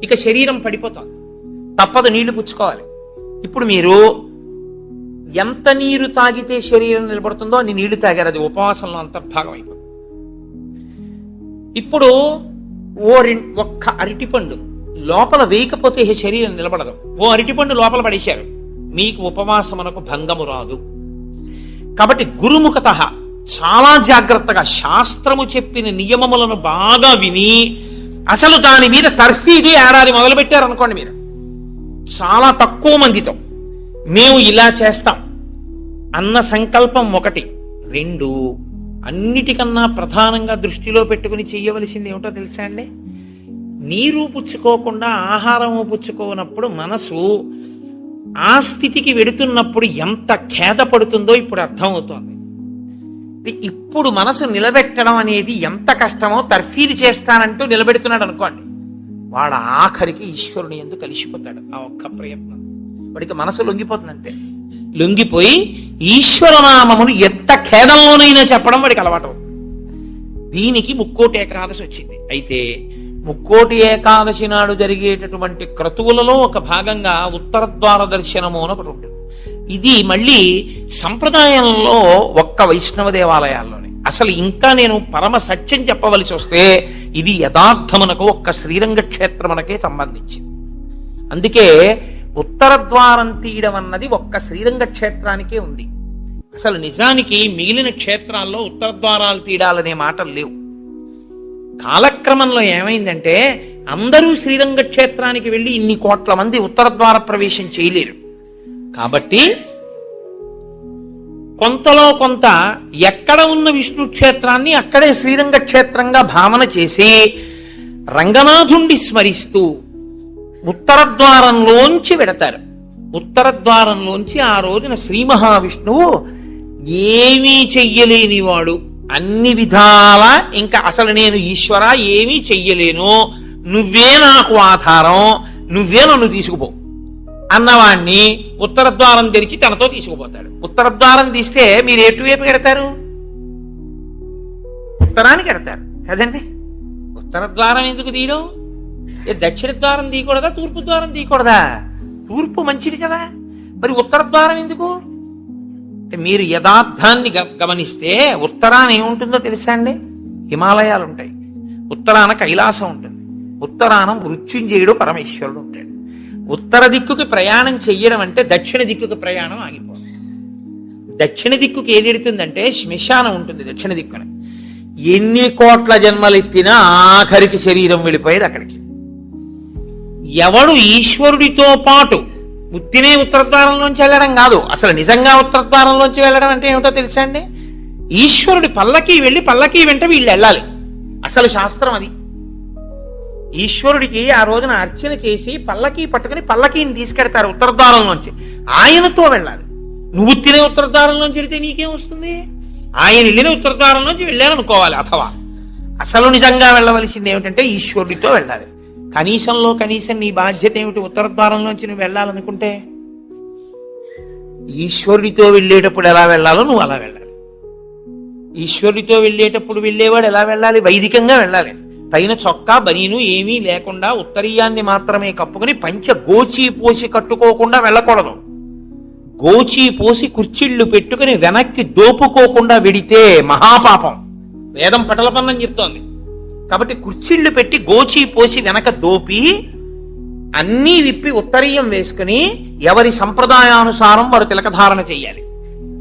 [SPEAKER 1] ఇక శరీరం పడిపోతుంది, తప్పదు, నీళ్లు పుచ్చుకోవాలి. ఇప్పుడు మీరు ఎంత నీరు తాగితే శరీరం నిలబడుతుందో అన్ని నీళ్లు తాగారు, అది ఉపవాసంలో అంతర్భాగం అయిపోతుంది. ఇప్పుడు ఒక్క అరటిపండు లోపల వేయకపోతే శరీరం నిలబడదు. ఓ అరటిపండు లోపల పడేశారు, మీకు ఉపవాసమునకు భంగము రాదు. కాబట్టి గురుముఖత చాలా జాగ్రత్తగా శాస్త్రము చెప్పిన నియమములను బాగా విని, అసలు దాని మీద తర్ఫీదు ఏడాది మొదలుపెట్టారనుకోండి, మీరు చాలా తక్కువ మందితో మేము ఇలా చేస్తాం అన్న సంకల్పం 1. 2, అన్నిటికన్నా ప్రధానంగా దృష్టిలో పెట్టుకుని చెయ్యవలసింది ఏమిటో తెలుసా అండి? నీరు పుచ్చుకోకుండా ఆహారము పుచ్చుకోనప్పుడు మనసు ఆ స్థితికి వెడుతున్నప్పుడు ఎంత ఖేదపడుతుందో ఇప్పుడు అర్థమవుతోంది. ఇప్పుడు మనసు నిలబెట్టడం అనేది ఎంత కష్టమో తర్ఫీదు చేస్తానంటూ నిలబెడుతున్నాడు అనుకోండి, వాడు ఆఖరికి ఈశ్వరుని ఎందుకు కలిసిపోతాడు. ఆ ఒక్క ప్రయత్నం వాడికి మనసు లొంగిపోతుంది, అంతే. లొంగిపోయి ఈశ్వరనామమును ఎంత ఖేదంలోనైనా చెప్పడం వాడికి అలవాటు అవుతుంది. దీనికి ముక్కోటి ఏకాదశి వచ్చింది. అయితే ముక్కోటి ఏకాదశి నాడు జరిగేటటువంటి క్రతువులలో ఒక భాగంగా ఉత్తరద్వార దర్శనము అని ఒకటి ఉంటుంది. ఇది మళ్ళీ సంప్రదాయంలో ఒక్క వైష్ణవ దేవాలయాల్లోనే. అసలు ఇంకా నేను పరమ సత్యం చెప్పవలసి వస్తే ఇది యథార్థమునకు ఒక్క శ్రీరంగ క్షేత్రమునకే సంబంధించింది. అందుకే ఉత్తర ద్వారం తీయడం అన్నది ఒక్క శ్రీరంగ క్షేత్రానికే ఉంది. అసలు నిజానికి మిగిలిన క్షేత్రాల్లో ఉత్తర ద్వారాలు తీయడాలనే మాటలు లేవు. కాలక్రమంలో ఏమైందంటే అందరూ శ్రీరంగ క్షేత్రానికి వెళ్ళి ఇన్ని కోట్ల మంది ఉత్తర ద్వార ప్రవేశం చేయలేరు. కాబట్టి కొంతలో కొంత ఎక్కడ ఉన్న విష్ణు క్షేత్రాన్ని అక్కడే శ్రీరంగ క్షేత్రంగా భావన చేసి రంగనాథుణ్ణి స్మరిస్తూ ఉత్తర ద్వారంలోంచి వెడతారు. ఉత్తర ద్వారంలోంచి ఆ రోజున శ్రీ మహావిష్ణువు ఏమీ చెయ్యలేనివాడు, అన్ని విధాల ఇంకా అసలు నేను ఈశ్వర ఏమీ చెయ్యలేను, నువ్వే నాకు ఆధారం, నువ్వే నన్ను తీసుకుపో అన్నవాణ్ణి ఉత్తర ద్వారం తెరిచి తనతో తీసుకుపోతాడు. ఉత్తర ద్వారం తీస్తే మీరు ఎటువైపు ఎడతారు? ఉత్తరానికి ఎడతారు కదండి. ఉత్తర ద్వారం ఎందుకు తీయడం? దక్షిణ ద్వారం తీయకూడదా, తూర్పు ద్వారం తీయకూడదా? తూర్పు మంచిది కదా, మరి ఉత్తర ద్వారం ఎందుకు? మీరు యథార్థాన్ని గమనిస్తే ఉత్తరాన ఏముంటుందో తెలుసా అండి? హిమాలయాలు ఉంటాయి, ఉత్తరాన కైలాసం ఉంటుంది, ఉత్తరాన మృత్యుంజయుడు పరమేశ్వరుడు ఉంటాడు. ఉత్తర దిక్కుకి ప్రయాణం చెయ్యడం అంటే దక్షిణ దిక్కుకి ప్రయాణం ఆగిపోతుంది. దక్షిణ దిక్కుకి ఏది ఎడుతుందంటే శ్మశానం ఉంటుంది దక్షిణ దిక్కున. ఎన్ని కోట్ల జన్మలెత్తినా ఆఖరికి శరీరం వెళ్ళిపోయేది అక్కడికి. ఎవడు ఈశ్వరుడితో పాటు ఉత్తినే ఉత్తరద్వారంలోంచి వెళ్ళడం కాదు, అసలు నిజంగా ఉత్తరద్వారంలోంచి వెళ్ళడం అంటే ఏమిటో తెలుసా అండి? ఈశ్వరుడి పల్లకి వెళ్ళి పల్లకి వెంట వీళ్ళు వెళ్ళాలి. అసలు శాస్త్రం అది. ఈశ్వరుడికి ఆ రోజున అర్చన చేసి పల్లకి పట్టుకుని పల్లకీని తీసుకెడతారు ఉత్తరద్వారంలోంచి. ఆయనతో వెళ్ళాలి. నువ్వు తినే ఉత్తరద్వారంలోంచి వెళితే నీకేం వస్తుంది? ఆయన వెళ్ళిన ఉత్తరద్వారంలోంచి వెళ్ళాలనుకోవాలి. అథవా అసలు నిజంగా వెళ్ళవలసింది ఏమిటంటే ఈశ్వరుడితో వెళ్ళాలి. కనీసంలో కనీసం నీ బాధ్యత ఏమిటి? ఉత్తరద్వారంలోంచి నువ్వు వెళ్ళాలనుకుంటే ఈశ్వరుడితో వెళ్ళేటప్పుడు ఎలా వెళ్ళాలో నువ్వు అలా వెళ్ళాలి. ఈశ్వరుడితో వెళ్ళేటప్పుడు వెళ్ళేవాడు ఎలా వెళ్ళాలి? వైదికంగా వెళ్ళాలి. పైన చొక్కా బనీను ఏమీ లేకుండా ఉత్తరీయాన్ని మాత్రమే కప్పుకుని పంచ గోచీ పోసి కట్టుకోకుండా వెళ్ళకూడదు. గోచీ పోసి కుర్చీళ్లు పెట్టుకుని వెనక్కి దోపుకోకుండా వెడితే మహాపాపం. వేదం పటలపన్నం చెప్తోంది. కాబట్టి కుర్చీళ్లు పెట్టి గోచీ పోసి వెనక దోపి అన్నీ విప్పి ఉత్తరీయం వేసుకుని ఎవరి సంప్రదాయానుసారం వారు తిలకధారణ చెయ్యాలి.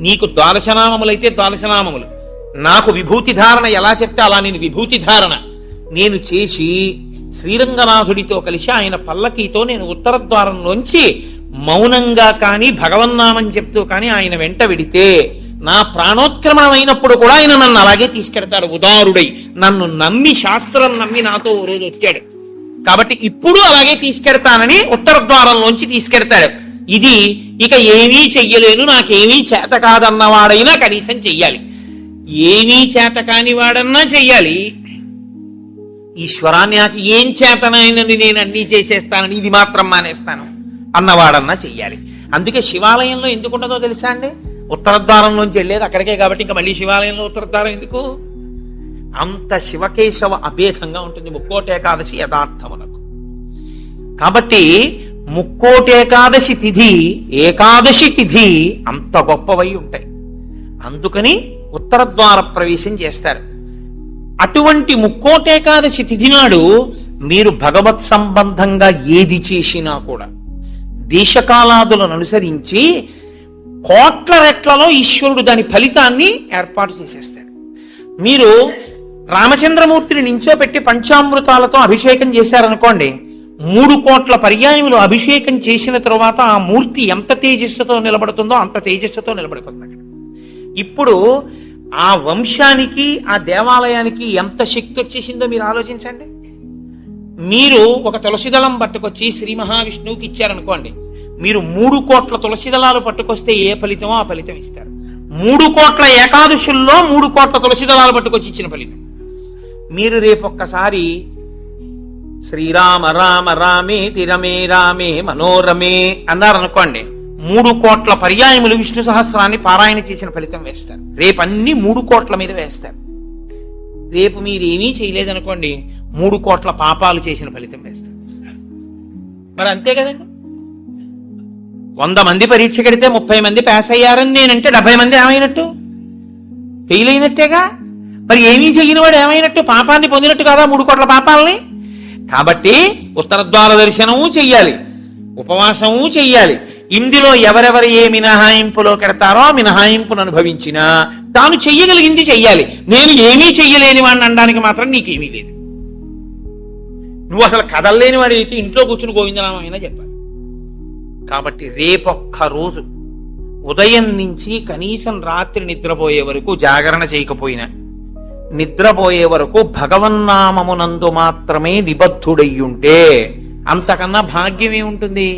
[SPEAKER 1] నీకు ద్వాదశనామములైతే ద్వాదశనామములు, నాకు విభూతి ధారణ ఎలా చెప్తే అలా నేను విభూతి ధారణ నేను చేసి శ్రీరంగనాథుడితో కలిసి ఆయన పల్లకీతో నేను ఉత్తర ద్వారంలోంచి మౌనంగా కానీ భగవన్నామం చెప్తూ కానీ ఆయన వెంట వెడితే నా ప్రాణోత్క్రమణం అయినప్పుడు కూడా ఆయన నన్ను అలాగే తీసుకెడతాడు. ఉదారుడై నన్ను నమ్మి, శాస్త్రం నమ్మి నాతో ఓ రోజు వచ్చాడు కాబట్టి ఇప్పుడు అలాగే తీసుకెడతానని ఉత్తర ద్వారంలోంచి తీసుకెడతాడు. ఇది ఇక ఏమీ చెయ్యలేను, నాకేమీ చేత కాదన్నవాడైనా కనీసం చెయ్యాలి. ఏమీ చేత కాని వాడన్నా చెయ్యాలి. ఈశ్వరాన్ని నాకు ఏం చేతనైనని నేను అన్నీ చేసేస్తానని ఇది మాత్రం మానేస్తాను అన్నవాడన్నా చెయ్యాలి. అందుకే శివాలయంలో ఎందుకు ఉండదో తెలుసా అండి? ఉత్తరద్వారంలోంచి వెళ్ళేది అక్కడికే కాబట్టి ఇంకా మళ్ళీ శివాలయంలో ఉత్తరద్వారం ఎందుకు? అంత శివకేశవ అభేదంగా ఉంటుంది ముక్కోటి ఏకాదశి యథార్థమునకు. కాబట్టి ముక్కోటి ఏకాదశి తిథి, ఏకాదశి తిథి అంత గొప్పవై ఉంటాయి. అందుకని ఉత్తరద్వార ప్రవేశం చేస్తారు. అటువంటి ముక్కోటేకాదశి తిథి నాడు మీరు భగవత్ సంబంధంగా ఏది చేసినా కూడా దేశకాలాదులను అనుసరించి కోట్ల రెట్లలో ఈశ్వరుడు దాని ఫలితాన్ని ఏర్పాటు చేసేస్తాడు. మీరు రామచంద్రమూర్తిని నించోపెట్టి పంచామృతాలతో అభిషేకం చేశారనుకోండి, 3 కోట్ల పర్యాయములు అభిషేకం చేసిన తరువాత ఆ మూర్తి ఎంత తేజస్సుతో నిలబడుతుందో అంత తేజస్సుతో నిలబడిపోతుంది. ఇప్పుడు ఆ వంశానికి, ఆ దేవాలయానికి ఎంత శక్తి వచ్చేసిందో మీరు ఆలోచించండి. మీరు ఒక తులసిదళం పట్టుకొచ్చి శ్రీ మహావిష్ణువుకి ఇచ్చారనుకోండి, మీరు 3 కోట్ల తులసిదళాలు పట్టుకొస్తే ఏ ఫలితమో ఆ ఫలితం ఇస్తారు. 3 కోట్ల ఏకాదశుల్లో 3 కోట్ల తులసిదళాలు పట్టుకొచ్చి ఇచ్చిన ఫలితం. మీరు రేపొక్కసారి శ్రీరామ రామ రామే తిరమే రామే మనోరమే అన్నారనుకోండి, 3 కోట్ల పర్యాయములు విష్ణు సహస్రాన్ని పారాయణ చేసిన ఫలితం వేస్తారు. రేపు అన్ని 3 కోట్ల మీద వేస్తారు. రేపు మీరేమీ చేయలేదనుకోండి, 3 కోట్ల పాపాలు చేసిన ఫలితం వేస్తారు. మరి అంతే కదండి. 100 మంది పరీక్ష కడితే 30 మంది పాస్ అయ్యారని నేనంటే 70 మంది ఏమైనట్టు? ఫెయిల్ అయినట్టేగా. మరి ఏమీ చెయ్యని వాడు ఏమైనట్టు? పాపాన్ని పొందినట్టు కదా 3 కోట్ల పాపాలని. కాబట్టి ఉత్తరద్వార దర్శనము చెయ్యాలి, ఉపవాసము చెయ్యాలి. ఇందులో ఎవరెవరు ఏ మినహాయింపులో కెడతారో మినహాయింపును అనుభవించినా తాను చెయ్యగలిగింది చెయ్యాలి. నేను ఏమీ చెయ్యలేని వాడిని అనడానికి మాత్రం నీకేమీ లేదు. నువ్వు అసలు కదలలేని వాడి అయితే ఇంట్లో కూర్చుని గోవిందనామైనా చెప్పాలి. కాబట్టి రేపొక్క రోజు ఉదయం నుంచి కనీసం రాత్రి నిద్రపోయే వరకు జాగరణ చేయకపోయినా, నిద్రపోయే వరకు భగవన్నామమునందు మాత్రమే నిబద్ధుడయ్యుంటే అంతకన్నా భాగ్యం ఏముంటుంది?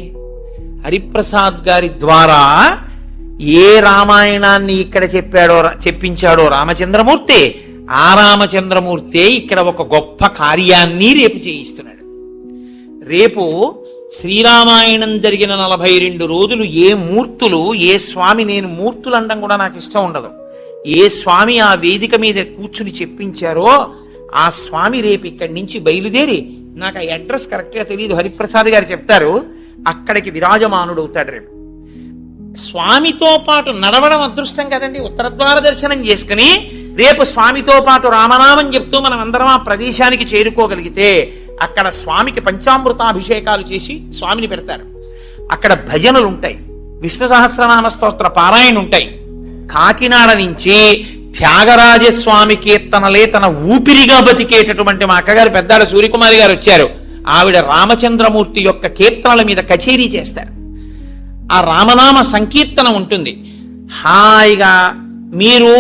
[SPEAKER 1] హరిప్రసాద్ గారి ద్వారా ఏ రామాయణాన్ని ఇక్కడ చెప్పించాడో రామచంద్రమూర్తి, ఆ రామచంద్రమూర్తే ఇక్కడ ఒక గొప్ప కార్యాన్ని రేపు చేయిస్తున్నాడు. రేపు శ్రీరామాయణం జరిగిన 42 రోజులు ఏ మూర్తులు, ఏ స్వామి, నేను మూర్తులు అనడం కూడా నాకు ఇష్టం ఉండదు, ఏ స్వామి ఆ వేదిక మీద కూర్చుని చెప్పించారో ఆ స్వామి రేపు ఇక్కడి నుంచి బయలుదేరి, నాకు ఆ అడ్రస్ కరెక్ట్గా తెలియదు, హరిప్రసాద్ గారు చెప్తారు, అక్కడికి విరాజమానుడవుతాడు. రేపు స్వామితో పాటు నడవడం అదృష్టం కదండి. ఉత్తరద్వార దర్శనం చేసుకుని రేపు స్వామితో పాటు రామనామం చెప్తూ మనం అందరం ఆ ప్రదేశానికి చేరుకోగలిగితే అక్కడ స్వామికి పంచామృతాభిషేకాలు చేసి స్వామిని పెడతారు. అక్కడ భజనలు ఉంటాయి, విష్ణు సహస్రనామ స్తోత్ర పారాయణ ఉంటాయి. కాకినాడ నుంచి త్యాగరాజస్వామి కీర్తనలే తన ఊపిరిగా బతికేటటువంటి మా అక్కగారు పెద్దాడ సూర్యకుమారి గారు వచ్చారు. ఆవిడ రామచంద్రమూర్తి యొక్క కీర్తనల మీద కచేరీ చేస్తారు. ఆ రామనామ సంకీర్తన ఉంటుంది. హాయిగా మీరు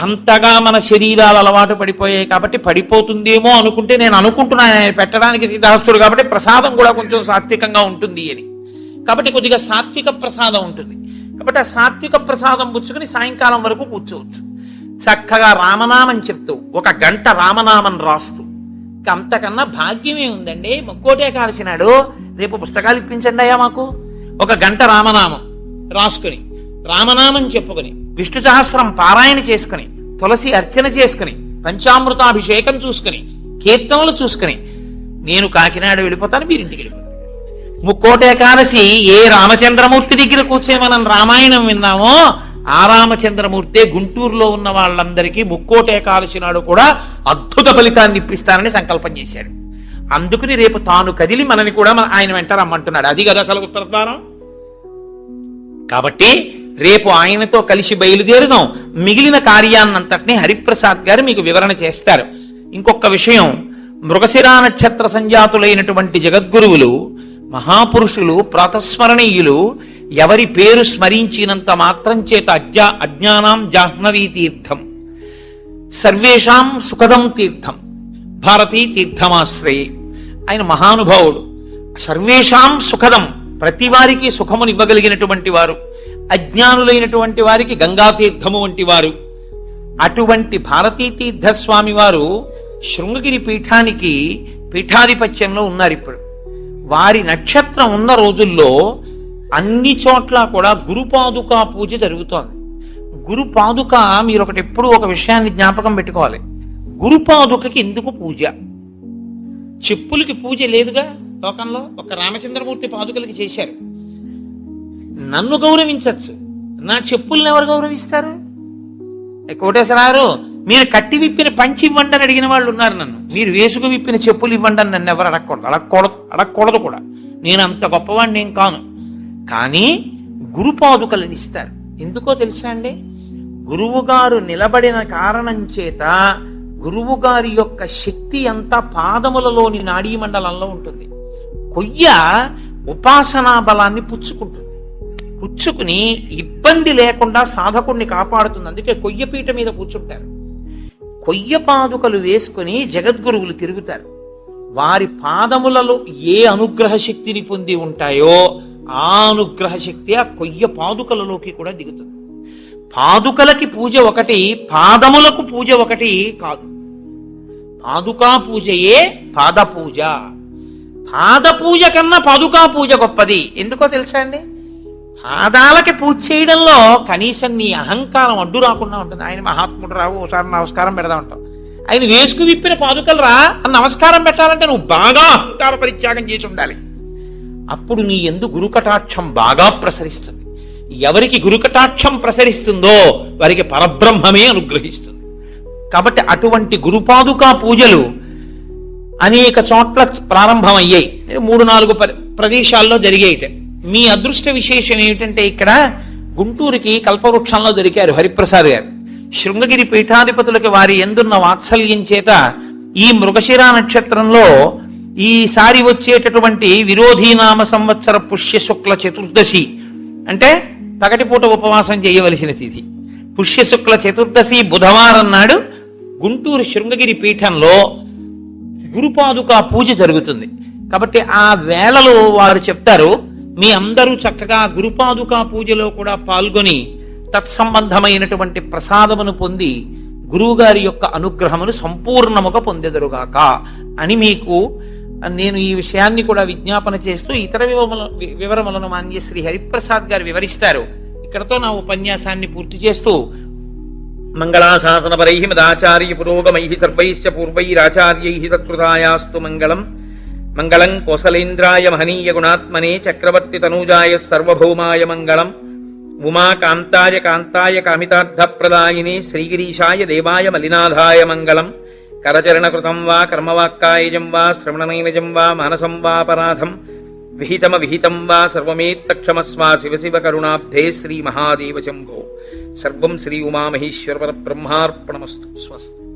[SPEAKER 1] అంతగా మన శరీరాలు అలవాటు పడిపోయాయి కాబట్టి పడిపోతుందేమో అనుకుంటే, నేను అనుకుంటున్నాను ఆయన పెట్టడానికి సిద్ధాస్తుడు కాబట్టి ప్రసాదం కూడా కొంచెం సాత్వికంగా ఉంటుంది అని, కాబట్టి కొద్దిగా సాత్విక ప్రసాదం ఉంటుంది. కాబట్టి ఆ సాత్విక ప్రసాదం పుచ్చుకుని సాయంకాలం వరకు కూర్చోవచ్చు. చక్కగా రామనామం చెప్తూ 1 గంట రామనామం రాస్తూ, అంతకన్నా భాగ్యమే ఉందండి. ముక్కోటే కాల్చినాడు, రేపు పుస్తకాలు ఇప్పించండి అయ్యా మాకు. 1 గంట రామనామం రాసుకుని, రామనామం చెప్పుకుని, విష్ణు సహస్రం పారాయణ చేసుకుని, తులసి అర్చన చేసుకుని, పంచామృతాభిషేకం చూసుకుని, కీర్తనలు చూసుకుని నేను కాకినాడ వెళ్ళిపోతాను, మీరు ఇంటికి వెళ్ళిపోతారు. ముక్కోటే కాలసి ఏ రామచంద్రమూర్తి దగ్గర కూర్చొని మనం రామాయణం విన్నామో ఆ రామచంద్రమూర్తే గుంటూరులో ఉన్న వాళ్ళందరికీ ముక్కోటే కాలసి నాడు కూడా అద్భుత ఫలితాన్ని ఇప్పిస్తానని సంకల్పం చేశాడు. అందుకుని రేపు తాను కదిలి మనని కూడా ఆయన వెంట రమ్మంటున్నాడు. అది కదా అసలు ఉత్తరద్వారం. కాబట్టి రేపు ఆయనతో కలిసి బయలుదేరుదాం. మిగిలిన కార్యాన్నంతటినీ హరిప్రసాద్ గారు మీకు వివరణ చేస్తారు. ఇంకొక విషయం, మృగశిరా నక్షత్ర సంజాతులైనటువంటి జగద్గురువులు, మహాపురుషులు, ప్రాతస్మరణీయులు ఎవరి పేరు స్మరించినంత మాత్రం చేత అజ్ఞానాం జాహ్నవీ తీర్థం, సర్వేషాం సుఖదం తీర్థం, భారతీ తీర్థమాశ్రయే. ఆయన మహానుభావుడు. సర్వేషాం సుఖదం, ప్రతి వారికి సుఖమునివ్వగలిగినటువంటి వారు, అజ్ఞానులైనటువంటి వారికి గంగా తీర్థము వంటి వారు. అటువంటి భారతీ తీర్థస్వామి వారు శృంగగిరి పీఠానికి పీఠాధిపత్యంలో ఉన్నారు. ఇప్పుడు వారి నక్షత్రం ఉన్న రోజుల్లో అన్ని చోట్ల కూడా గురుపాదుకా పూజ జరుగుతోంది. గురుపాదుక, మీరు ఎప్పుడు ఒక విషయాన్ని జ్ఞాపకం పెట్టుకోవాలి. గురుపాదుకకి ఎందుకు పూజ? చెప్పులకి పూజ లేదుగా లోకంలో. ఒక రామచంద్రమూర్తి పాదుకలకి చేశారు. నన్ను గౌరవించచ్చు, నా చెప్పుల్ని ఎవరు గౌరవిస్తారు? కోటేశ్వరారు, మీరు కట్టి విప్పిన పంచి ఇవ్వండి అని అడిగిన వాళ్ళు ఉన్నారు నన్ను. మీరు వేసుకు విప్పిన చెప్పులు ఇవ్వండి అని నన్ను ఎవరు అడగకూడదు కూడా. నేను అంత గొప్పవాడిని ఏం కాను. కానీ గురుపాదుకలను ఇస్తారు. ఎందుకో తెలుసా అండి? గురువుగారు నిలబడిన కారణం చేత గురువుగారి యొక్క శక్తి అంతా పాదములలోని నాడీ మండలంలో ఉంటుంది. కొయ్య ఉపాసనా బలాన్ని పుచ్చుకుంటుంది. పుచ్చుకుని ఇబ్బంది లేకుండా సాధకుడిని కాపాడుతుంది. అందుకే కొయ్యపీట మీద కూర్చుంటారు. కొయ్య పాదుకలు వేసుకుని జగద్గురువులు తిరుగుతారు. వారి పాదములలో ఏ అనుగ్రహ శక్తిని పొంది ఉంటాయో ఆ అనుగ్రహ శక్తి ఆ కొయ్య పాదుకలలోకి కూడా దిగుతుంది. పాదుకలకి పూజ ఒకటి, పాదములకు పూజ ఒకటి కాదు. పాదుకా పూజయే పాద పూజ. పాద పూజ కన్నా పాదుకా పూజ గొప్పది. ఎందుకో తెలుసా అండి? పాదాలకి పూజ చేయడంలో కనీసం నీ అహంకారం అడ్డు రాకుండా ఉంటుంది. ఆయన మహాత్ముడు రావు, ఒకసారి నమస్కారం పెడదా ఉంటావు. ఆయన వేసుకు విప్పిన పాదుకలు రా అని నమస్కారం పెట్టాలంటే నువ్వు బాగా అహంకార పరిత్యాగం చేసి ఉండాలి. అప్పుడు నీ యందు గురుకటాక్షం బాగా ప్రసరిస్తుంది. ఎవరికి గురుకటాక్షం ప్రసరిస్తుందో వారికి పరబ్రహ్మమే అనుగ్రహిస్తుంది. కాబట్టి అటువంటి గురుపాదుకా పూజలు అనేక చోట్ల ప్రారంభమయ్యాయి. 3-4 ప్రదేశాల్లో జరిగేట. మీ అదృష్ట విశేషం ఏమిటంటే ఇక్కడ గుంటూరుకి కల్పవృక్షంలో దొరికారు హరిప్రసాద్ గారు. శృంగగిరి పీఠాధిపతులకి వారి ఎందున్న వాత్సల్యం చేత ఈ మృగశిర నక్షత్రంలో ఈసారి వచ్చేటటువంటి విరోధీనామ సంవత్సర పుష్య శుక్ల చతుర్దశి అంటే పగటిపూట ఉపవాసం చేయవలసిన తిథి. పుష్య శుక్ల చతుర్దశి బుధవారం నాడు గుంటూరు శృంగగిరి పీఠంలో గురుపాదుకా పూజ జరుగుతుంది. కాబట్టి ఆ వేళలో వారు చెప్తారు, మీ అందరూ చక్కగా గురుపాదుకా పూజలో కూడా పాల్గొని తత్సంబంధమైనటువంటి ప్రసాదమును పొంది గురువుగారి యొక్క అనుగ్రహమును సంపూర్ణముగా పొందెదరుగాక అని మీకు నేను ఈ విషయాన్ని కూడా విజ్ఞాపన చేస్తూ ఇతర వివరములను మాన్య శ్రీ హరిప్రసాద్ గారు వివరిస్తారు. ఇక్కడతో నా ఉపన్యాసాన్ని పూర్తి చేస్తూ మంగళాశాసనపరై మదాచార్య పురోగమై సర్వైశ్చ పూర్వైరాచార్యై తత్కృతాయాస్తు మంగళం. మంగళం కోసలేంద్రాయ మహనీయ గుణాత్మనే చక్రవర్తి తనూజాయ సర్వభౌమాయ మంగళం. ఉమాకాంతాయ కాంతాయ కామితార్థప్రదాయినే శ్రీగిరీశాయ దేవాయ మలినాథాయ మంగళం. కరచరణకృతం వా కర్మవాక్కాయజం వా శ్రవణనైనజం వా మానసం వాపరాధం విహితం వా సర్వమేత్తక్షమస్వా శివ శివ కరుణాబ్ధే శ్రీ మహాదేవ శంభో. సర్వం శ్రీ ఉమామహేశ్వర పరబ్రహ్మార్పణమస్తు. స్వస్తి.